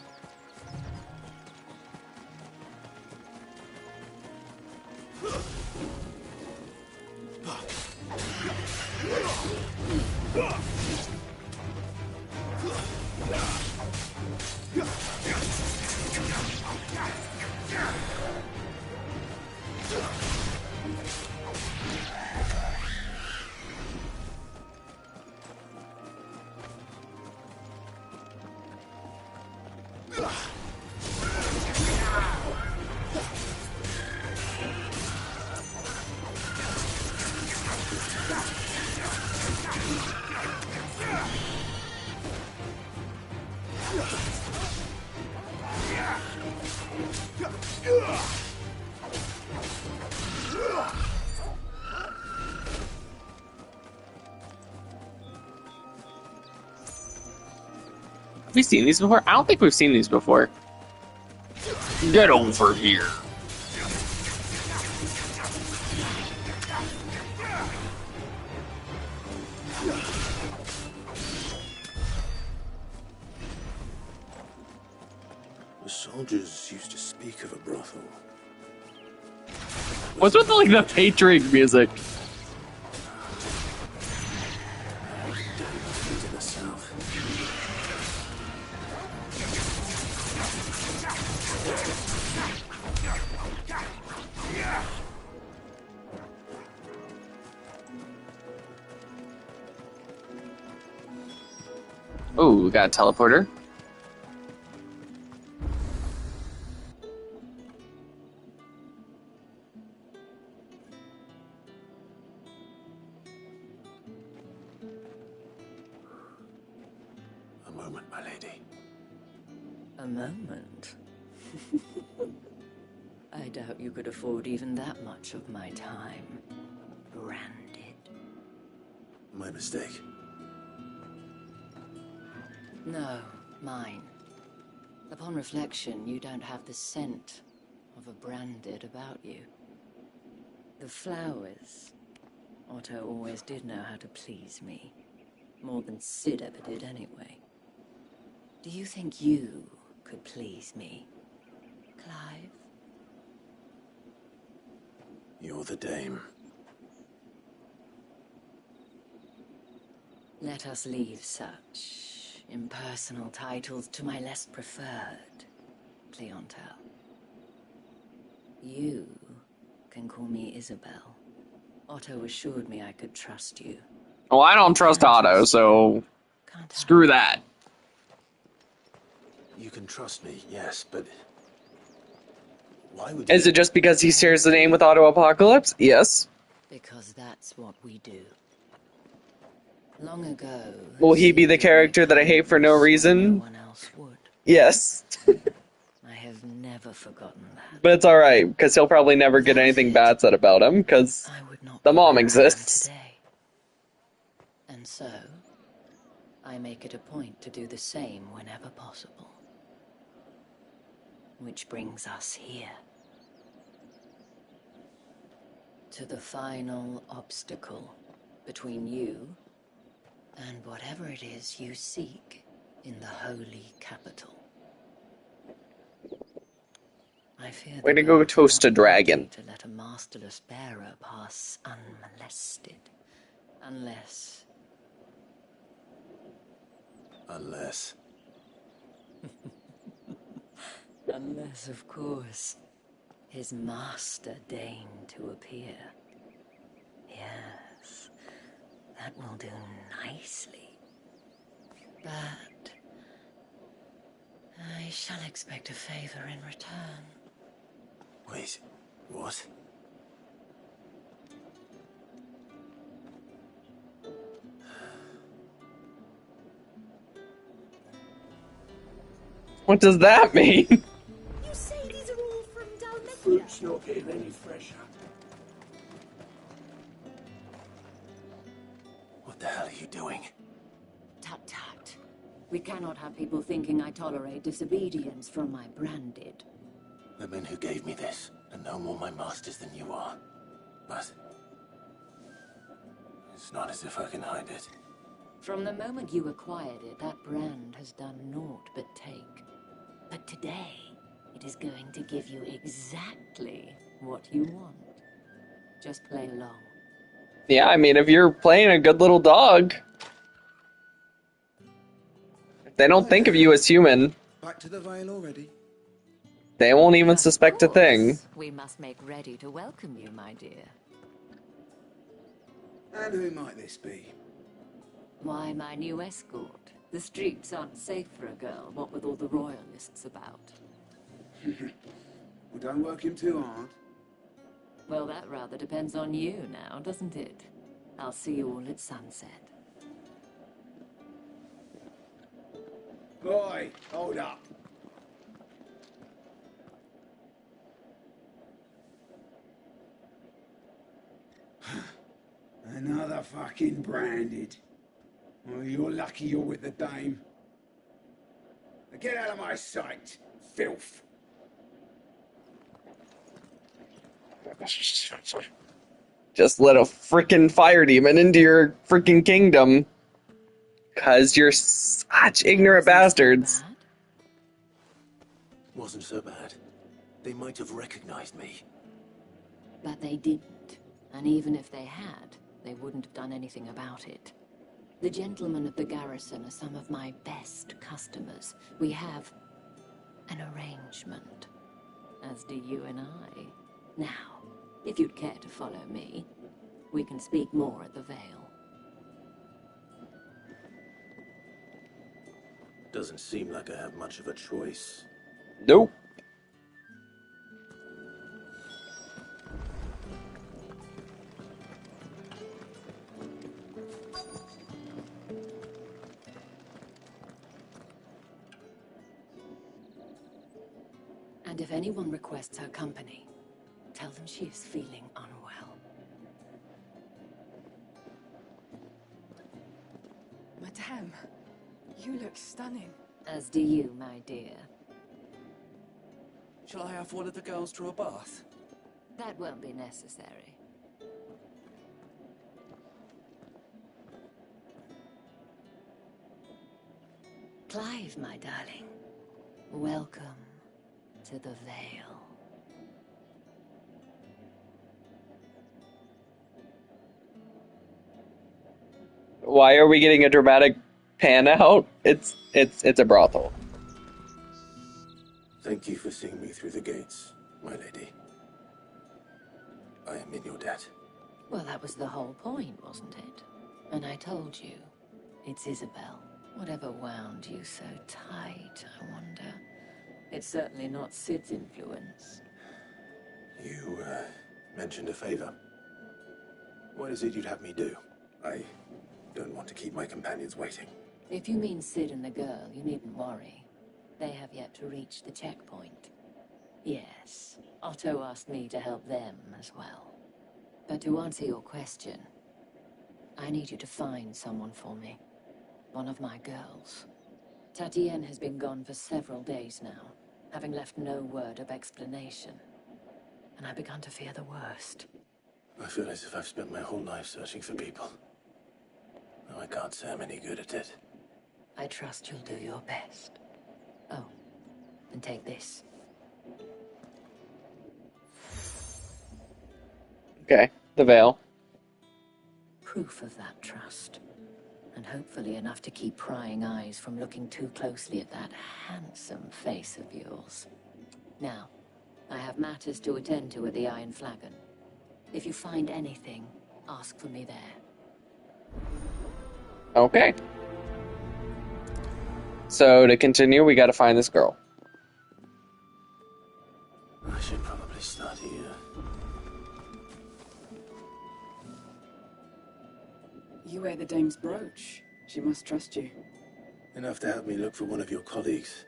Have we seen these before? I don't think we've seen these before. Get over here. The soldiers used to speak of a brothel. What's with like the Pt3 music? To the south. Oh, we got a teleporter. A moment, my lady. A moment? I doubt you could afford even that much of my time. Branded. My mistake. No, mine. Upon reflection, you don't have the scent of a branded about you. The flowers. Otto always did know how to please me. More than Sid ever did anyway. Do you think you could please me, Clive? You're the dame. Let us leave such impersonal titles to my less preferred clientele. You can call me Isabel. Otto assured me I could trust you. Well, I don't trust Otto, so screw that. You can trust me, yes, but why would Is it just because he shares the name with Auto Apocalypse? Yes. Because that's what we do. Long ago... Will he be the character that I hate for no reason? No one else would. Yes. I have never forgotten that. But it's alright, because he'll probably never get anything bad said about him, because the mom exists. Today. And so, I make it a point to do the same whenever possible. Which brings us here. To the final obstacle between you and whatever it is you seek in the holy capital. I fear Way to go toast a dragon. to let a masterless bearer pass unmolested. Unless... Unless, of course, his master deigned to appear. Yes, that will do nicely. But I shall expect a favor in return. Wait, what? What does that mean? You say these are all from Dalmethia? Fruit's not getting any fresher. What the hell are you doing? Tut tut. We cannot have people thinking I tolerate disobedience from my branded. The men who gave me this are no more my masters than you are. But it's not as if I can hide it. From the moment you acquired it, that brand has done naught but take. But today, it is going to give you exactly what you want. Just play along. Yeah, I mean, if you're playing a good little dog, if they don't think of you as human, Back to the Vale already? they won't even suspect a thing. We must make ready to welcome you, my dear. And who might this be? Why, my new escort. The streets aren't safe for a girl, what with all the royalists about. Well, don't work him too hard. Well, that rather depends on you now, doesn't it? I'll see you all at sunset. Boy, hold up. Another fucking branded. Well, you're lucky you're with the dame. Now get out of my sight, filth. Just let a freaking fire demon into your freaking kingdom. 'Cause you're such ignorant bastards. Wasn't so bad. They might have recognized me. But they didn't. And even if they had, they wouldn't have done anything about it. The gentlemen of the garrison are some of my best customers. We have an arrangement, as do you and I. Now, if you'd care to follow me, we can speak more at the Vale. Doesn't seem like I have much of a choice. Nope. And if anyone requests her company, tell them she is feeling unwell. Madame, you look stunning. As do you, my dear. Shall I have one of the girls draw a bath? That won't be necessary. Clive, my darling. Welcome to the Vale. Why are we getting a dramatic pan out? It's a brothel. Thank you for seeing me through the gates, my lady. I am in your debt. Well, that was the whole point, wasn't it? And I told you, it's Isabel, Whatever wound you so tight, I wonder. It's certainly not Sid's influence. You, mentioned a favor. What is it you'd have me do? I don't want to keep my companions waiting. If you mean Sid and the girl, you needn't worry. They have yet to reach the checkpoint. Yes, Otto asked me to help them as well. But to answer your question, I need you to find someone for me. One of my girls. Tatienne has been gone for several days now, having left no word of explanation. And I've begun to fear the worst. I feel as if I've spent my whole life searching for people. Now I can't say I'm any good at it. I trust you'll do your best. Oh, and take this. Okay, the veil. Proof of that trust. And hopefully enough to keep prying eyes from looking too closely at that handsome face of yours. Now, I have matters to attend to at the Iron Flagon. If you find anything, ask for me there. Okay. So to continue, we gotta find this girl. I should probably start here. You wear the dame's brooch. She must trust you. Enough to help me look for one of your colleagues.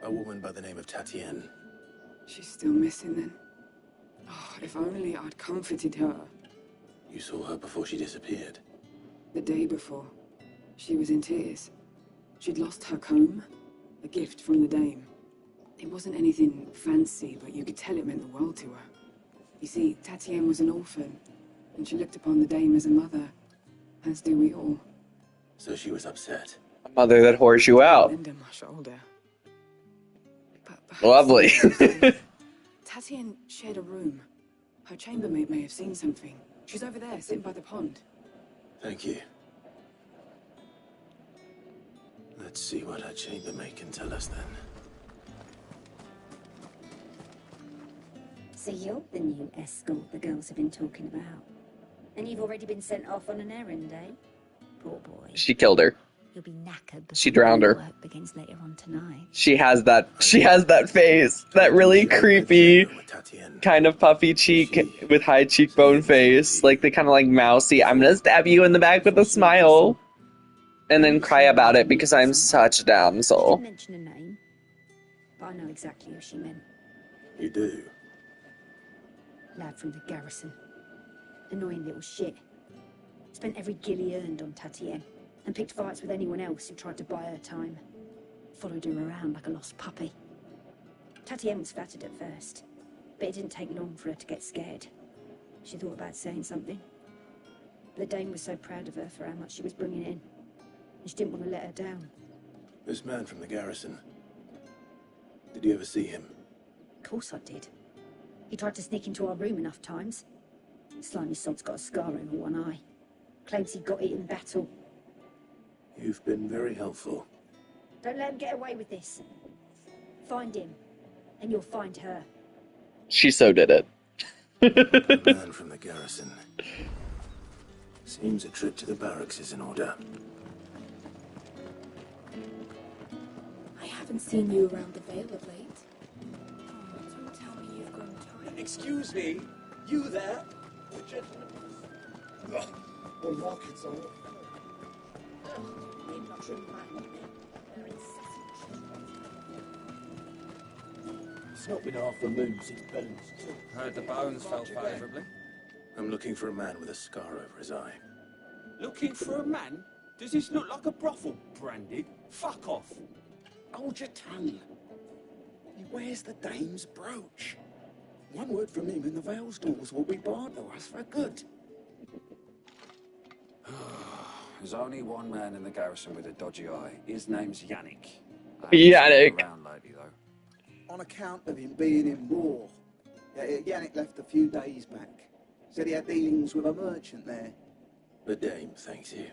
A woman by the name of Tatienne. She's still missing then. Oh, if only I'd comforted her. You saw her before she disappeared? The day before. She was in tears. She'd lost her comb. A gift from the dame. It wasn't anything fancy, but you could tell it meant the world to her. You see, Tatienne was an orphan, and she looked upon the dame as a mother. As do we all. So she was upset. A mother that whores you out. Lend her my shoulder. Lovely. Tatienne shared a room. Her chambermaid may have seen something. She's over there, sitting by the pond. Thank you. Let's see what her chambermaid can tell us then. So you're the new escort the girls have been talking about. And you've already been sent off on an errand, eh? Poor boy. She killed her. You'll be knackered before She drowned her. work begins later on tonight. She has that face. That really creepy, kind of puffy cheek with high cheekbone face. Like the kind of like mousy, I'm gonna stab you in the back with a smile. And then cry about it because I'm such a I damsel. didn't mention a name, but I know exactly who she meant. You do? Lad from the garrison. Annoying little shit. Spent every guil he earned on Tatienne, and picked fights with anyone else who tried to buy her time. Followed her around like a lost puppy. Tatienne was flattered at first, but it didn't take long for her to get scared. She thought about saying something. But the dame was so proud of her for how much she was bringing in, and she didn't want to let her down. This man from the garrison. Did you ever see him? Of course I did. He tried to sneak into our room enough times. Slimy sod's got a scar over one eye. Claims he got it in battle. You've been very helpful. Don't let him get away with this. Find him, and you'll find her. She so did it. A man from the garrison. Seems a trip to the barracks is in order. I haven't seen you around the Vale of late. Don't tell me you've gone tired. Excuse me, you there? The gentleman. Well, markets are. Need not remind me. They're incessant. It's not been half the moon since Belling's. Heard the bones fell favourably. I'm looking for a man with a scar over his eye. Looking for a man? Does this look like a brothel, Branded? Fuck off. Hold your tongue. He wears the dame's brooch. One word from him and the Vale's doors will be barred to us for good. There's only one man in the garrison with a dodgy eye. His name's Yannick. Yannick. Around lately, though. On account of him being in war. Yannick left a few days back. Said he had dealings with a merchant there. The dame thanks you.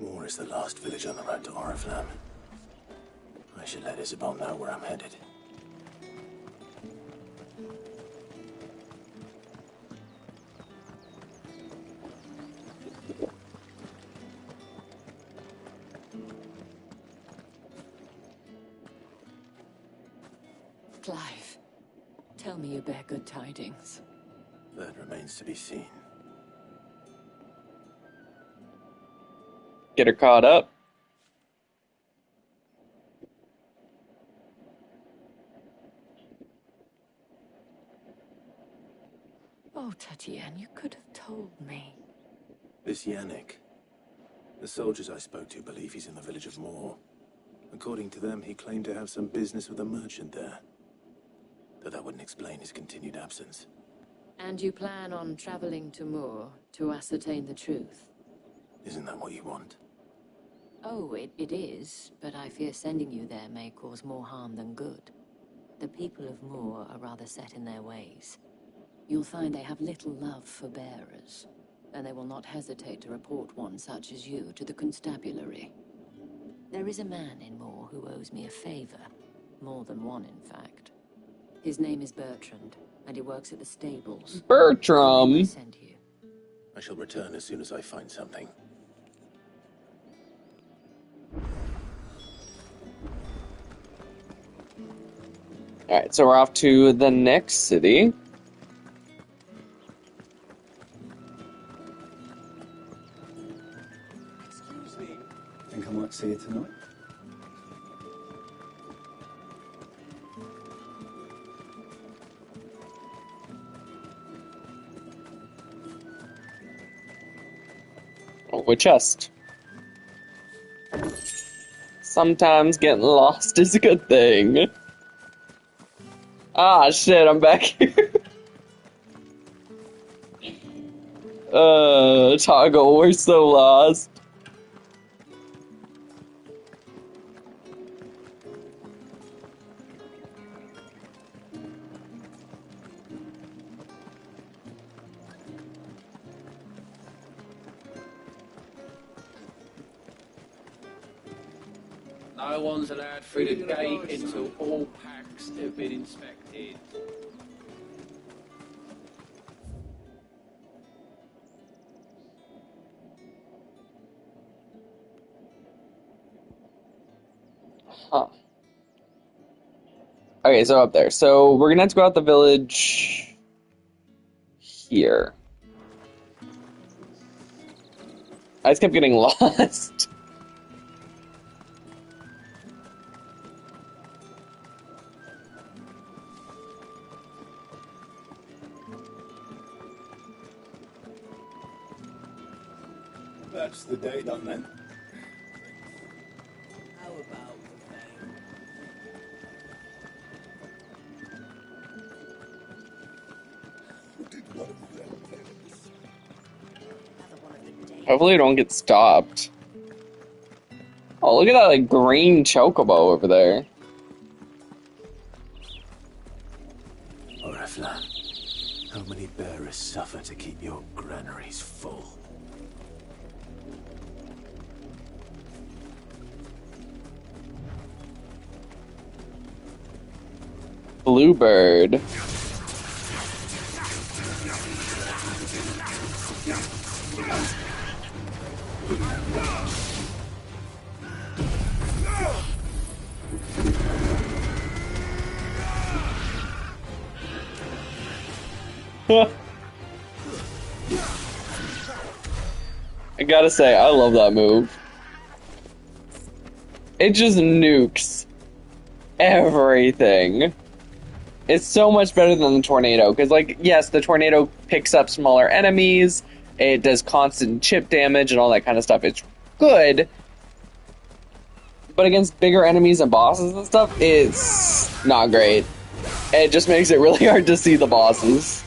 Moor is the last village on the road to Oriflamme. I should let Isabel know where I'm headed. Clive, tell me you bear good tidings. That remains to be seen. Get her caught up. Oh, Tatienne, you could have told me. This Yannick. The soldiers I spoke to believe he's in the village of Moor. According to them, he claimed to have some business with a merchant there. Though that wouldn't explain his continued absence. And you plan on traveling to Moor to ascertain the truth? Isn't that what you want? Oh, it is, but I fear sending you there may cause more harm than good. The people of Moor are rather set in their ways. You'll find they have little love for bearers, and they will not hesitate to report one such as you to the constabulary. There is a man in Moor who owes me a favor. More than one, in fact. His name is Bertrand, and he works at the stables. Bertram! Send you. I shall return as soon as I find something. Alright, so we're off to the next city. Excuse me. Think I might see you tonight? Oh, a chest. Sometimes getting lost is a good thing. Ah, shit, I'm back here. Toggle, we're so lost. No one's allowed through the gate until all packs have been inspected. Huh. Okay, so up there. So we're gonna have to go out the village here. I just kept getting lost. That's the day done then. How about the thing? Hopefully we don't get stopped. Oh, look at that, like, green chocobo over there. Oriflamme, how many bearers suffer to keep your granaries full? Bluebird. I gotta say, I love that move. It just nukes everything. It's so much better than the tornado, because, like, yes, the tornado picks up smaller enemies, it does constant chip damage and all that kind of stuff. It's good, but against bigger enemies and bosses and stuff, it's not great. It just makes it really hard to see the bosses.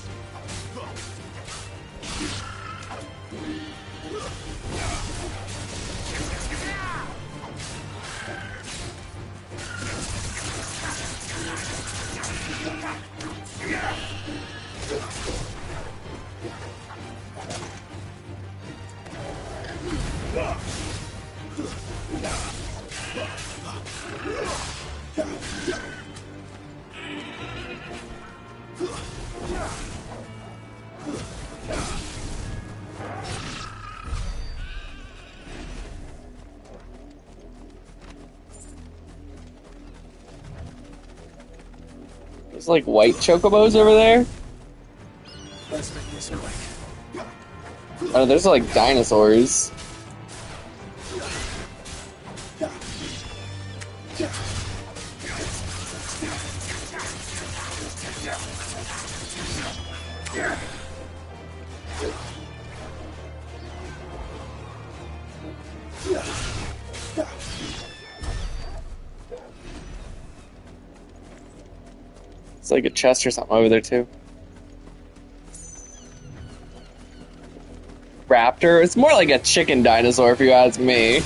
There's like white chocobos over there. Let's make this quick. Oh, there's like dinosaurs. It's like a chest or something over there too. Raptor? It's more like a chicken dinosaur if you ask me.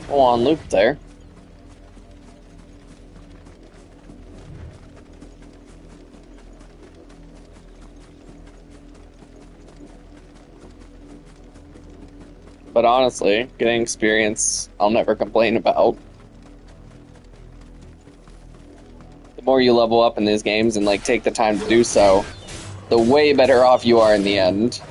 Oh, on loop there. But honestly, getting experience, I'll never complain about. The more you level up in these games and like take the time to do so, the way better off you are in the end.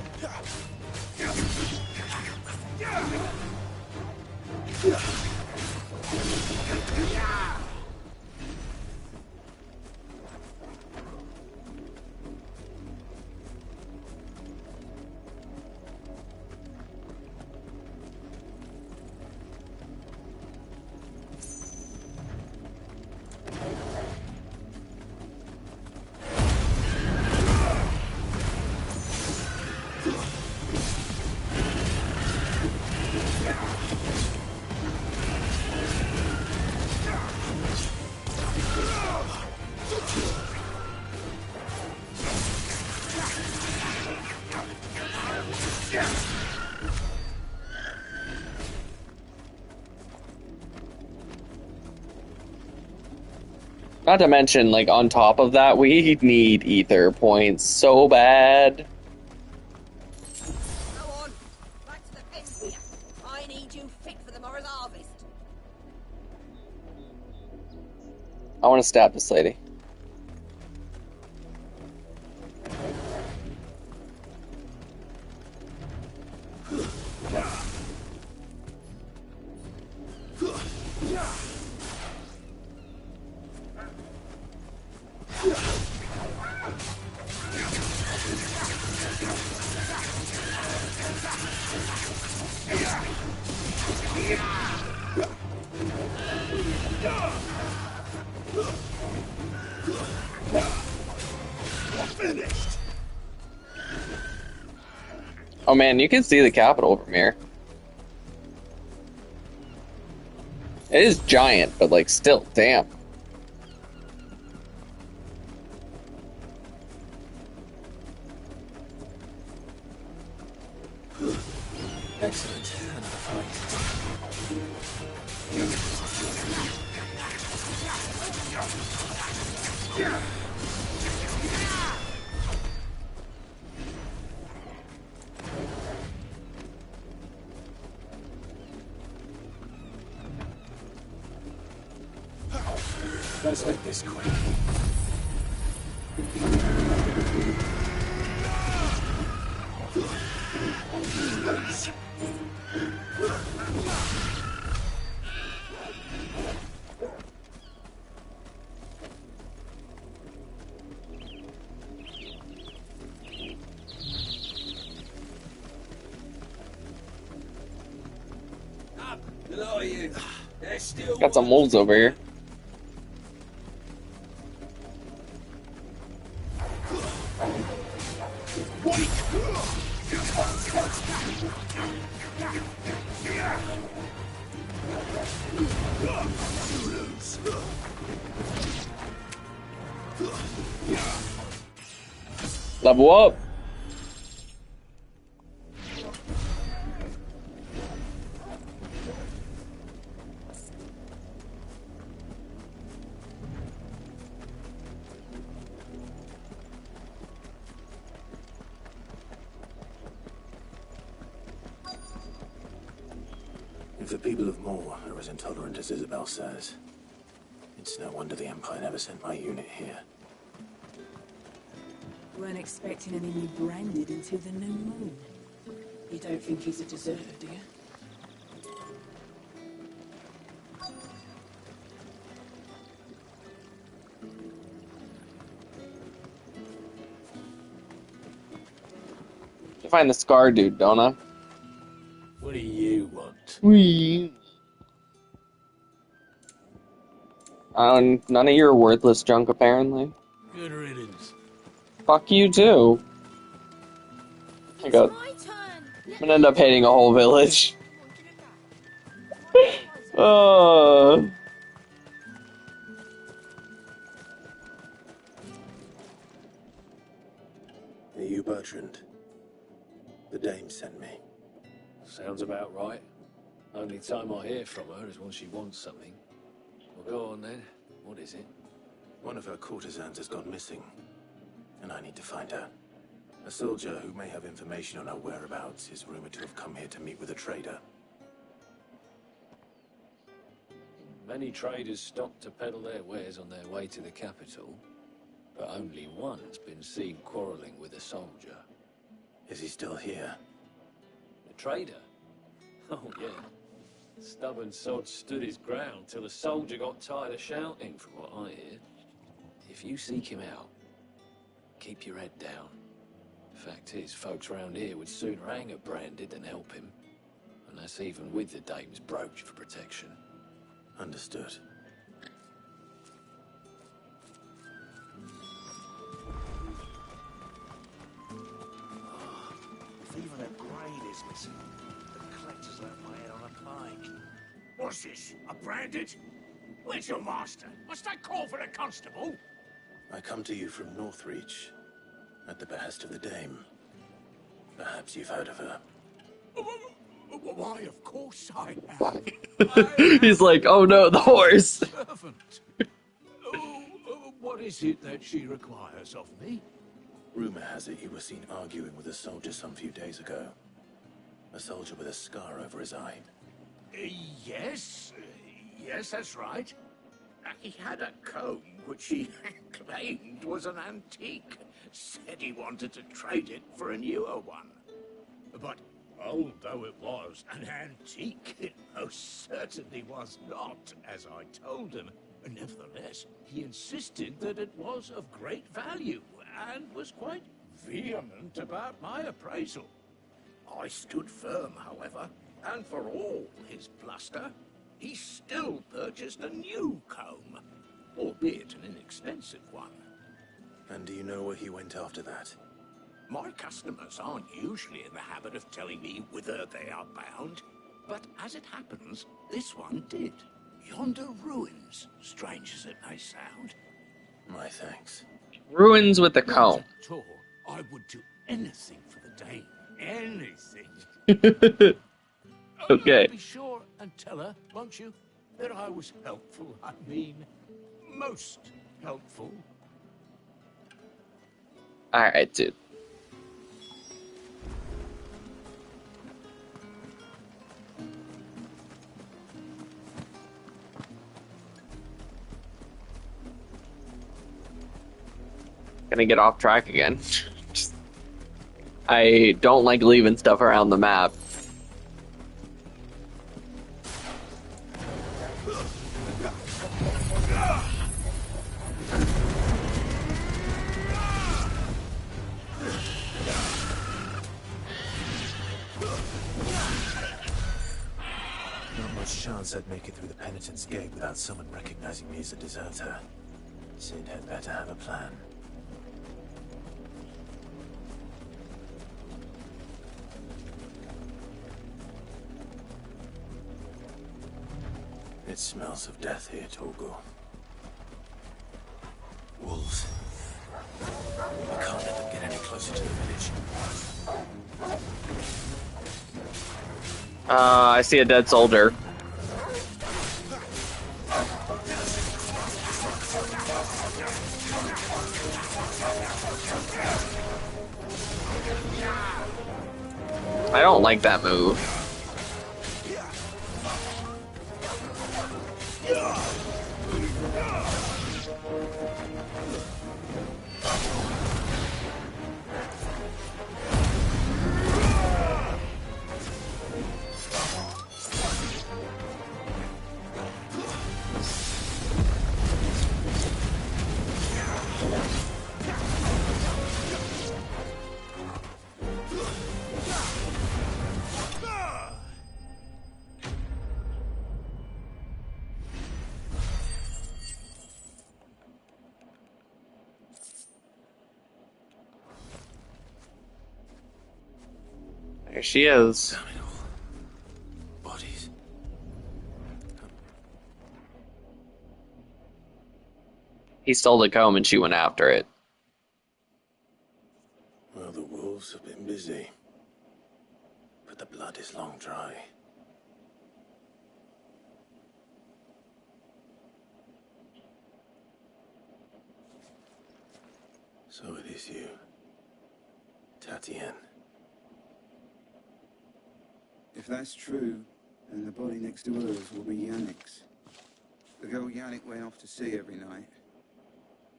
Not to mention, like, on top of that, we need ether points so bad. Go on, back to the pens here. I need you fit for the morrow's harvest. I want to stab this lady. Oh man, you can see the Capitol from here. It is giant, but like still, damn. Excellent. Another fight. Let's make this quick. lot of you. They're still Got some wolves over here. Level up. If the people of Moor are as intolerant as Isabel says, it's no wonder the Empire never sent my unit here. Weren't expecting any new branded until the new moon. You don't think he's a deserter, do you? I find the Scar dude, don't I? What do you want? None of your worthless junk, apparently. Good riddance. Fuck you, too. I got... I'm gonna end up hating a whole village. Oh. Are you Bertrand? The dame sent me. Sounds about right. Only time I hear from her is when she wants something. Well, go on then. What is it? One of her courtesans has gone missing, and I need to find her. A soldier who may have information on her whereabouts is rumored to have come here to meet with a trader. Many traders stop to peddle their wares on their way to the capital, but only one's been seen quarreling with a soldier. Is he still here? The trader? Oh, yeah. Stubborn sod stood his ground till the soldier got tired of shouting, from what I hear. If you seek him out, keep your head down. Fact is, folks round here would sooner hang a branded than help him. And that's even with the dame's brooch for protection. Understood. If even a grade is missing, the collector's left my head on a pike. What's this? A branded? Where's your master? Must I call for the constable? I come to you from Northreach, at the behest of the dame. Perhaps you've heard of her. Why, of course I have. He's like, oh no, the horse. Servant. What is it that she requires of me? Rumor has it you were seen arguing with a soldier some few days ago. A soldier with a scar over his eye. Yes. Yes, that's right. He had a comb which he claimed was an antique. Said he wanted to trade it for a newer one. But old though it was, an antique it most certainly was not, as I told him. Nevertheless, he insisted that it was of great value, and was quite vehement about my appraisal. I stood firm, however, and for all his bluster, he still purchased a new comb, albeit an inexpensive one. And do you know where he went after that? My customers aren't usually in the habit of telling me whither they are bound, but as it happens, this one did. Yonder ruins, strange as it may sound. My thanks. Ruins with the comb. I would do anything for the dame. Anything. Okay. Be sure and tell her, won't you, that I was helpful. I mean, most helpful. Alright, dude. Gonna get off track again. I don't like leaving stuff around the map. Not much chance I'd make it through the penitent's gate without someone recognizing me as a deserter. Sid had better have a plan. It smells of death here, Torgal. Wolves. We can't let them get any closer to the village. I see a dead soldier. I don't like that move. There she is. Bodies. He stole the comb and she went after it. Well, the wolves have been busy. But the blood is long dry. So it is you, Tatienne. If that's true, then the body next to hers will be Yannick's. The girl Yannick went off to see every night.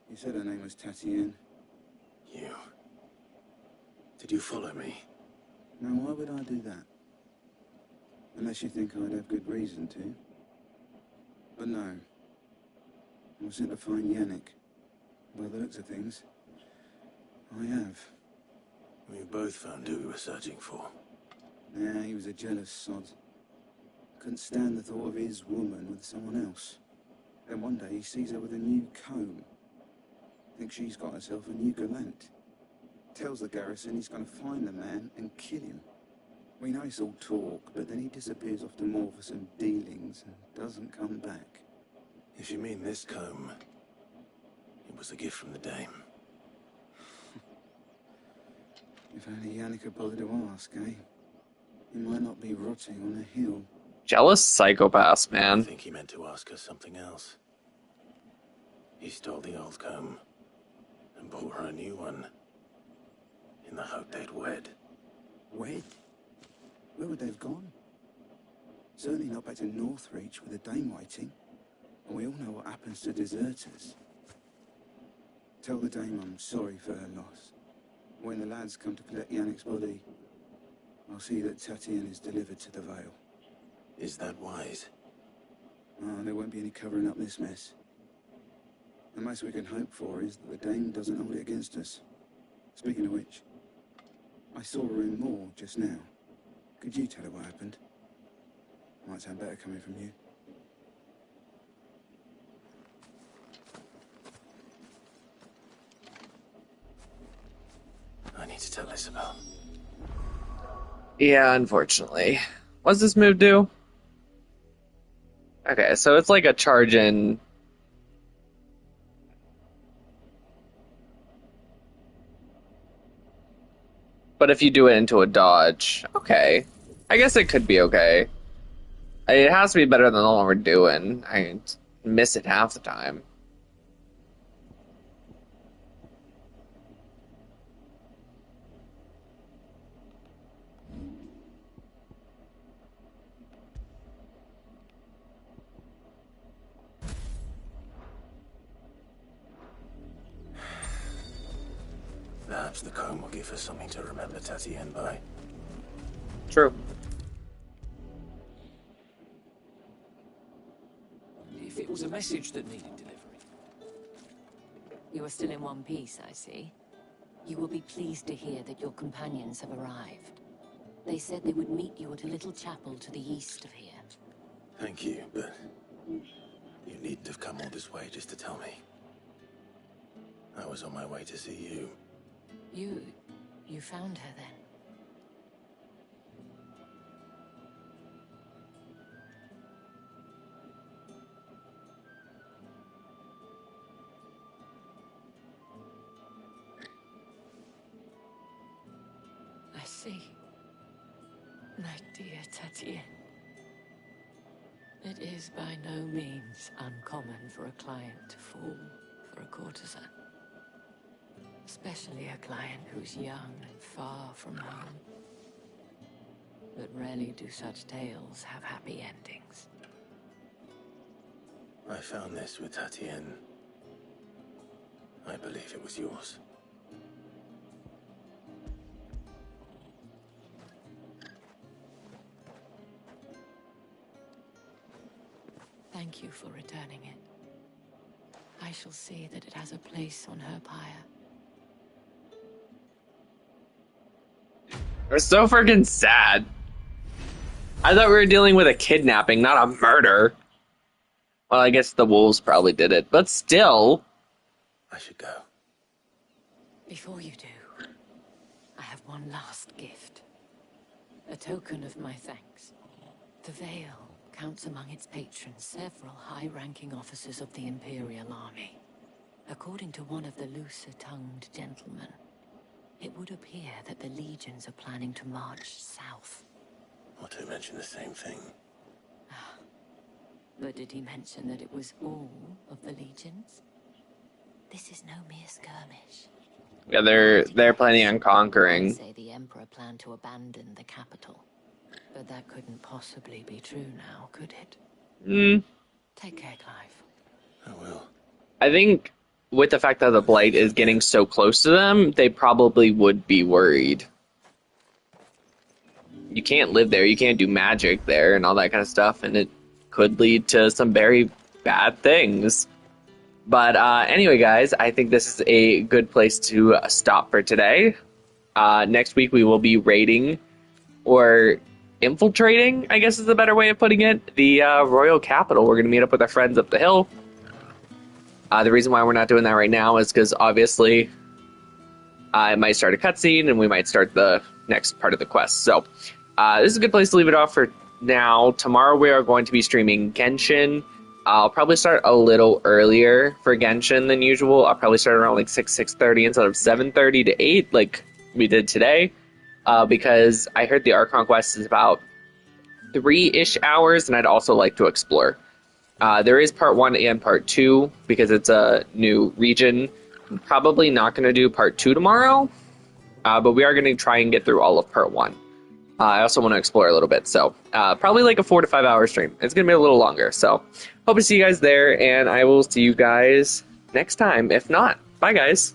You said her name was Tatienne. You. Did you follow me? Now, why would I do that? Unless you think I'd have good reason to. But no. I was sent to find Yannick. By the looks of things, I have. We both found who we were searching for. Yeah, he was a jealous sod. Couldn't stand the thought of his woman with someone else. Then one day he sees her with a new comb. Thinks she's got herself a new gallant. Tells the garrison he's going to find the man and kill him. We know it's all talk, but then he disappears off to more for some dealings and doesn't come back. If you mean this comb, it was a gift from the dame. If only Yannick had bothered to ask, eh? He might not be rotting on a hill. Jealous psychopaths, man. I think he meant to ask her something else. He stole the old comb and bought her a new one in the hope they'd wed. Wed? Where would they have gone? Certainly not back to Northreach with the dame waiting. And we all know what happens to deserters. Tell the dame I'm sorry for her loss. When the lads come to collect Yannick's body, I'll see that Tatienne is delivered to the Vale. Is that wise? Oh, there won't be any covering up this mess. The most we can hope for is that the dame doesn't hold it against us. Speaking of which, I saw her in Moor just now. Could you tell her what happened? Might sound better coming from you. I need to tell Isabel. Yeah, unfortunately. What's this move do? Okay, so it's like a charge in. But if you do it into a dodge, okay. I guess it could be okay. It has to be better than the one we're doing. I miss it half the time. Perhaps the comb will give her something to remember Tatienne by. True. If it was a message that needed delivery. You are still in one piece, I see. You will be pleased to hear that your companions have arrived. They said they would meet you at a little chapel to the east of here. Thank you, but you needn't have come all this way just to tell me. I was on my way to see you. You found her then? I see. My dear Tatienne. It is by no means uncommon for a client to fall for a courtesan. Especially a client who's young and far from home. But rarely do such tales have happy endings. I found this with Tatienne. I believe it was yours. Thank you for returning it. I shall see that it has a place on her pyre. We're so freaking sad. I thought we were dealing with a kidnapping, not a murder. Well, I guess the wolves probably did it, but still. I should go. Before you do, I have one last gift. A token of my thanks. The Veil counts among its patrons several high-ranking officers of the Imperial Army. According to one of the looser-tongued gentlemen, it would appear that the legions are planning to march south. Or to mention the same thing. But did he mention that it was all of the legions? This is no mere skirmish. Yeah, they're planning on conquering. Say the Emperor planned to abandon the capital. But that couldn't possibly be true now, could it? Take care, Clive. I will. I think with the fact that the Blight is getting so close to them, they probably would be worried. You can't live there, you can't do magic there and all that kind of stuff, and it could lead to some very bad things. But anyway, guys, I think this is a good place to stop for today. Next week we will be raiding, or infiltrating, I guess is the better way of putting it, the royal capital. We're going to meet up with our friends up the hill. The reason why we're not doing that right now is because obviously it might start a cutscene and we might start the next part of the quest. So this is a good place to leave it off for now. Tomorrow we are going to be streaming Genshin. I'll probably start a little earlier for Genshin than usual. I'll probably start around like 6:30 instead of 7:30 to 8 like we did today. Because I heard the Archon quest is about 3-ish hours, and I'd also like to explore. There is part 1 and part 2, because it's a new region. I'm probably not going to do part 2 tomorrow, but we are going to try and get through all of part 1. I also want to explore a little bit, so probably like a 4 to 5 hour stream. It's going to be a little longer, so hope to see you guys there, and I will see you guys next time. If not, bye guys.